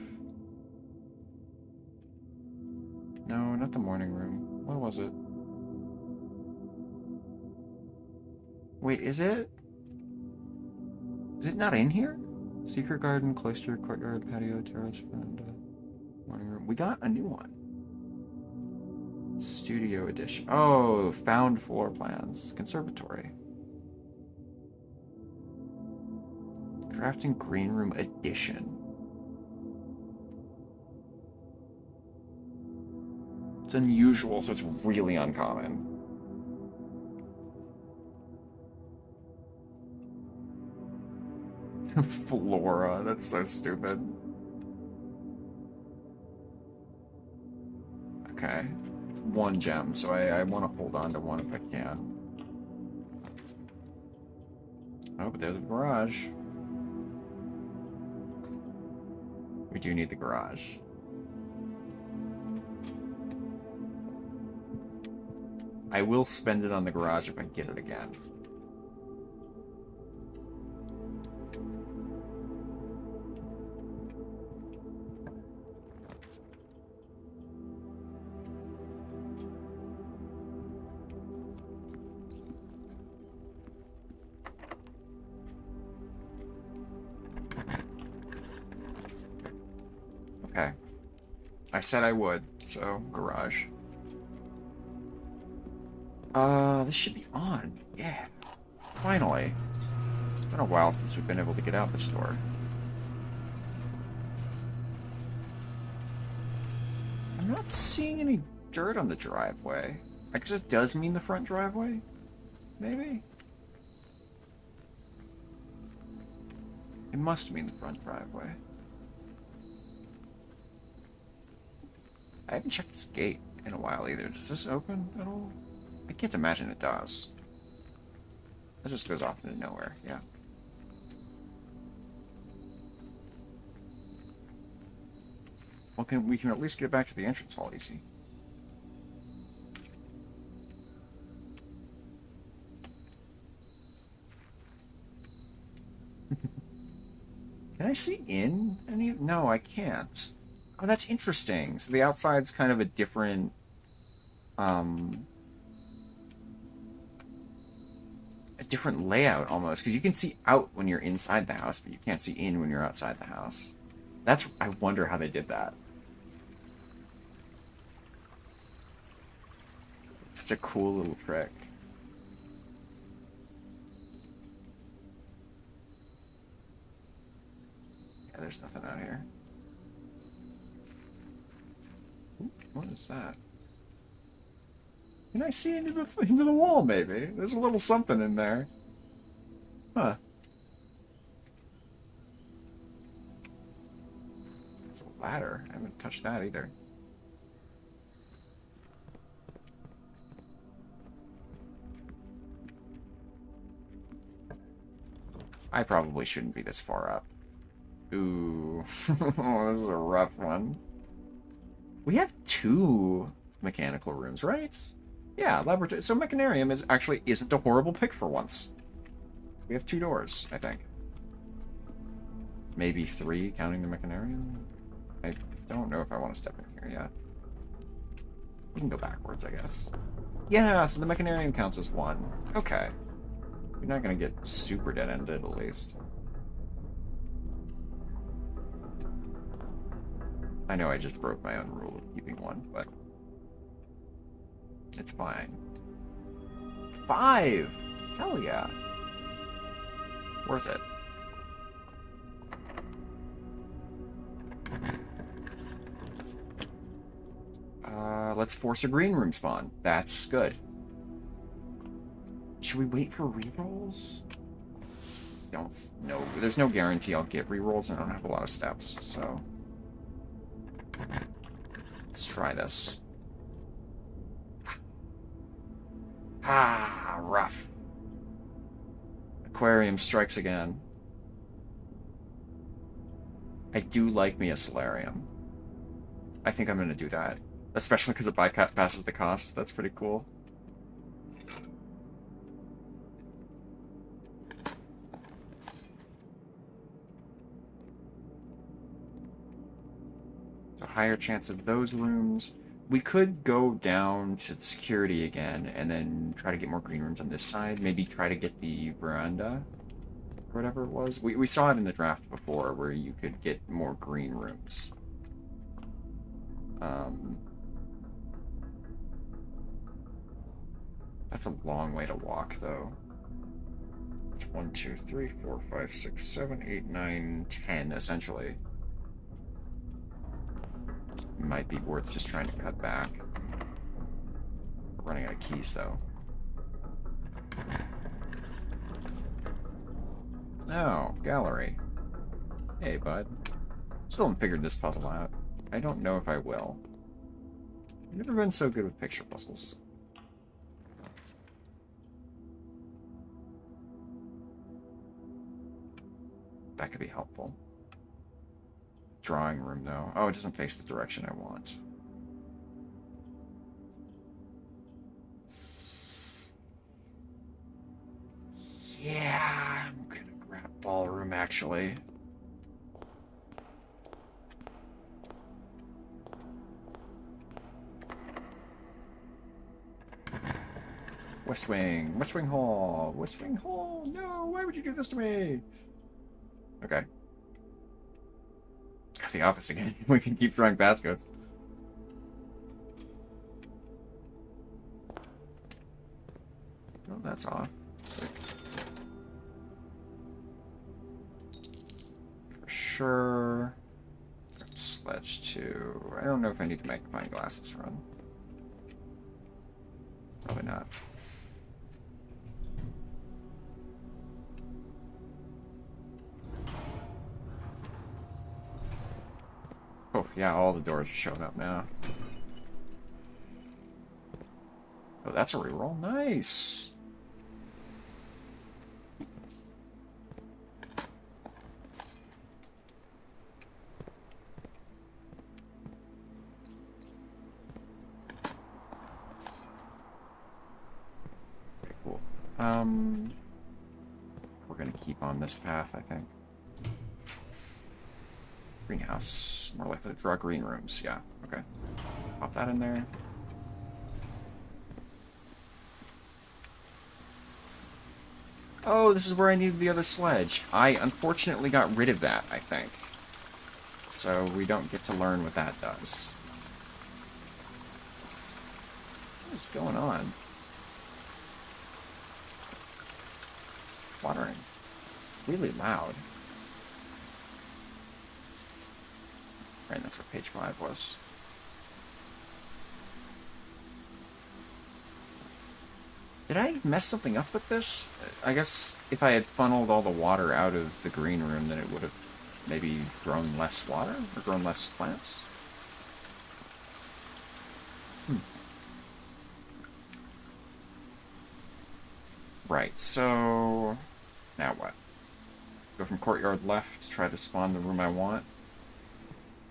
S1: No, not the morning room. What was it? Wait, is it? Is it not in here? Secret garden, cloister, courtyard, patio, terrace, veranda, morning room. We got a new one. Studio edition. Oh, found floor plans. Conservatory. Crafting green room edition. It's unusual, so it's really uncommon. Flora, that's so stupid. Okay. It's one gem, so I want to hold on to one if I can. Oh, but there's the garage. We do need the garage. I will spend it on the garage if I get it again. Okay. I said I would, so garage. This should be on. Yeah. Finally. It's been a while since we've been able to get out this door. I'm not seeing any dirt on the driveway. I guess it does mean the front driveway? Maybe? It must mean the front driveway. I haven't checked this gate in a while either. Does this open at all? I can't imagine it does. It just goes off into nowhere, yeah. Well, we can at least get back to the entrance hall easy. Can I see in any? No, I can't. Oh, that's interesting. So the outside's kind of a different, um, a different layout almost, because you can see out when you're inside the house, but you can't see in when you're outside the house. I wonder how they did that. It's such a cool little trick. Yeah, there's nothing out here. Ooh, what is that? Can I see into the wall? Maybe there's a little something in there. Huh? It's a ladder. I haven't touched that either. I probably shouldn't be this far up. Ooh, this is a rough one. We have 2 mechanical rooms, right? Yeah, laboratory. So Mechanarium isn't a horrible pick for once. We have 2 doors, I think. Maybe 3, counting the Mechanarium? I don't know if I want to step in here yet. We can go backwards, I guess. Yeah, so the Mechanarium counts as 1. Okay. You're not going to get super dead-ended, at least. I know I just broke my own rule of keeping 1, but it's fine. 5! Hell yeah. Worth it. Let's force a green room spawn. That's good. Should we wait for rerolls? Don't know. There's no guarantee I'll get rerolls, and I don't have a lot of steps, so let's try this. Ah, rough. Aquarium strikes again. I do like me a solarium. I think I'm going to do that. Especially because it bypasses the cost. That's pretty cool. So higher chance of those rooms. We could go down to security again and then try to get more green rooms on this side. Maybe try to get the veranda or whatever it was. We saw it in the draft before where you could get more green rooms. That's a long way to walk, though. It's 1, 2, 3, 4, 5, 6, 7, 8, 9, 10, essentially. Might be worth just trying to cut back. We're running out of keys, though. Oh, gallery. Hey, bud. Still haven't figured this puzzle out. I don't know if I will. I've never been so good with picture puzzles. That could be helpful. Drawing room, though. Oh, it doesn't face the direction I want. Yeah, I'm gonna grab ballroom, actually. West Wing. West Wing Hall. West Wing Hall. No, why would you do this to me? Okay. Got the office again. We can keep trying passcodes. Oh, that's off. Sick. For sure. Sledge 2. I don't know if I need to magnifying glasses run. Probably not. Oh, yeah, all the doors are showing up now. Oh, that's a reroll. Nice. Okay, cool. We're gonna keep on this path, I think. Greenhouse. More likely to draw green rooms. Yeah, okay. Pop that in there. Oh, this is where I needed the other sledge. I unfortunately got rid of that, I think. So we don't get to learn what that does. What is going on? Watering. Really loud. Right, that's where page 5 was. Did I mess something up with this? I guess if I had funneled all the water out of the green room, then it would have maybe grown less water? Or grown less plants? Right, so... now what? Go from courtyard left, try to spawn the room I want.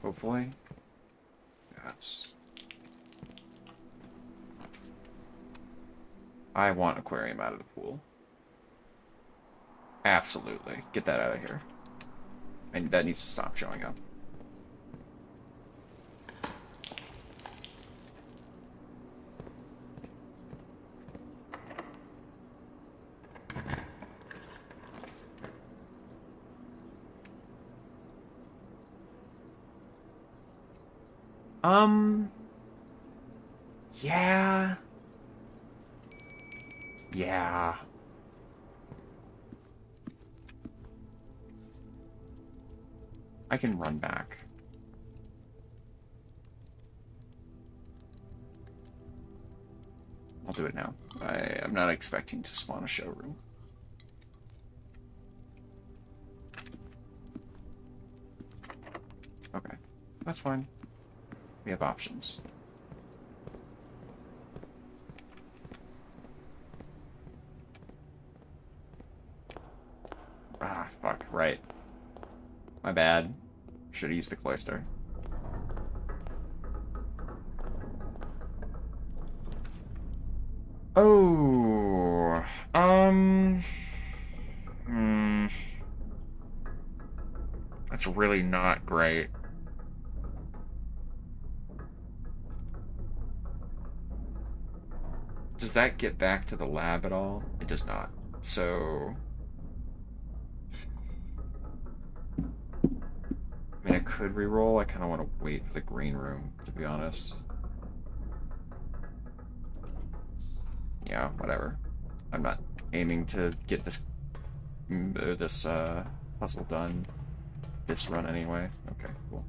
S1: Hopefully. That's... I want aquarium out of the pool. Absolutely. Get that out of here. And that needs to stop showing up. Yeah. Yeah. I can run back. I'll do it now. I'm not expecting to spawn a showroom. Okay. That's fine. We have options. Ah, fuck. Right. My bad. Should have used the cloister. Oh. Hmm. That's really not great. Does that get back to the lab at all? It does not. So... I mean, I could reroll. I kind of want to wait for the green room, to be honest. Yeah, whatever. I'm not aiming to get this puzzle done this run anyway. Okay, cool.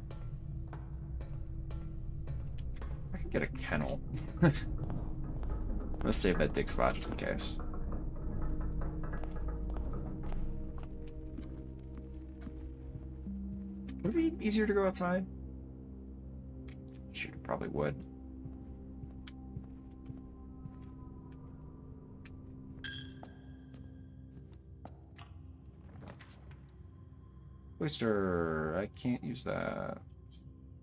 S1: I could get a kennel. I'm gonna save that dig spot just in case. Would it be easier to go outside? Shoot, it probably would. Oyster, I can't use that.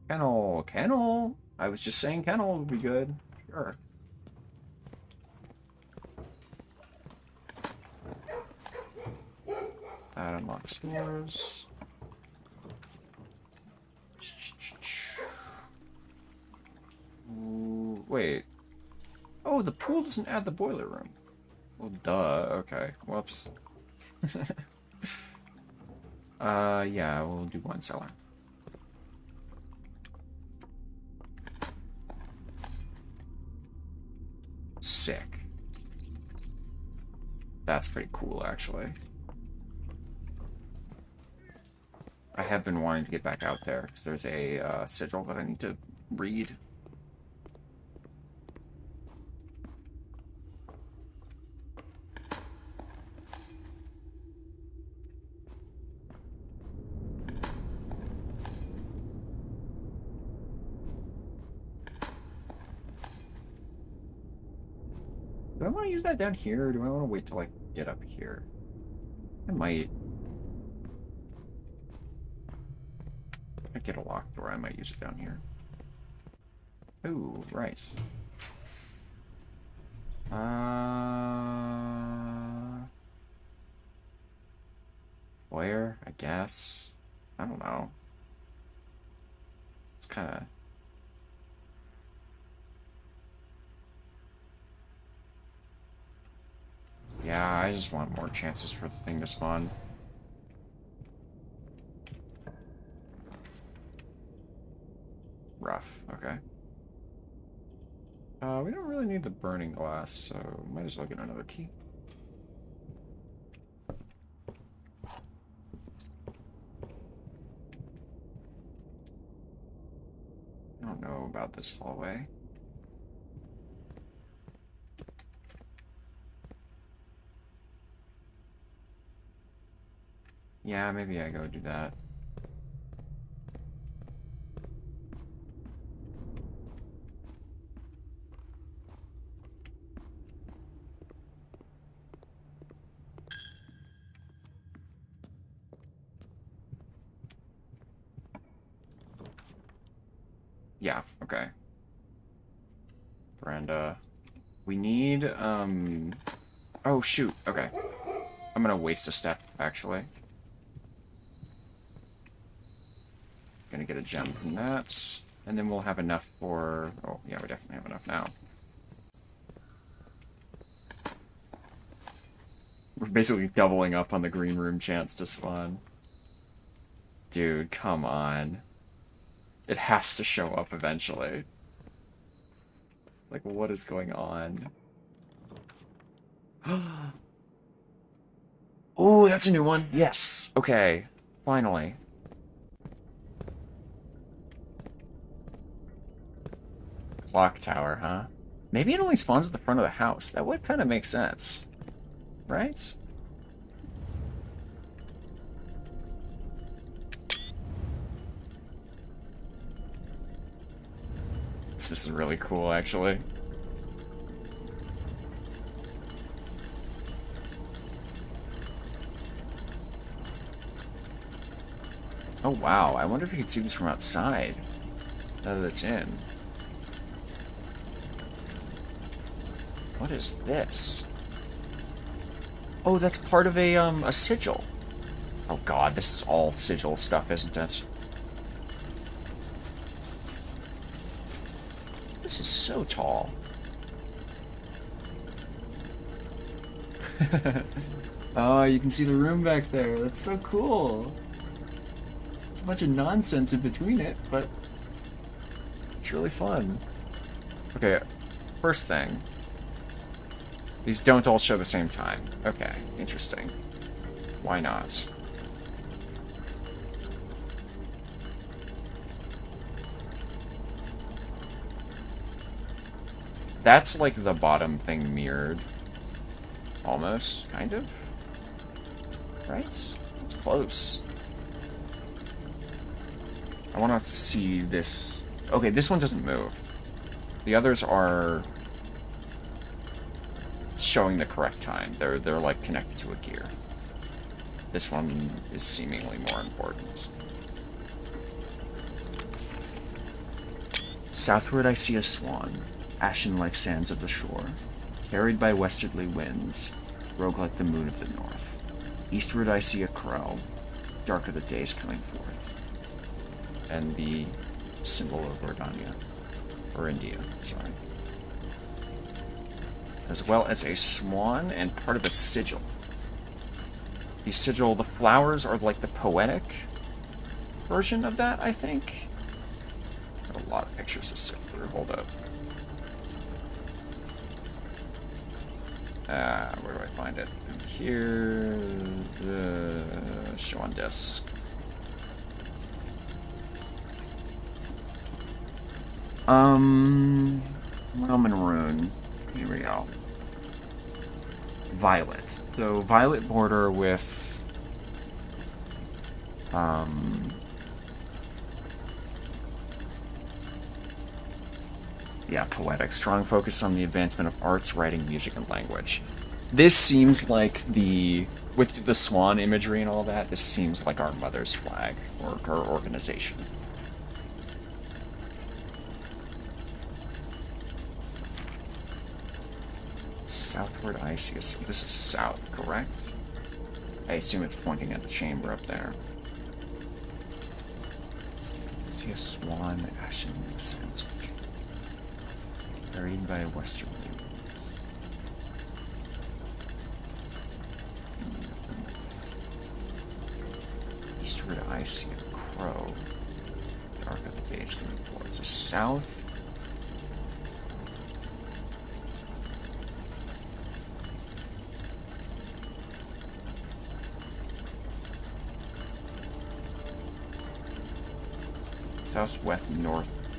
S1: Kennel, kennel. I was just saying kennel would be good. Sure. That unlocks doors. Ooh, wait. Oh, the pool doesn't add the boiler room. Well, duh. Okay. Whoops. Yeah, we'll do one cellar. Sick. That's pretty cool, actually. I have been wanting to get back out there, because there's a sigil that I need to read. want to use that down here, or do I want to wait till I get up here? I might. If I get a locked door, I might use it down here. Ooh, right. Foyer, I guess. I don't know. It's kind of... Yeah, I just want more chances for the thing to spawn. Rough, okay. We don't really need the burning glass, so might as well get another key. I don't know about this hallway. Yeah, maybe I go do that. Yeah, okay. Veranda. We need, oh, shoot, okay. I'm gonna waste a step, actually. Gonna get a gem from that. And then we'll have enough for... Oh, yeah, we definitely have enough now. We're basically doubling up on the green room chance to spawn. Dude, come on. It has to show up eventually. Like, what is going on? Oh, that's a new one. Yes. Okay. Finally. Clock tower, huh? Maybe it only spawns at the front of the house. That would kind of make sense. Right? This is really cool, actually. Oh, wow. I wonder if you can see this from outside. Now that it's in. What is this? Oh, that's part of a sigil. Oh god, this is all sigil stuff, isn't it? This is so tall. Oh, you can see the room back there. That's so cool. There's a bunch of nonsense in between it, but it's really fun. Okay, first thing. These don't all show the same time. Okay, interesting. Why not? That's like the bottom thing mirrored. Almost, kind of. Right? It's close. I want to see this. Okay, this one doesn't move. The others are showing the correct time. They're like connected to a gear. This one is seemingly more important. Southward I see a swan, ashen like sands of the shore, carried by westerly winds, rogue like the moon of the north. Eastward I see a crow, dark are the days coming forth. And the symbol of Ordania, or India, sorry. As well as a swan and part of a sigil. The sigil, the flowers are like the poetic version of that, I think. Got a lot of pictures to sift through, hold up. Where do I find it? Here, show on disk. Roman rune. Here we go. Violet. So violet border with Yeah, poetic. Strong focus on the advancement of arts, writing, music, and language. This seems like with the swan imagery and all that, this seems like our mother's flag, or our organization. Southward Isis. This is south, correct? I assume it's pointing at the chamber up there. See a swan, ashen makes sense. Buried by western winds. Eastward I see a crow. Dark of the days coming towards the south.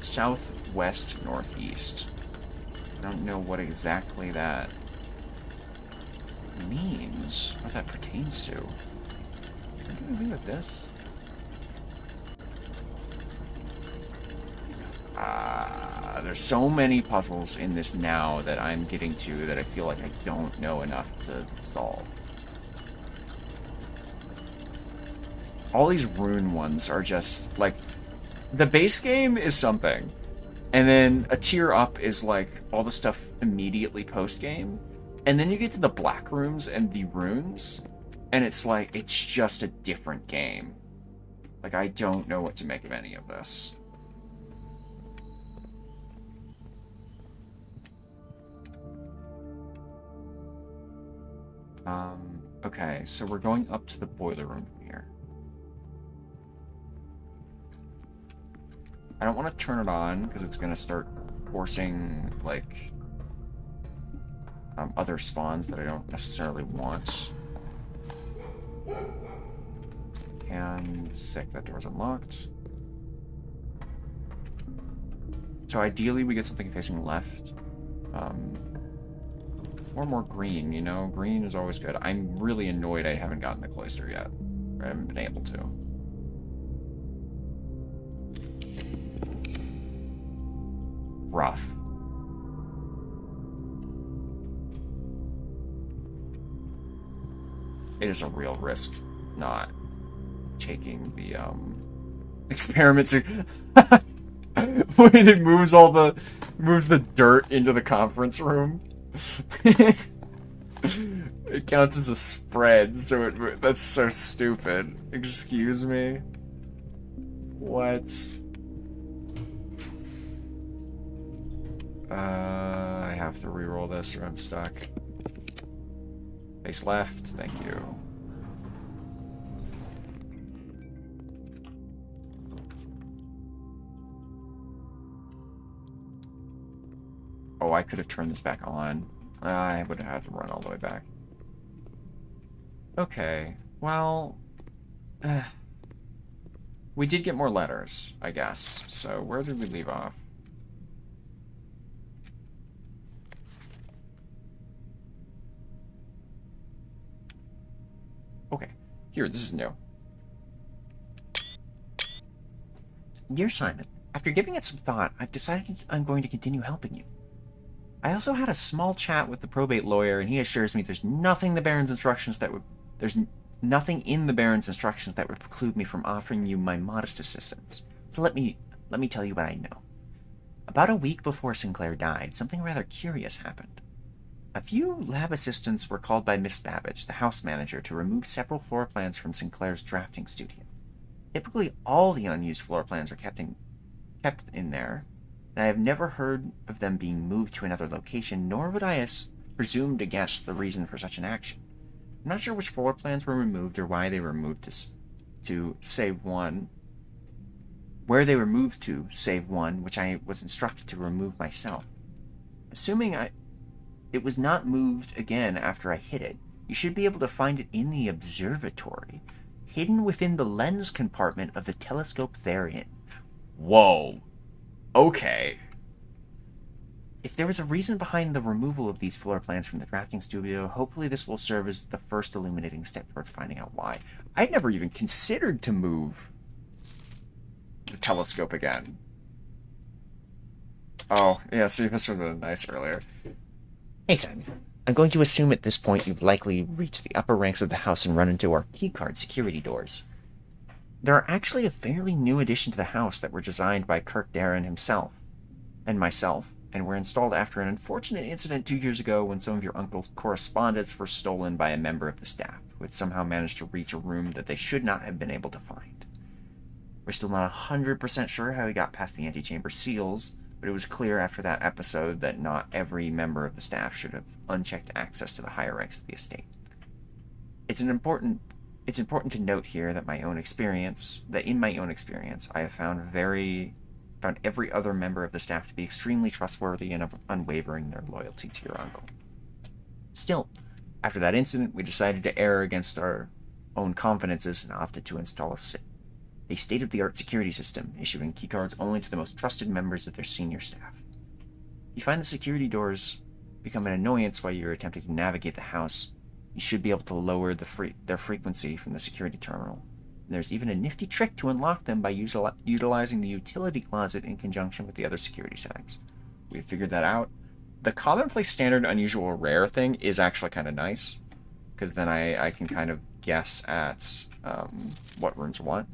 S1: Southwest northeast. I don't know what exactly that means, what that pertains to. Can I do with this? There's so many puzzles in this now that I'm getting to that I feel like I don't know enough to solve. All these rune ones are just, like, the base game is something, and then a tier up is like all the stuff immediately post-game, and then you get to the black rooms and the runes, and it's like, it's just a different game. Like, I don't know what to make of any of this. Okay, so we're going up to the boiler room from here. I don't want to turn it on because it's going to start forcing, like, other spawns that I don't necessarily want. And sick, that door's unlocked. So ideally we get something facing left. Or more green, you know? Green is always good. I'm really annoyed I haven't gotten the cloister yet. I haven't been able to. Rough. It is a real risk not taking the experiments when it moves moves the dirt into the conference room. It counts as a spread, so that's so stupid. Excuse me. What? I have to reroll this or I'm stuck. Face left, thank you. Oh, I could have turned this back on. I would have had to run all the way back. Okay, well... we did get more letters, I guess. So where did we leave off? Okay, here, this is new. Dear Simon, after giving it some thought, I've decided I'm going to continue helping you. I also had a small chat with the probate lawyer, and he assures me there's nothing in the Baron's instructions that would preclude me from offering you my modest assistance. So let me tell you what I know. About a week before Sinclair died, something rather curious happened. A few lab assistants were called by Miss Babbage, the house manager, to remove several floor plans from Sinclair's drafting studio. Typically, all the unused floor plans are kept in there, and I have never heard of them being moved to another location, nor would I presume to guess the reason for such an action. I'm not sure which floor plans were removed or why they were moved to save one, where they were moved to save one, which I was instructed to remove myself. Assuming it was not moved again after I hit it, you should be able to find it in the observatory, hidden within the lens compartment of the telescope therein. Whoa. Okay. If there was a reason behind the removal of these floor plans from the drafting studio, hopefully this will serve as the first illuminating step towards finding out why. I'd never even considered to move the telescope again. Oh, yeah, see, this would have been nice earlier.
S2: Hey, Simon. I'm going to assume at this point you've likely reached the upper ranks of the house and run into our keycard security doors. They're actually a fairly new addition to the house that were designed by Kirk Darren himself and myself, and were installed after an unfortunate incident 2 years ago when some of your uncle's correspondence were stolen by a member of the staff, who had somehow managed to reach a room that they should not have been able to find. We're still not 100% sure how he got past the antechamber seals, but it was clear after that episode that not every member of the staff should have unchecked access to the higher ranks of the estate. It's important to note here that in my own experience, I have found every other member of the staff to be extremely trustworthy and unwavering in their loyalty to your uncle. Still, after that incident, we decided to err against our own confidences and opted to install a state-of-the-art security system, issuing keycards only to the most trusted members of their senior staff. If you find the security doors become an annoyance while you're attempting to navigate the house, you should be able to lower their frequency from the security terminal. And there's even a nifty trick to unlock them by utilizing the utility closet in conjunction with the other security settings. We've figured that out. The commonplace, standard, unusual, rare thing is actually kind of nice, because then I can kind of guess at what rooms what.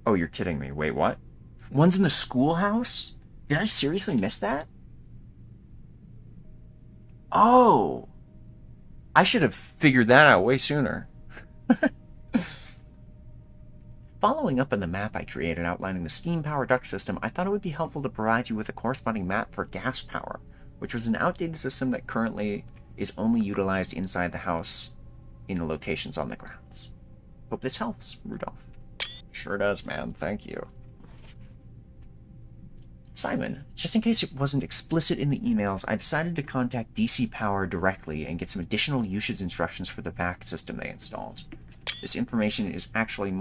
S2: Oh, you're kidding me. Wait, what? One's in the schoolhouse? Did I seriously miss that? Oh! I should have figured that out way sooner. Following up on the map I created outlining the steam power duct system, I thought it would be helpful to provide you with a corresponding map for gas power, which was an outdated system that currently is only utilized inside the house in the locations on the grounds. Hope this helps, Rudolph. Sure does, man. Thank you. Simon, just in case it wasn't explicit in the emails, I decided to contact DC Power directly and get some additional usage instructions for the VAC system they installed. This information is actually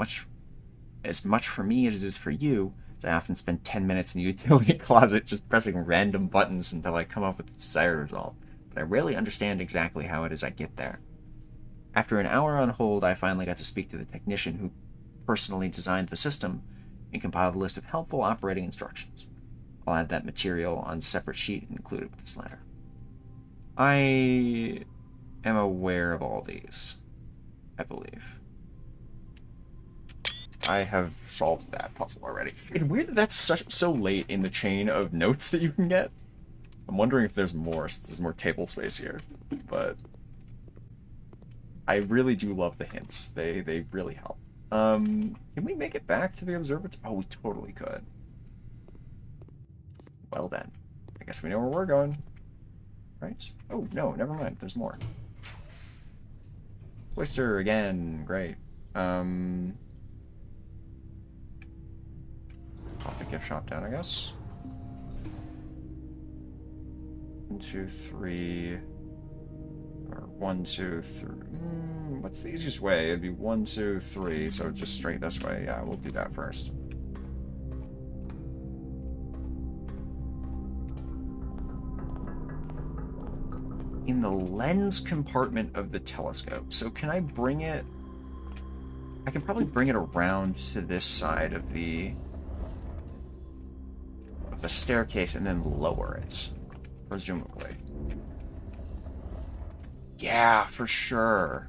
S2: as much for me as it is for you, as I often spend 10 minutes in the utility closet just pressing random buttons until I come up with the desired result, but I rarely understand exactly how it is I get there. After an hour on hold, I finally got to speak to the technician who personally designed the system and compiled a list of helpful operating instructions. I'll add that material on a separate sheet and include it with this letter. I am aware of all these, I believe. I have solved that puzzle already. It's weird that that's so late in the chain of notes that you can get. I'm wondering if there's more, so there's more table space here. But I really do love the hints. They really help. Can we make it back to the observatory? Oh, we totally could. Well then, I guess we know where we're going. Right? Oh, no, never mind. There's more. Cloister again. Great. Pop the gift shop down, I guess. 1, 2, 3. Or 1, 2, 3. What's the easiest way? It'd be 1, 2, 3. So just straight this way. Yeah, we'll do that first. In the lens compartment of the telescope. So can I bring it... I can probably bring it around to this side of the staircase and then lower it, presumably. Yeah, for sure.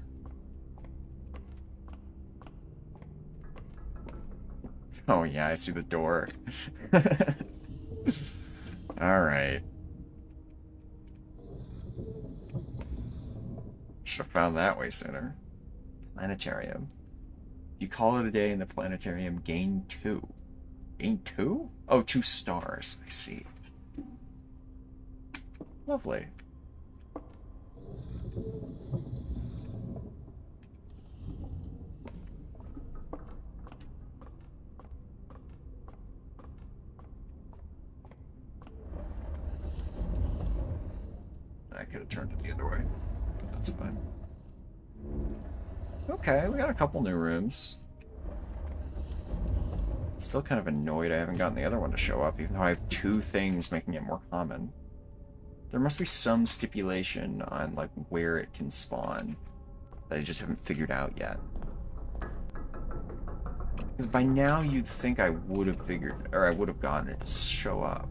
S2: Oh yeah, I see the door. Alright. Should have found that way sooner. Planetarium. You call it a day in the planetarium, gain 2. Gain 2? Oh, 2 stars. I see. Lovely. I could have turned it the other way, but that's fine. Okay, we got a couple new rooms. Still kind of annoyed I haven't gotten the other one to show up, even though I have 2 things making it more common. There must be some stipulation on, like, where it can spawn that I just haven't figured out yet.
S1: Because by now you'd think I would have figured, or I would have gotten it to show up.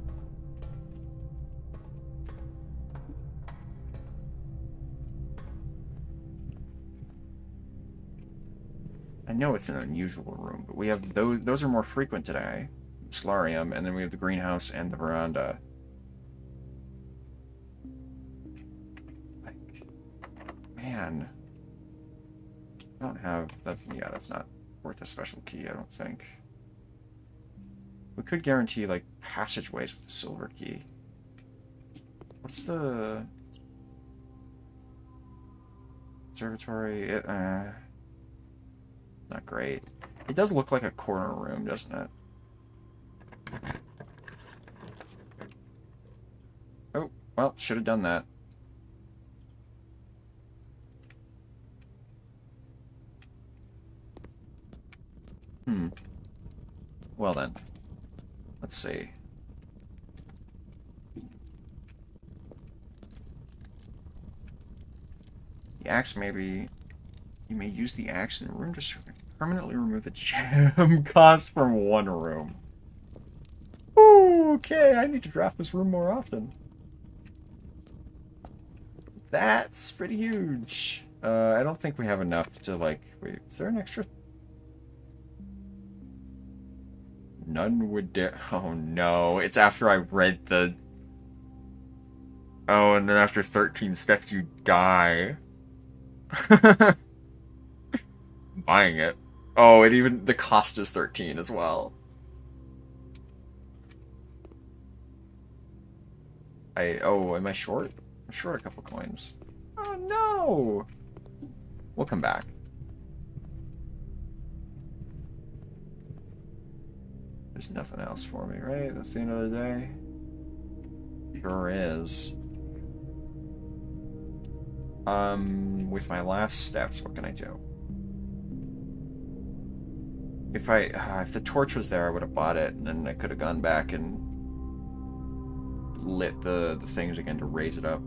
S1: I know it's an unusual room, but we have those are more frequent today. Solarium, and then we have the greenhouse and the veranda. Like, man. I don't have that's not worth a special key, I don't think. We could guarantee like passageways with the silver key. What's the observatory? Not great. It does look like a corner room, doesn't it? Oh, well, should have done that. Well then. Let's see. The axe maybe... You may use the axe in the room to permanently remove the gem cost from one room. Ooh, okay, I need to draft this room more often. That's pretty huge. I don't think we have enough to, like... Wait, is there an extra... None would dare... Oh, no. It's after I read the... Oh, and then after 13 steps you die. Buying it. Oh, it even... The cost is 13 as well. Oh, am I short? I'm short a couple coins. Oh, no! We'll come back. There's nothing else for me, right? That's the end of the day. Sure is. With my last steps, what can I do? If the torch was there, I would have bought it, and then I could have gone back and lit the things again to raise it up,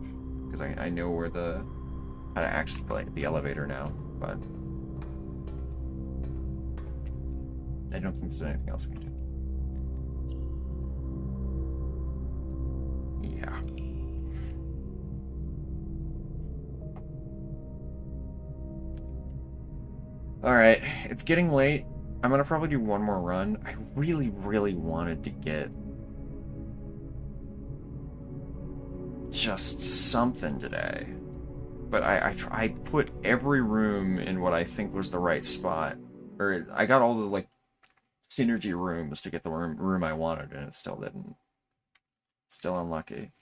S1: because I know where how to access the elevator now, but I don't think there's anything else we can do. Yeah. Alright, it's getting late. I'm gonna probably do one more run. I really, really wanted to get just something today. But I put every room in what I think was the right spot. Or I got all the, like, synergy rooms to get the room I wanted, and it still didn't. Still unlucky.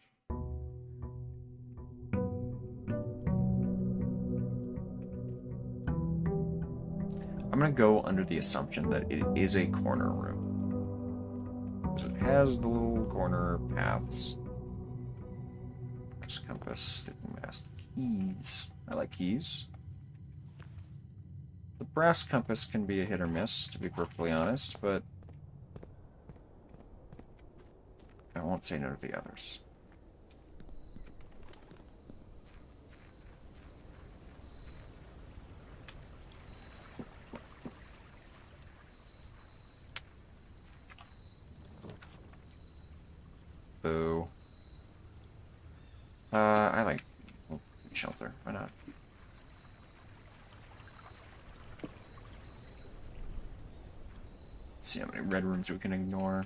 S1: I'm gonna go under the assumption that it is a corner room. Because it has the little corner paths. Brass compass, sticking mass, keys. I like keys. The brass compass can be a hit or miss, to be perfectly honest, but I won't say no to the others. Boo. I like shelter. Why not? Let's see how many red rooms we can ignore.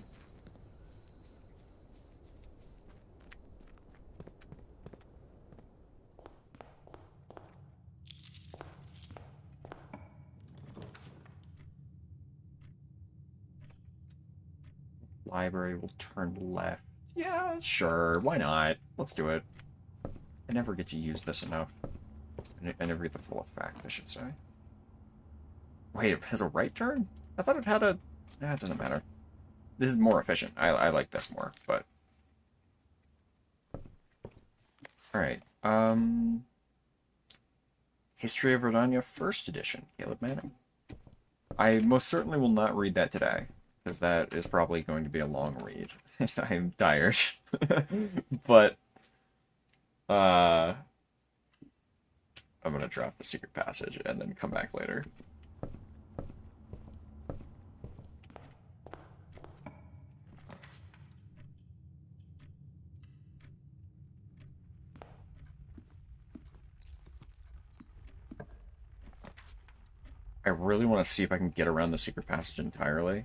S1: Library will turn left. Yeah, sure. Why not? Let's do it. I never get to use this enough. I never get the full effect, I should say. Wait, it has a right turn? I thought it had a... Nah, it doesn't matter. This is more efficient. I like this more, but... Alright, History of Redania, First Edition, Caleb Manning. I most certainly will not read that today, because that is probably going to be a long read. I'm tired. But, I'm gonna drop the secret passage and then come back later. I really want to see if I can get around the secret passage entirely.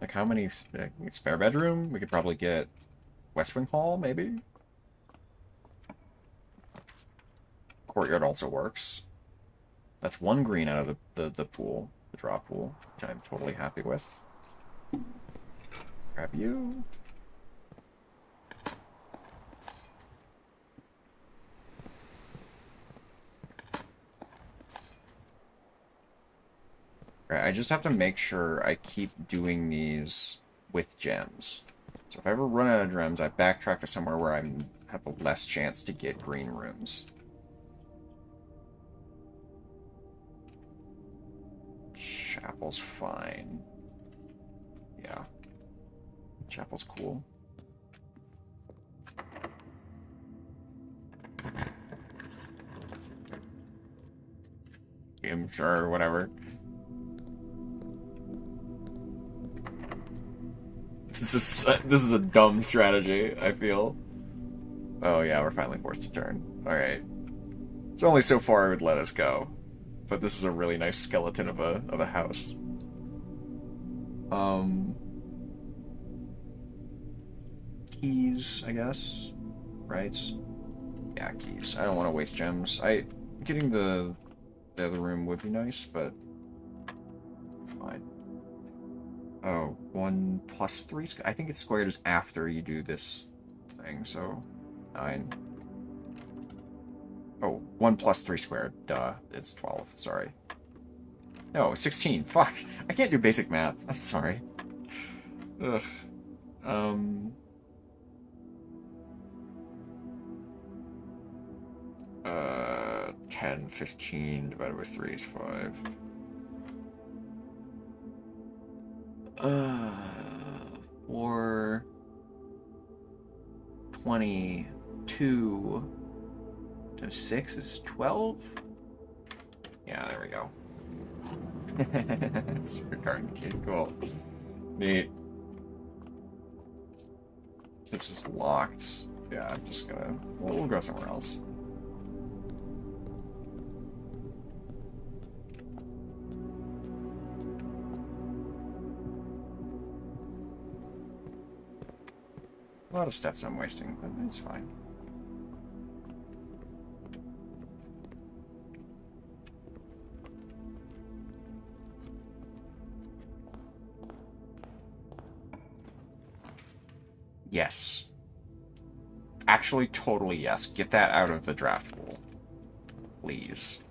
S1: Like, how many... spare bedroom? We could probably get West Wing Hall, maybe? Courtyard also works. That's one green out of the pool, the draw pool, which I'm totally happy with. Grab you. Alright, I just have to make sure I keep doing these with gems. So if I ever run out of gems, I backtrack to somewhere where I have a less chance to get green rooms. Chapel's fine. Yeah. Chapel's cool. I'm sure, whatever. This is a dumb strategy, I feel. Oh yeah, we're finally forced to turn. Alright. It's only so far it would let us go. But this is a really nice skeleton of a house. Keys, I guess. Right? Yeah, keys. I don't want to waste gems. Getting the other room would be nice, but it's fine. Oh, 1 plus 3. I think it's squared is after you do this thing, so 9. Oh, 1 plus 3 squared. Duh. It's 12. Sorry. No, 16. Fuck. I can't do basic math. I'm sorry. Ugh. 10, 15 divided by 3 is 5. 4, 22 to 6 is 12? Yeah, there we go. Super card key, cool. Neat. This is locked. Yeah, I'm just gonna... We'll go somewhere else. A lot of steps I'm wasting, but it's fine. Yes. Actually, totally yes. Get that out of the draft pool. Please.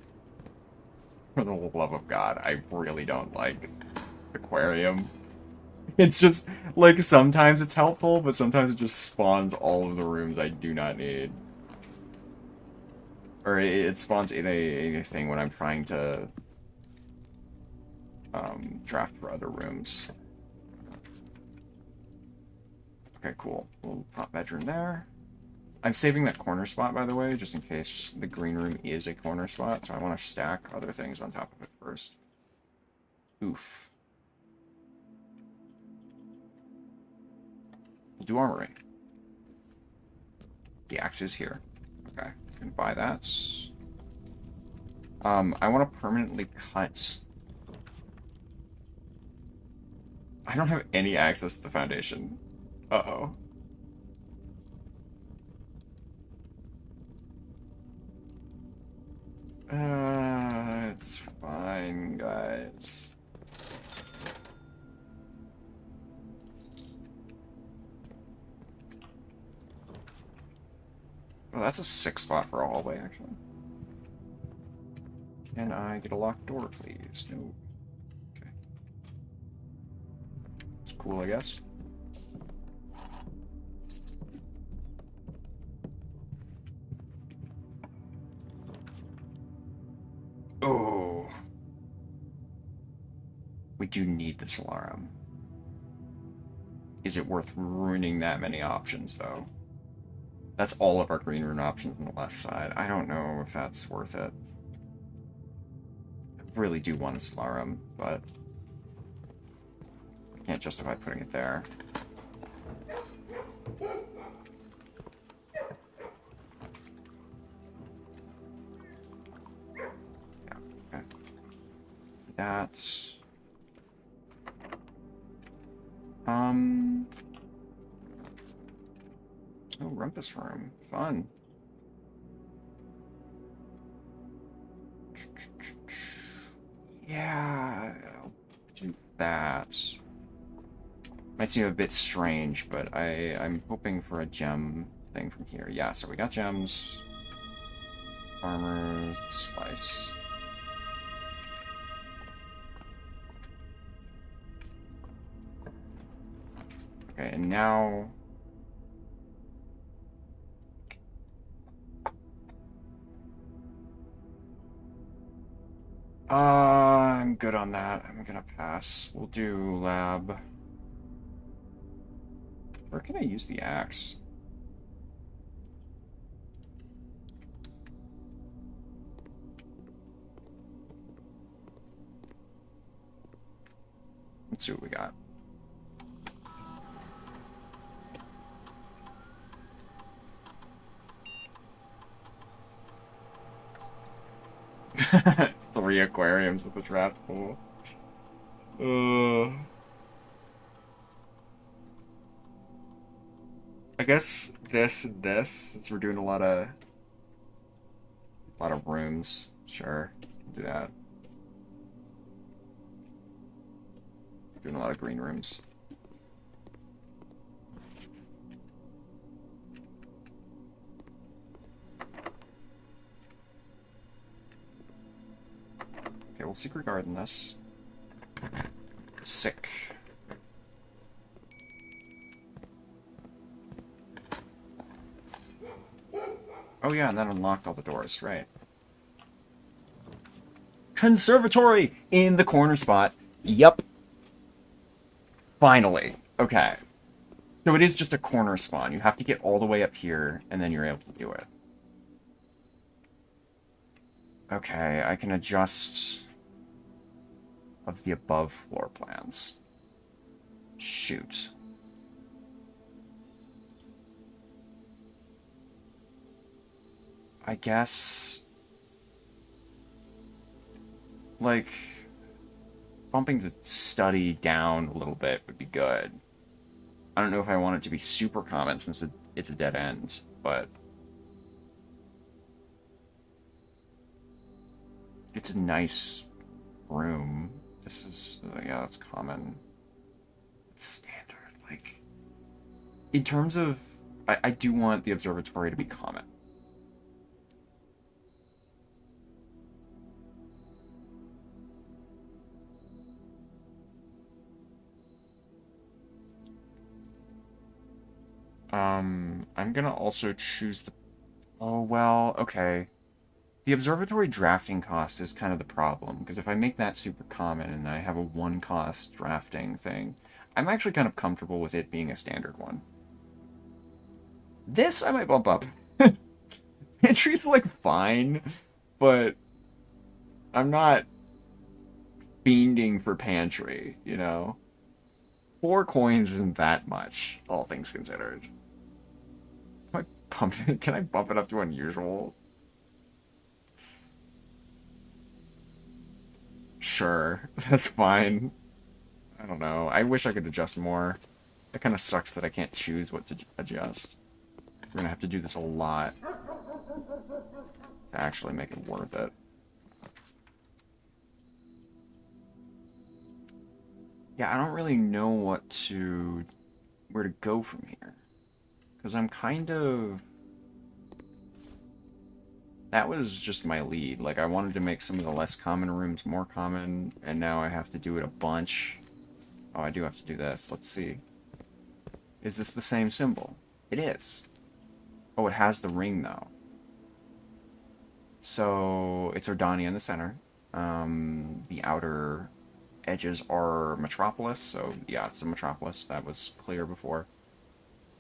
S1: For the love of God, I really don't like aquarium. It's just, like, sometimes it's helpful, but sometimes it just spawns all of the rooms I do not need. Or it spawns in a thing when I'm trying to draft for other rooms. Okay, cool. We'll pop bedroom there. I'm saving that corner spot, by the way, just in case the green room is a corner spot, so I want to stack other things on top of it first. Oof. We'll do armory. The axe is here. Okay, can buy that. I want to permanently cut... I don't have any access to the foundation. Uh-oh. It's fine, guys. Well, that's a 6 spot for a hallway, actually. Can I get a locked door, please? No. Okay. It's cool, I guess. Oh. We do need this alarm. Is it worth ruining that many options, though? That's all of our green rune options on the left side. I don't know if that's worth it. I really do want a Solarum, but I can't justify putting it there. that. Oh, Rumpus Room. Fun. Yeah, I'll do that. Might seem a bit strange, but I'm hoping for a gem thing from here. Yeah, so we got gems. Farmers, the slice. Okay, and now... I'm good on that. I'm gonna pass. We'll do lab. Where can I use the axe? Let's see what we got. Three aquariums at the draft pool. I guess this and this, since we're doing a lot of rooms. Sure, do that. Doing a lot of green rooms. Okay, we'll secret garden this. Sick. Oh yeah, and that unlocked all the doors, right. Conservatory in the corner spot. Yup. Finally. Okay. So it is just a corner spawn. You have to get all the way up here, and then you're able to do it. Okay, I can adjust of the above floor plans. Shoot. I guess... like... bumping the study down a little bit would be good. I don't know if I want it to be super common since it's a dead end, but... it's a nice room. This is... yeah, it's common. It's standard. Like... in terms of... I do want the observatory to be common. I'm gonna also choose the... oh, well, okay. The observatory drafting cost is kind of the problem, because if I make that super common and I have a one-cost drafting thing, I'm actually kind of comfortable with it being a standard one. This I might bump up. Entry's like fine, but I'm not fiending for pantry, you know? 4 coins isn't that much, all things considered. Can I bump it up to unusual? Sure, that's fine. I don't know. I wish I could adjust more. It kind of sucks that I can't choose what to adjust. We're gonna have to do this a lot to actually make it worth it. Yeah, I don't really know where to go from here. Because I'm kind of... that was just my lead. Like, I wanted to make some of the less common rooms more common, and now I have to do it a bunch. Oh, I do have to do this. Let's see. Is this the same symbol? It is. Oh, it has the ring, though. So, it's Ordania in the center. The outer edges are Metropolis, so yeah, it's a Metropolis. That was clear before.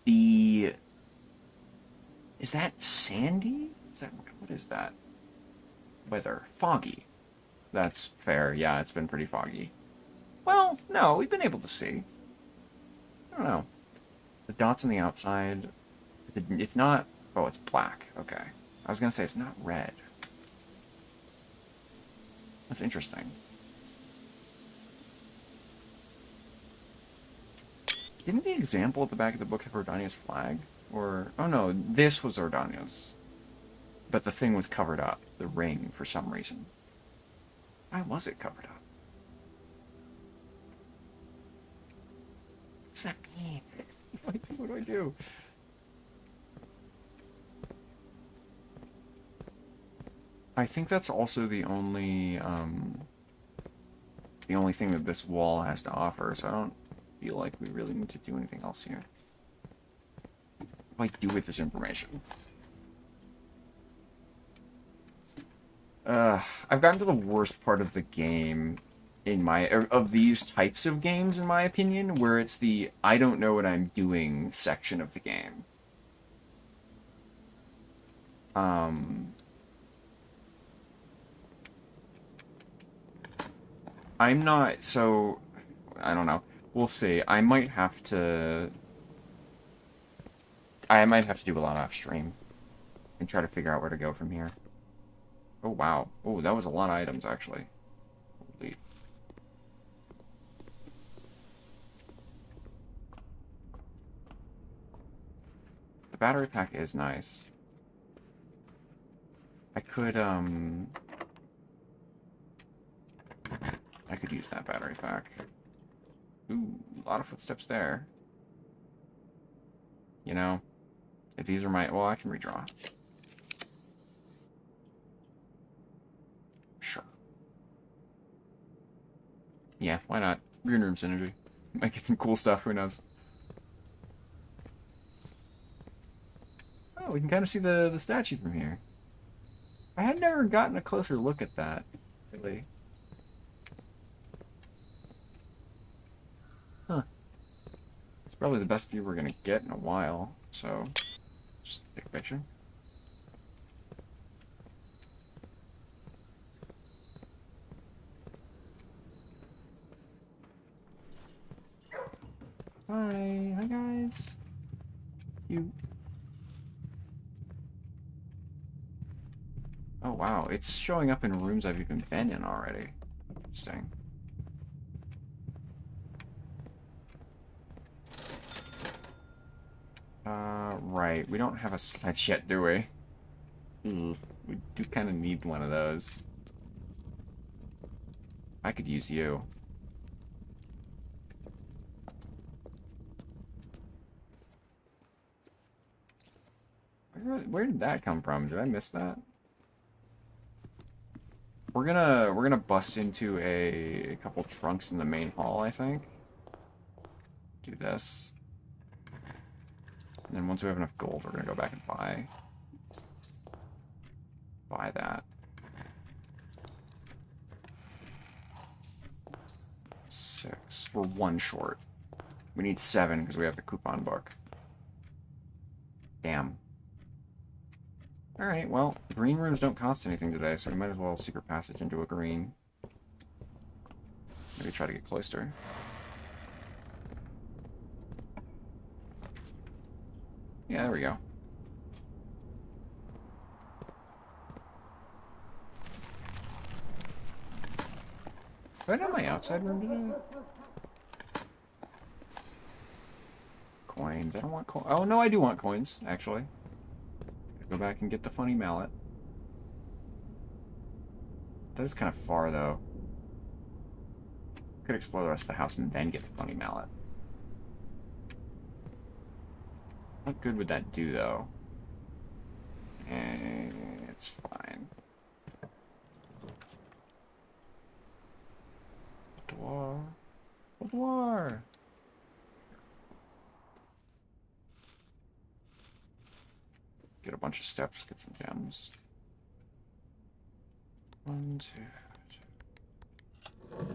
S1: Is that sandy? What is that? Weather. Foggy. That's fair. Yeah, it's been pretty foggy. Well, no, we've been able to see. I don't know. The dots on the outside, it's not... oh, it's black. Okay. I was gonna say it's not red. That's interesting. Didn't the example at the back of the book have Ordania's flag? Or, oh no, this was Ordania's. But the thing was covered up. The ring, for some reason. Why was it covered up? What's that mean? What do I do? I think that's also the only thing that this wall has to offer, so I don't feel like we really need to do anything else here. What do I do with this information? I've gotten to the worst part of the game of these types of games, in my opinion, where it's the I don't know what I'm doing section of the game. I'm not, so, I don't know. We'll see. I might have to do a lot off stream and try to figure out where to go from here. Oh, wow. Oh, that was a lot of items, actually. Holy. The battery pack is nice. I could use that battery pack. Ooh, a lot of footsteps there. You know, if these are my... Well, I can redraw. Sure. Yeah, why not? Green Room synergy. Might get some cool stuff, who knows. Oh, we can kind of see the statue from here. I had never gotten a closer look at that, really. Huh. It's probably the best view we're gonna get in a while, so just take a picture. Hi guys. Oh wow, it's showing up in rooms I've even been in already. Interesting. Right. We don't have a sledge yet, do we? We do kind of need one of those. I could use you. Where did that come from? Did I miss that? We're gonna bust into a couple trunks in the main hall, I think. Do this. And then once we have enough gold, we're gonna go back and buy that. 6. We're 1 short. We need 7 because we have the coupon book. Damn. Alright, well, green rooms don't cost anything today, so we might as well secret passage into a green. Maybe try to get closer. Yeah, there we go. Do I have my outside room today? Coins. I don't want coins. Oh, no, I do want coins, actually. Go back and get the funny mallet. That is kind of far, though. Could explore the rest of the house and then get the funny mallet. What good would that do, though? It's fine. Boudoir. Boudoir. Get a bunch of steps, get some gems. 1, 2, 3.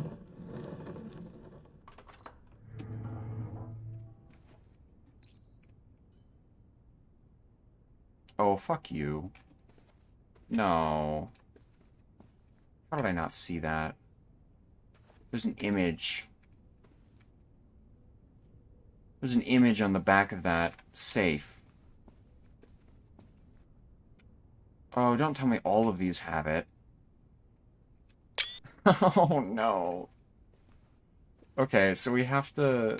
S1: Oh, fuck you. No. How did I not see that? There's an image. There's an image on the back of that safe. Oh, don't tell me all of these have it. Oh, no. Okay, so we have to...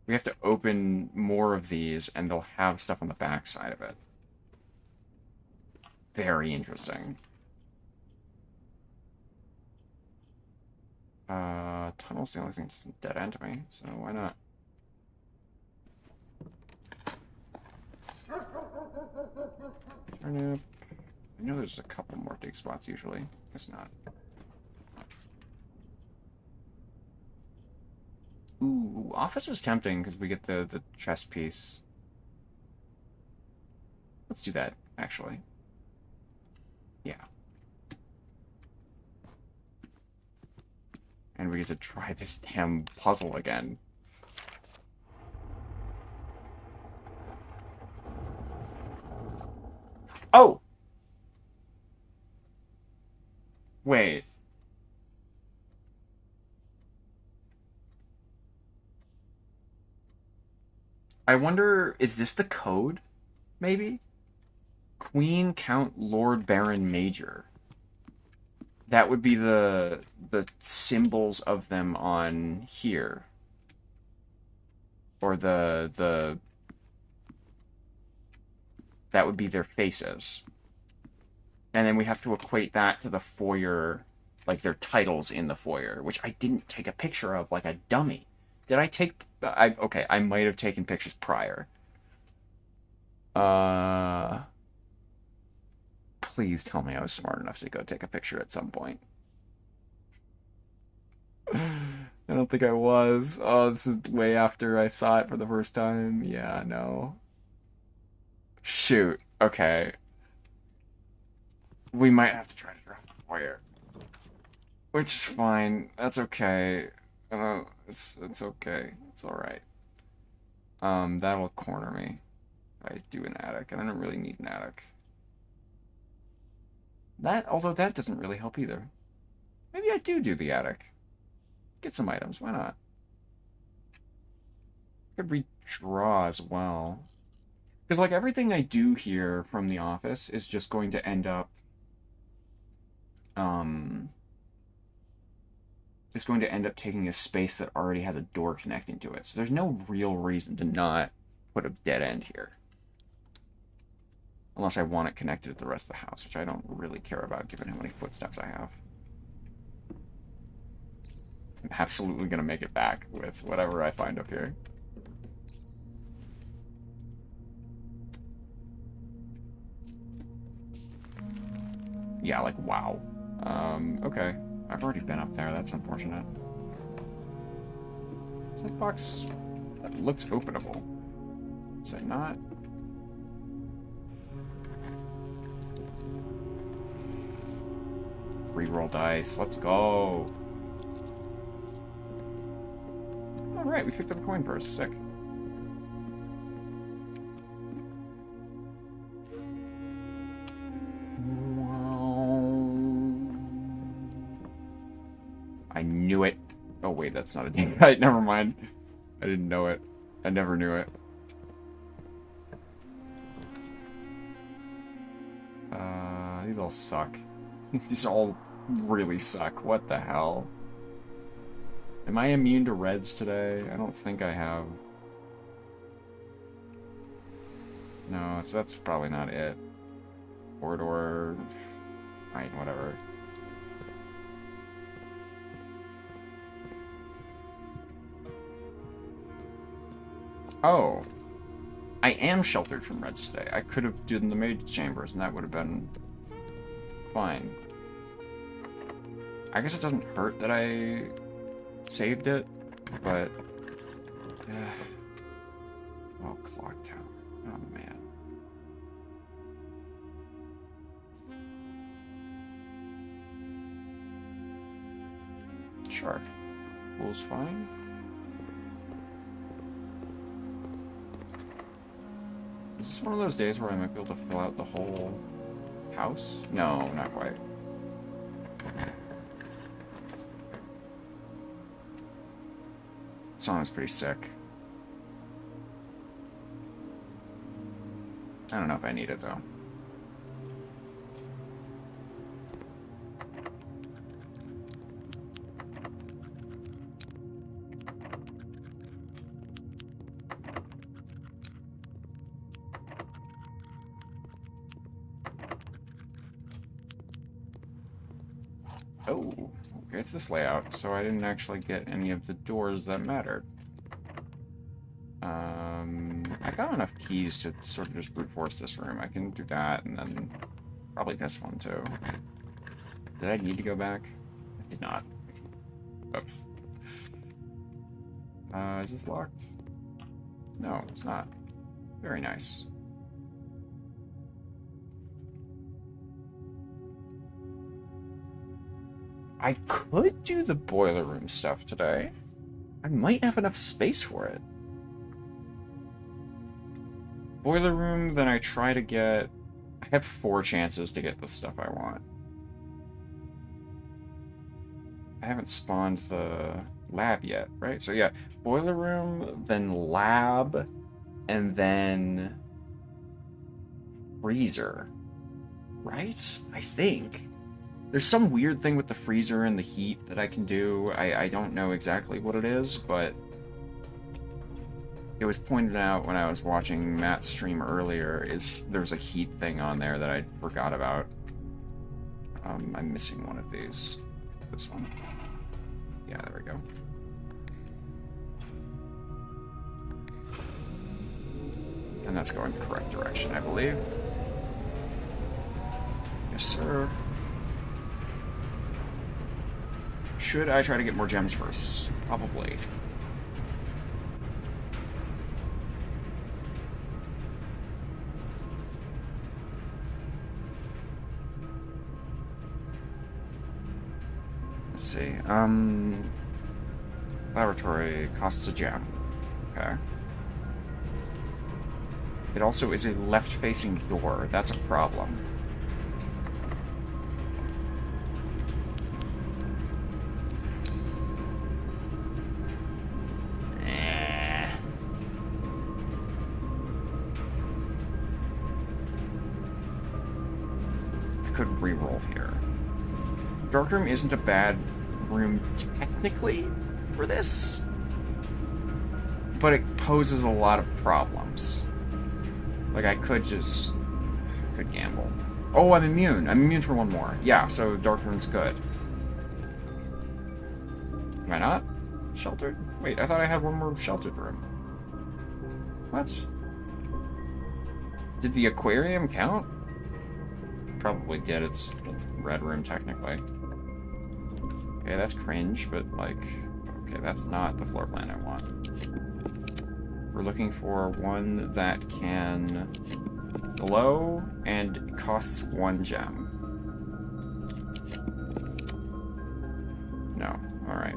S1: We have to open more of these, and they'll have stuff on the back side of it. Very interesting. Tunnel's the only thing that doesn't dead end me, so why not? Turnip. I know there's a couple more dig spots usually. Guess not. Ooh, office was tempting because we get the chest piece. Let's do that, actually. Yeah. And we get to try this damn puzzle again. Oh! Wait. I wonder, is this the code? Maybe? Queen, Count, Lord, Baron, Major. That would be the symbols of them on here. Or the that would be their faces. And then we have to equate that to the foyer, like their titles in the foyer, which I didn't take a picture of like a dummy. Did I take... okay, I might have taken pictures prior. Please tell me I was smart enough to go take a picture at some point. I don't think I was. Oh, this is way after I saw it for the first time. Yeah, no. Shoot. Okay. We might have to try to drop the wire. Which is fine. That's okay. It's okay. It's alright. That'll corner me. If I do an attic, and I don't really need an attic. Although that doesn't really help either. Maybe I do the attic. Get some items, why not? I could redraw as well. Because, like, everything I do here from the office is just going to end up... It's going to end up taking a space that already has a door connecting to it. So there's no real reason to not put a dead end here. Unless I want it connected to the rest of the house, which I don't really care about given how many footsteps I have. I'm absolutely going to make it back with whatever I find up here. Yeah, like, wow. Okay. I've already been up there. That's unfortunate. Is that box... that looks openable. Is it not? Reroll dice. Let's go. Alright, we picked up a coin purse. Sick. I knew it. Oh wait, that's not a dig site. Never mind. I didn't know it. I never knew it. These all suck. These all really suck. What the hell? Am I immune to reds today? I don't think I have. No, so that's probably not it. Corridor... Fine, whatever. Oh. I am sheltered from reds today. I could have done the maid chambers, and that would have been... fine. I guess it doesn't hurt that I saved it, but... oh, clock tower. Oh, man. Shark. Pool's fine. Is this one of those days where I might be able to fill out the whole house? No, not quite. This song is pretty sick. I don't know if I need it, though. Oh, okay, it's this layout, so I didn't actually get any of the doors that mattered. I got enough keys to sort of just brute force this room. I can do that, and then probably this one, too. Did I need to go back? I did not. Oops. Is this locked? No, it's not. Very nice. I could do the boiler room stuff today. I might have enough space for it. Boiler room, then I try to get... I have 4 chances to get the stuff I want. I haven't spawned the lab yet, right? So yeah, boiler room, then lab, and then freezer. Right? I think. There's some weird thing with the freezer and the heat that I can do. I don't know exactly what it is, but it was pointed out when I was watching Matt's stream earlier, there's a heat thing on there that I forgot about. I'm missing one of these. This one. Yeah, there we go. And that's going the correct direction, I believe. Yes, sir. Should I try to get more gems first? Probably. Let's see. Laboratory costs a gem. Okay. It also is a left-facing door. That's a problem. Could reroll here. Darkroom isn't a bad room technically for this, but it poses a lot of problems. Like I could gamble. Oh, I'm immune. I'm immune for one more. Yeah, so Darkroom's good. Am I not? Sheltered? Wait, I thought I had one more sheltered room. What? Did the aquarium count? Probably did. It's the red room, technically. Okay, that's cringe, but, like... Okay, that's not the floor plan I want. We're looking for one that can glow and costs 1 gem. No. Alright.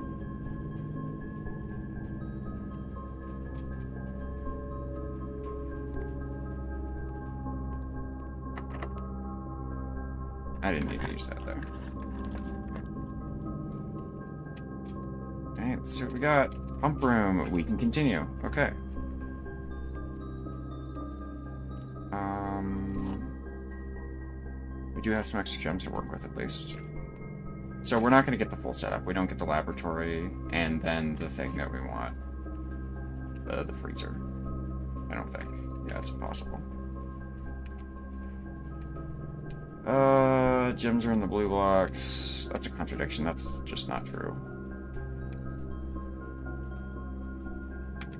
S1: I didn't need to use that, though. Alright, let's see what we got. Pump room. We can continue. Okay. We do have some extra gems to work with, at least. So we're not going to get the full setup. We don't get the laboratory, and then the thing that we want. The freezer. I don't think. Yeah, it's impossible. Gems are in the blue blocks. That's a contradiction. That's just not true.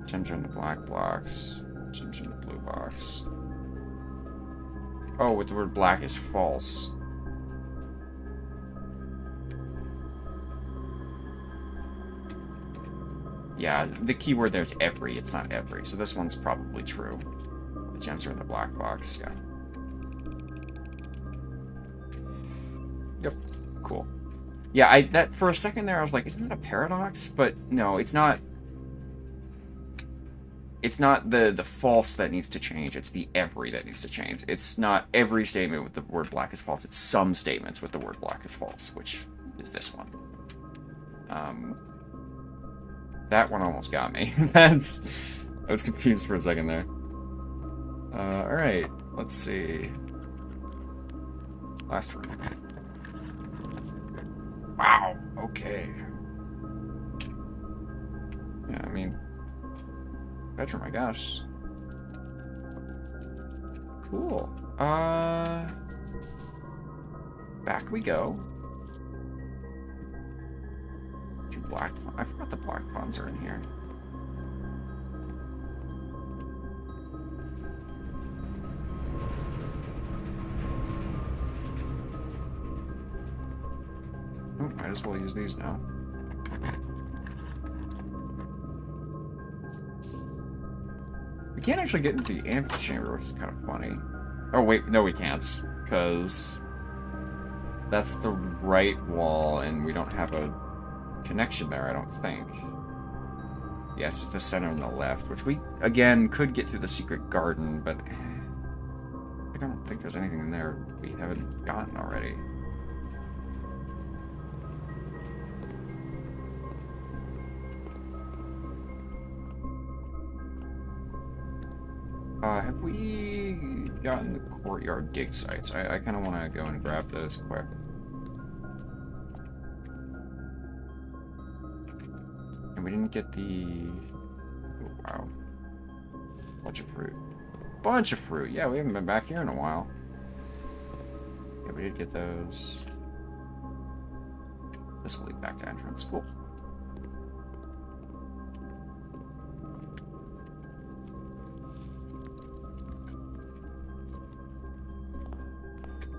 S1: Gems are in the black blocks. Gems are in the blue box. Oh, with the word black is false. Yeah, the keyword there is every. It's not every. So this one's probably true. The gems are in the black box. Yeah. Yep. Cool. Yeah, that for a second there I was like, isn't that a paradox? But no, it's not. It's not the false that needs to change. It's the every that needs to change. It's not every statement with the word black is false. It's some statements with the word black is false, which is this one. That one almost got me. I was confused for a second there. All right, let's see. Last room. Wow. Okay. Yeah, I mean, bedroom, I guess. Cool. Back we go. black... I forgot the black pawns are in here. Oh, might as well use these now. We can't actually get into the antechamber, which is kind of funny. Oh, wait, no we can't, because that's the right wall, and we don't have a connection there, I don't think. Yes, the center and the left, which we, again, could get through the secret garden, but I don't think there's anything in there we haven't gotten already. Have we gotten the courtyard dig sites? I kind of want to go and grab those quick. And we didn't get the... Oh, wow. Bunch of fruit. Bunch of fruit! Yeah, we haven't been back here in a while. Yeah, we did get those. This will lead back to entrance. Cool.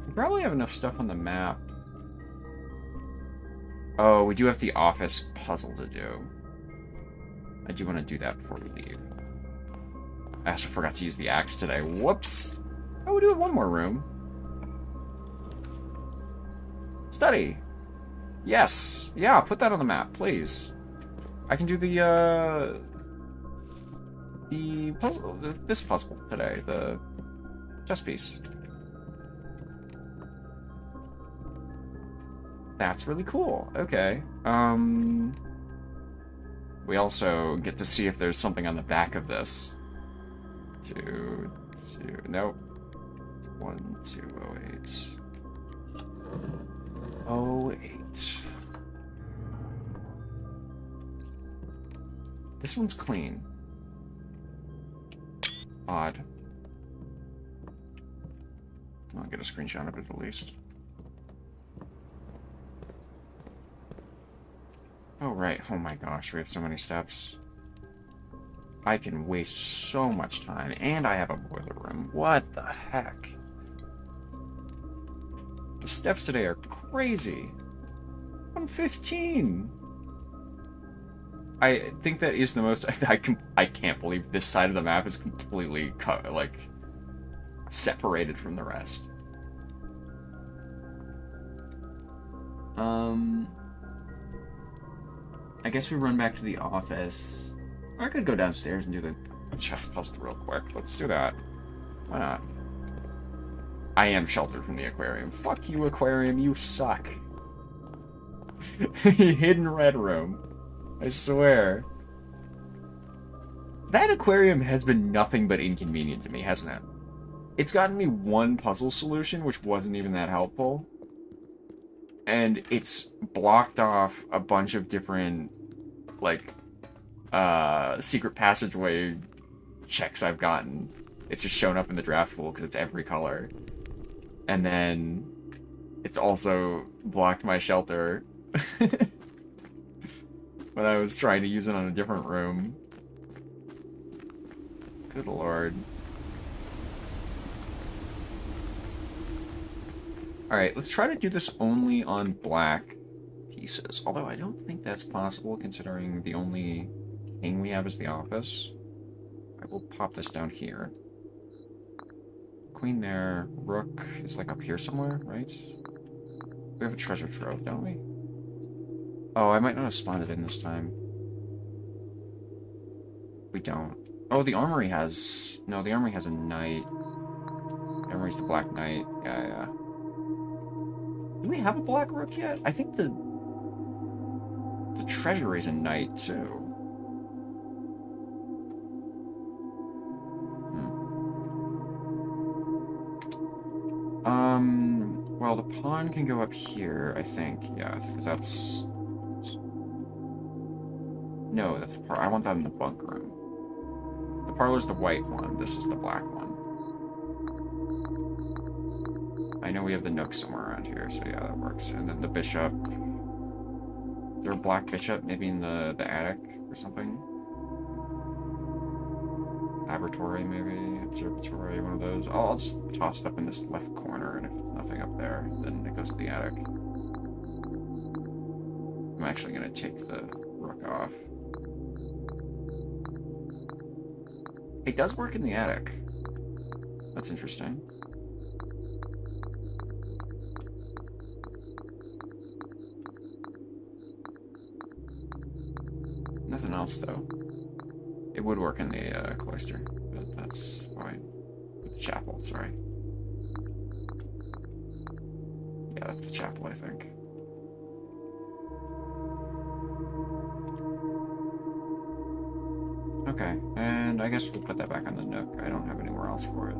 S1: We probably have enough stuff on the map. Oh, we do have the office puzzle to do. I do want to do that before we leave. I also forgot to use the axe today. Whoops! Oh, we do have one more room. Study! Yes! Yeah, put that on the map, please. I can do the puzzle, this puzzle today, the chess piece. That's really cool. Okay. We also get to see if there's something on the back of this. Nope. It's 1208. 08. This one's clean. Odd. I'll get a screenshot of it at least. Oh, right. Oh my gosh, we have so many steps. I can waste so much time, and I have a boiler room. What the heck? The steps today are crazy. I'm 15. I think that is the most... I can't believe this side of the map is completely like separated from the rest. I guess we run back to the office. Or I could go downstairs and do the chess puzzle real quick. Let's do that. Why not? I am sheltered from the aquarium. Fuck you, aquarium. You suck. Hidden red room. I swear. That aquarium has been nothing but inconvenient to me, hasn't it? It's gotten me one puzzle solution, which wasn't even that helpful. And it's blocked off a bunch of different, like, secret passageway checks I've gotten. It's just shown up in the draft pool because it's every color. And then it's also blocked my shelter when I was trying to use it on a different room. Good lord. Alright, let's try to do this only on black pieces. Although I don't think that's possible considering the only thing we have is the office. I will pop this down here. Queen there. Rook is like up here somewhere, right? We have a treasure trove, don't we? Oh, I might not have spawned it in this time. We don't. Oh, the armory has... No, the armory has a knight. The armory's the black knight. Yeah. Do we have a black rook yet? I think the treasury's a knight, too. Well, the pawn can go up here, I think. Yeah, because that's... No, that's the parlor. I want that in the bunk room. The parlor's the white one. This is the black one. I know we have the nook somewhere around here, so yeah, that works. And then the bishop. there a black bishop? Maybe in the attic or something? Laboratory, maybe? Observatory, one of those. Oh, I'll just toss it up in this left corner, and if it's nothing up there, then it goes to the attic. I'm actually going to take the rook off. It does work in the attic. That's interesting. Nothing else, though. It would work in the cloister, but that's fine. The chapel, sorry. Yeah, that's the chapel, I think. Okay, and I guess we'll put that back on the nook. I don't have anywhere else for it.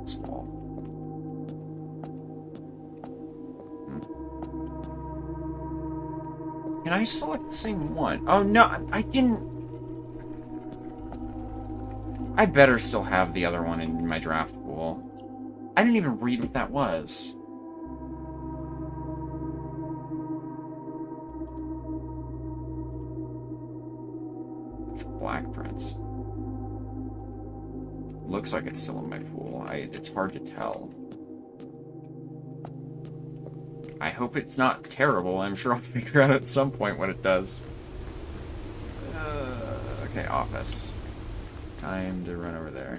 S1: This wall. Can I select the same one? Oh no, I didn't. I better still have the other one in my draft pool. I didn't even read what that was. It's Black Prince. Looks like it's still in my pool. It's hard to tell. I hope it's not terrible. I'm sure I'll figure out at some point what it does. Okay, office. Time to run over there.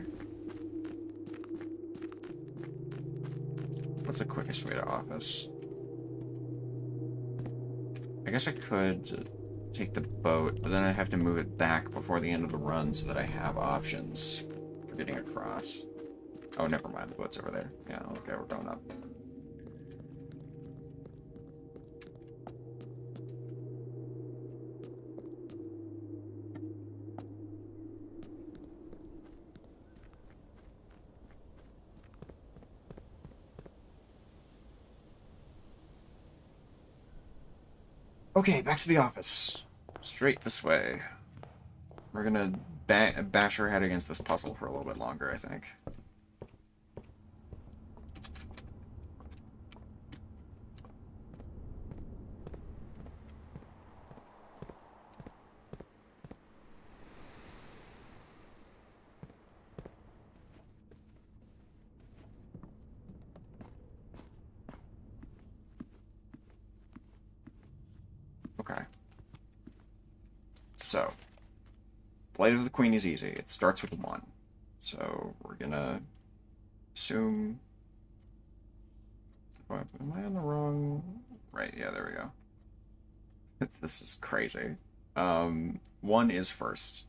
S1: What's the quickest way to office? I guess I could take the boat, but then I'd have to move it back before the end of the run so that I have options for getting across. Oh, never mind. The boat's over there. Yeah, okay, we're going up. Okay, back to the office. Straight this way. We're gonna bash our head against this puzzle for a little bit longer, I think. Okay. So, Flight of the Queen is easy. It starts with 1. So, we're gonna assume... Am I on the wrong... Right, yeah, there we go. This is crazy. 1 is first.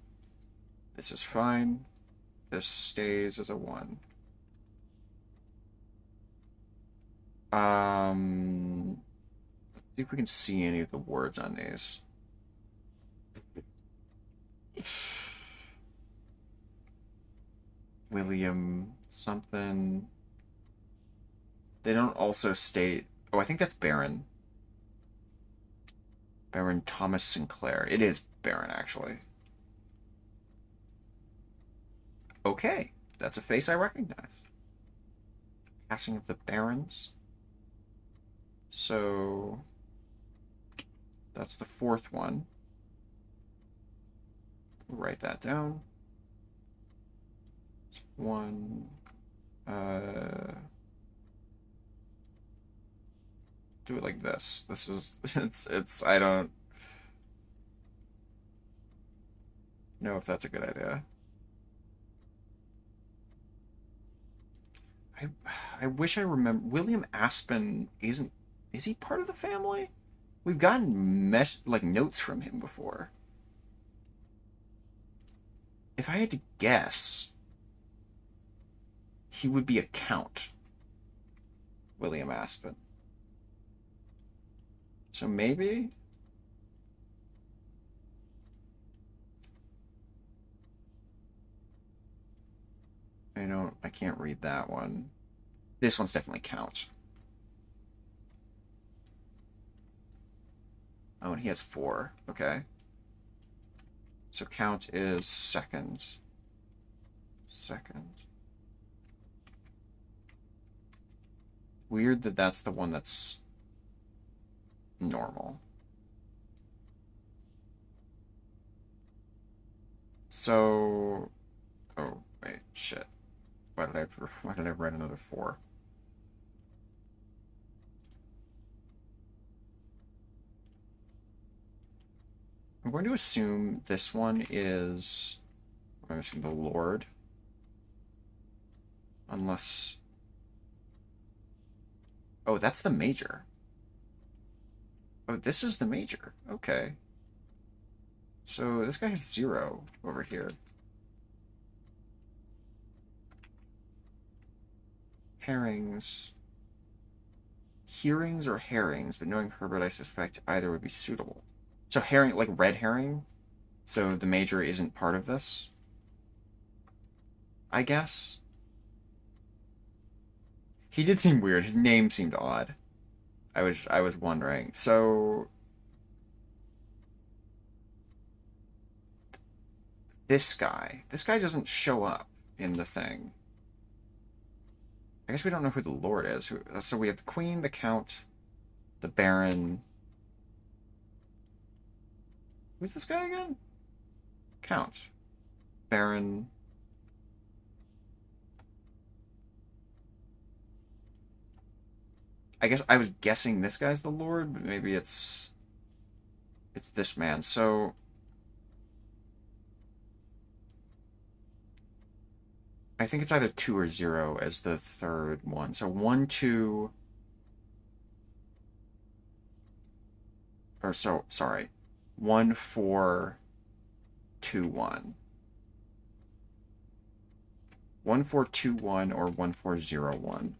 S1: This is fine. This stays as a 1. Let's see if we can see any of the words on these. William something. They don't also state... Oh, I think that's Baron. Baron Thomas Sinclair. It is Baron, actually. Okay, that's a face I recognize. Passing of the Barons. So... That's the 4th one. Write that down. 1. Do it like this. This is it's I don't know if that's a good idea. I wish I remember. William Aspen is he part of the family? We've gotten notes from him before. If I had to guess, he would be a count. William Aspen. So maybe? I can't read that one. This one's definitely count. Oh, and he has 4. Okay. So count is seconds. Seconds. Weird that that's the one that's normal. So, oh wait, shit. Why did I write another 4? I'm going to assume this one is, I'm missing the Lord, unless. Oh, that's the major. Oh, this is the major. Okay. So this guy has 0 over here. Herrings. Hearings or herrings, but knowing Herbert, I suspect either would be suitable. So herring, like red herring? So the major isn't part of this? I guess? He did seem weird. His name seemed odd. I was wondering. So this guy doesn't show up in the thing. I guess we don't know who the Lord is. So we have the Queen, the Count, the Baron. Who's this guy again? Count. Baron. I guess I was guessing this guy's the Lord, but maybe it's this man. So I think it's either 2 or 0 as the third one. So 1, 2, or so sorry, 1, 4, 2, 1. 1, 4, 2, 1 or 1, 4, 0, 1.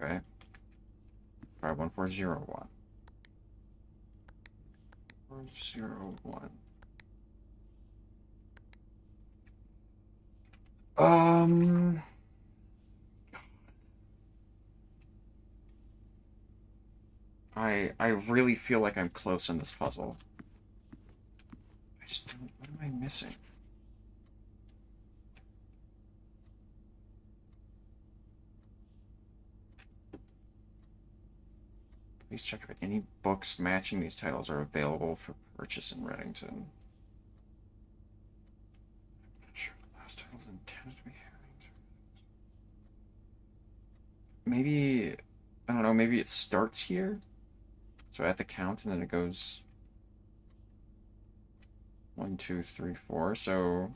S1: Okay. All right, 1, 4, 0, 1. 4, 0, 1. I really feel like I'm close on this puzzle. I just don't. What am I missing? Please check if any books matching these titles are available for purchase in Reddington. I'm not sure the last title is intended to be Harrington. Maybe, I don't know, maybe it starts here? So at the count and then it goes 1, 2, 3, 4. So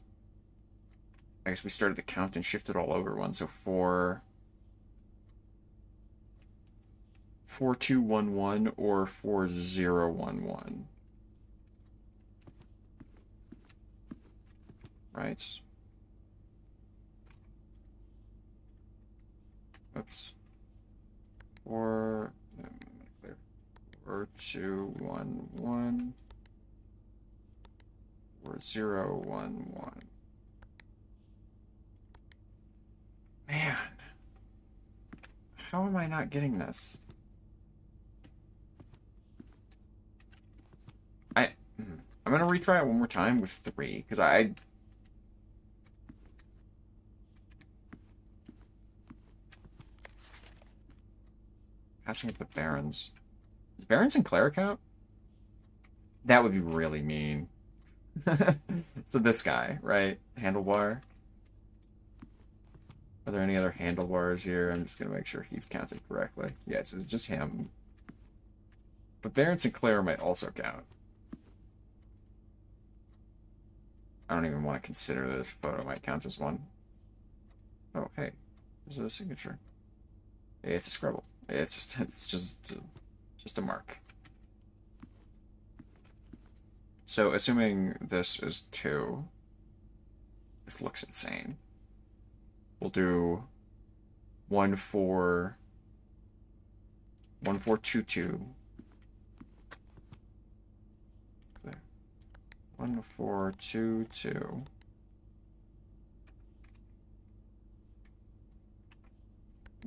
S1: I guess we started the count and shifted all over one. So 4, 4, 2, 1, 1 or 4, 0, 1, 1. Right? Oops. 4, 4, 2, 1, 1. 4, 0, 1, 1. Man. How am I not getting this? I'm gonna retry it one more time with 3, because Hatching with the Barons. Is Baron Sinclair count? That would be really mean. So this guy, right? Handlebar. Are there any other handlebars here? I'm just gonna make sure he's counted correctly. Yes, it's just him. But Baron Sinclair might also count. I don't even want to consider this photo might count as one. Oh, hey, there's a signature. It's a scribble. It's just a mark. So assuming this is 2, this looks insane. We'll do 1, 4, 1, 4, 2, 2. 1, 4, 2, 2.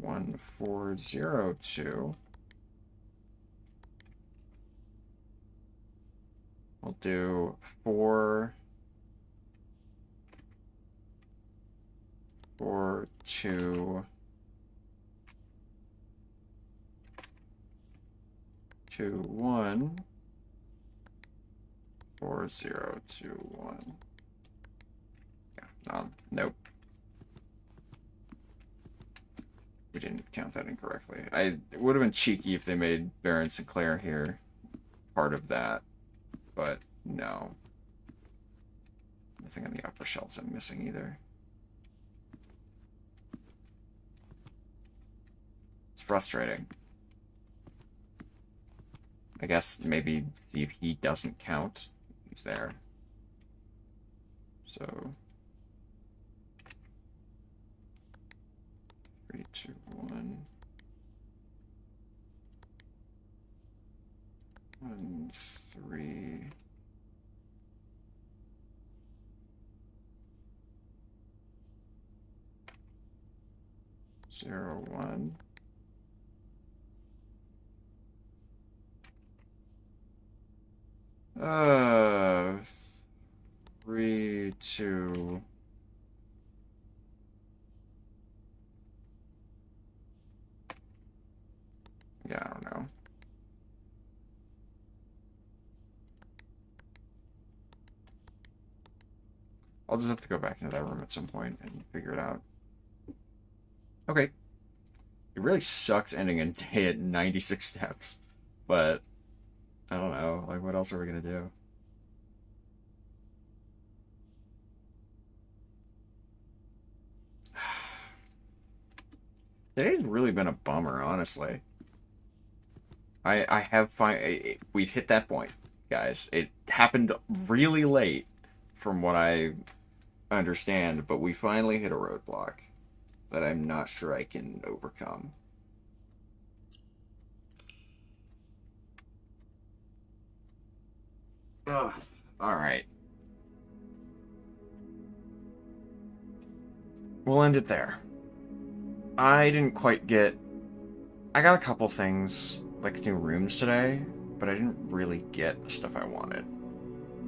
S1: 1402. We'll do 442 21 4021. Yeah, nope. We didn't count that incorrectly. It would have been cheeky if they made Baron Sinclair here part of that, but no. Nothing on the upper shelves I'm missing either. It's frustrating. I guess maybe see if he doesn't count. He's there. So 3, 2, 1. 1, 3. Zero, 1. Uh, 3, 2. Yeah, I don't know. I'll just have to go back into that room at some point and figure it out. Okay. It really sucks ending a day at 96 steps, but I don't know. Like, what else are we gonna do? Today's really been a bummer, honestly. I have we've hit that point, guys. It happened really late, from what I understand, but we finally hit a roadblock that I'm not sure I can overcome. Ugh. All right. We'll end it there. I didn't quite get... I got a couple things, like new rooms today, but I didn't really get the stuff I wanted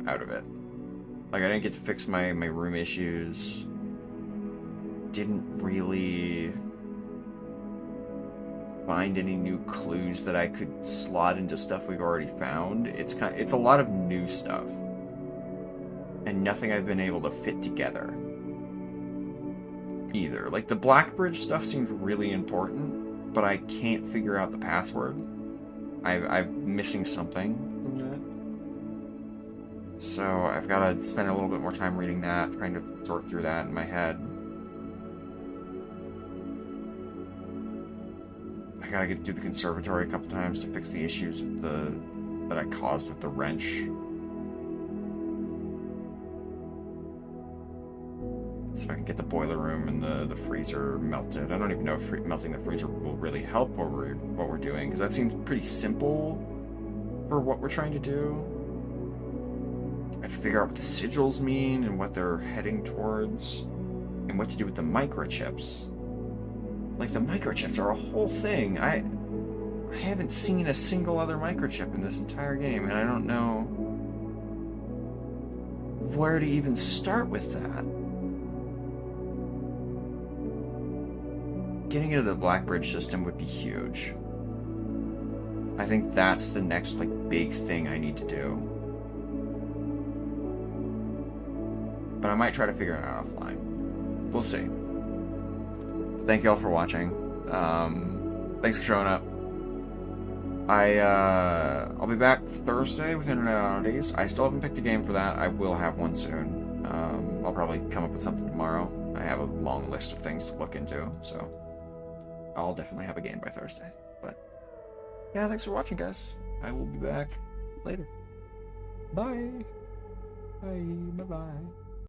S1: out of it. Like, I didn't get to fix my room issues. Didn't really find any new clues that I could slot into stuff we've already found. It's a lot of new stuff, and nothing I've been able to fit together either. Like, the Blackbridge stuff seems really important, but I can't figure out the password. I'm missing something from that. So I've got to spend a little bit more time reading that, trying to sort through that in my head. I gotta get through the conservatory a couple times to fix the issues that I caused with the wrench. So I can get the boiler room and the freezer melted. I don't even know if melting the freezer will really help what we're doing, because that seems pretty simple for what we're trying to do. I have to figure out what the sigils mean and what they're heading towards, and what to do with the microchips. Like, the microchips are a whole thing. I haven't seen a single other microchip in this entire game, and I don't know where to even start with that. Getting into the Blackbridge system would be huge. I think that's the next, like, big thing I need to do. But I might try to figure it out offline. We'll see. Thank you all for watching. Thanks for showing up. I'll be back Thursday with Internet Oddities. I still haven't picked a game for that. I will have one soon. I'll probably come up with something tomorrow. I have a long list of things to look into, so I'll definitely have a game by Thursday. But yeah, thanks for watching, guys. I will be back later. Bye. Bye. Bye-bye.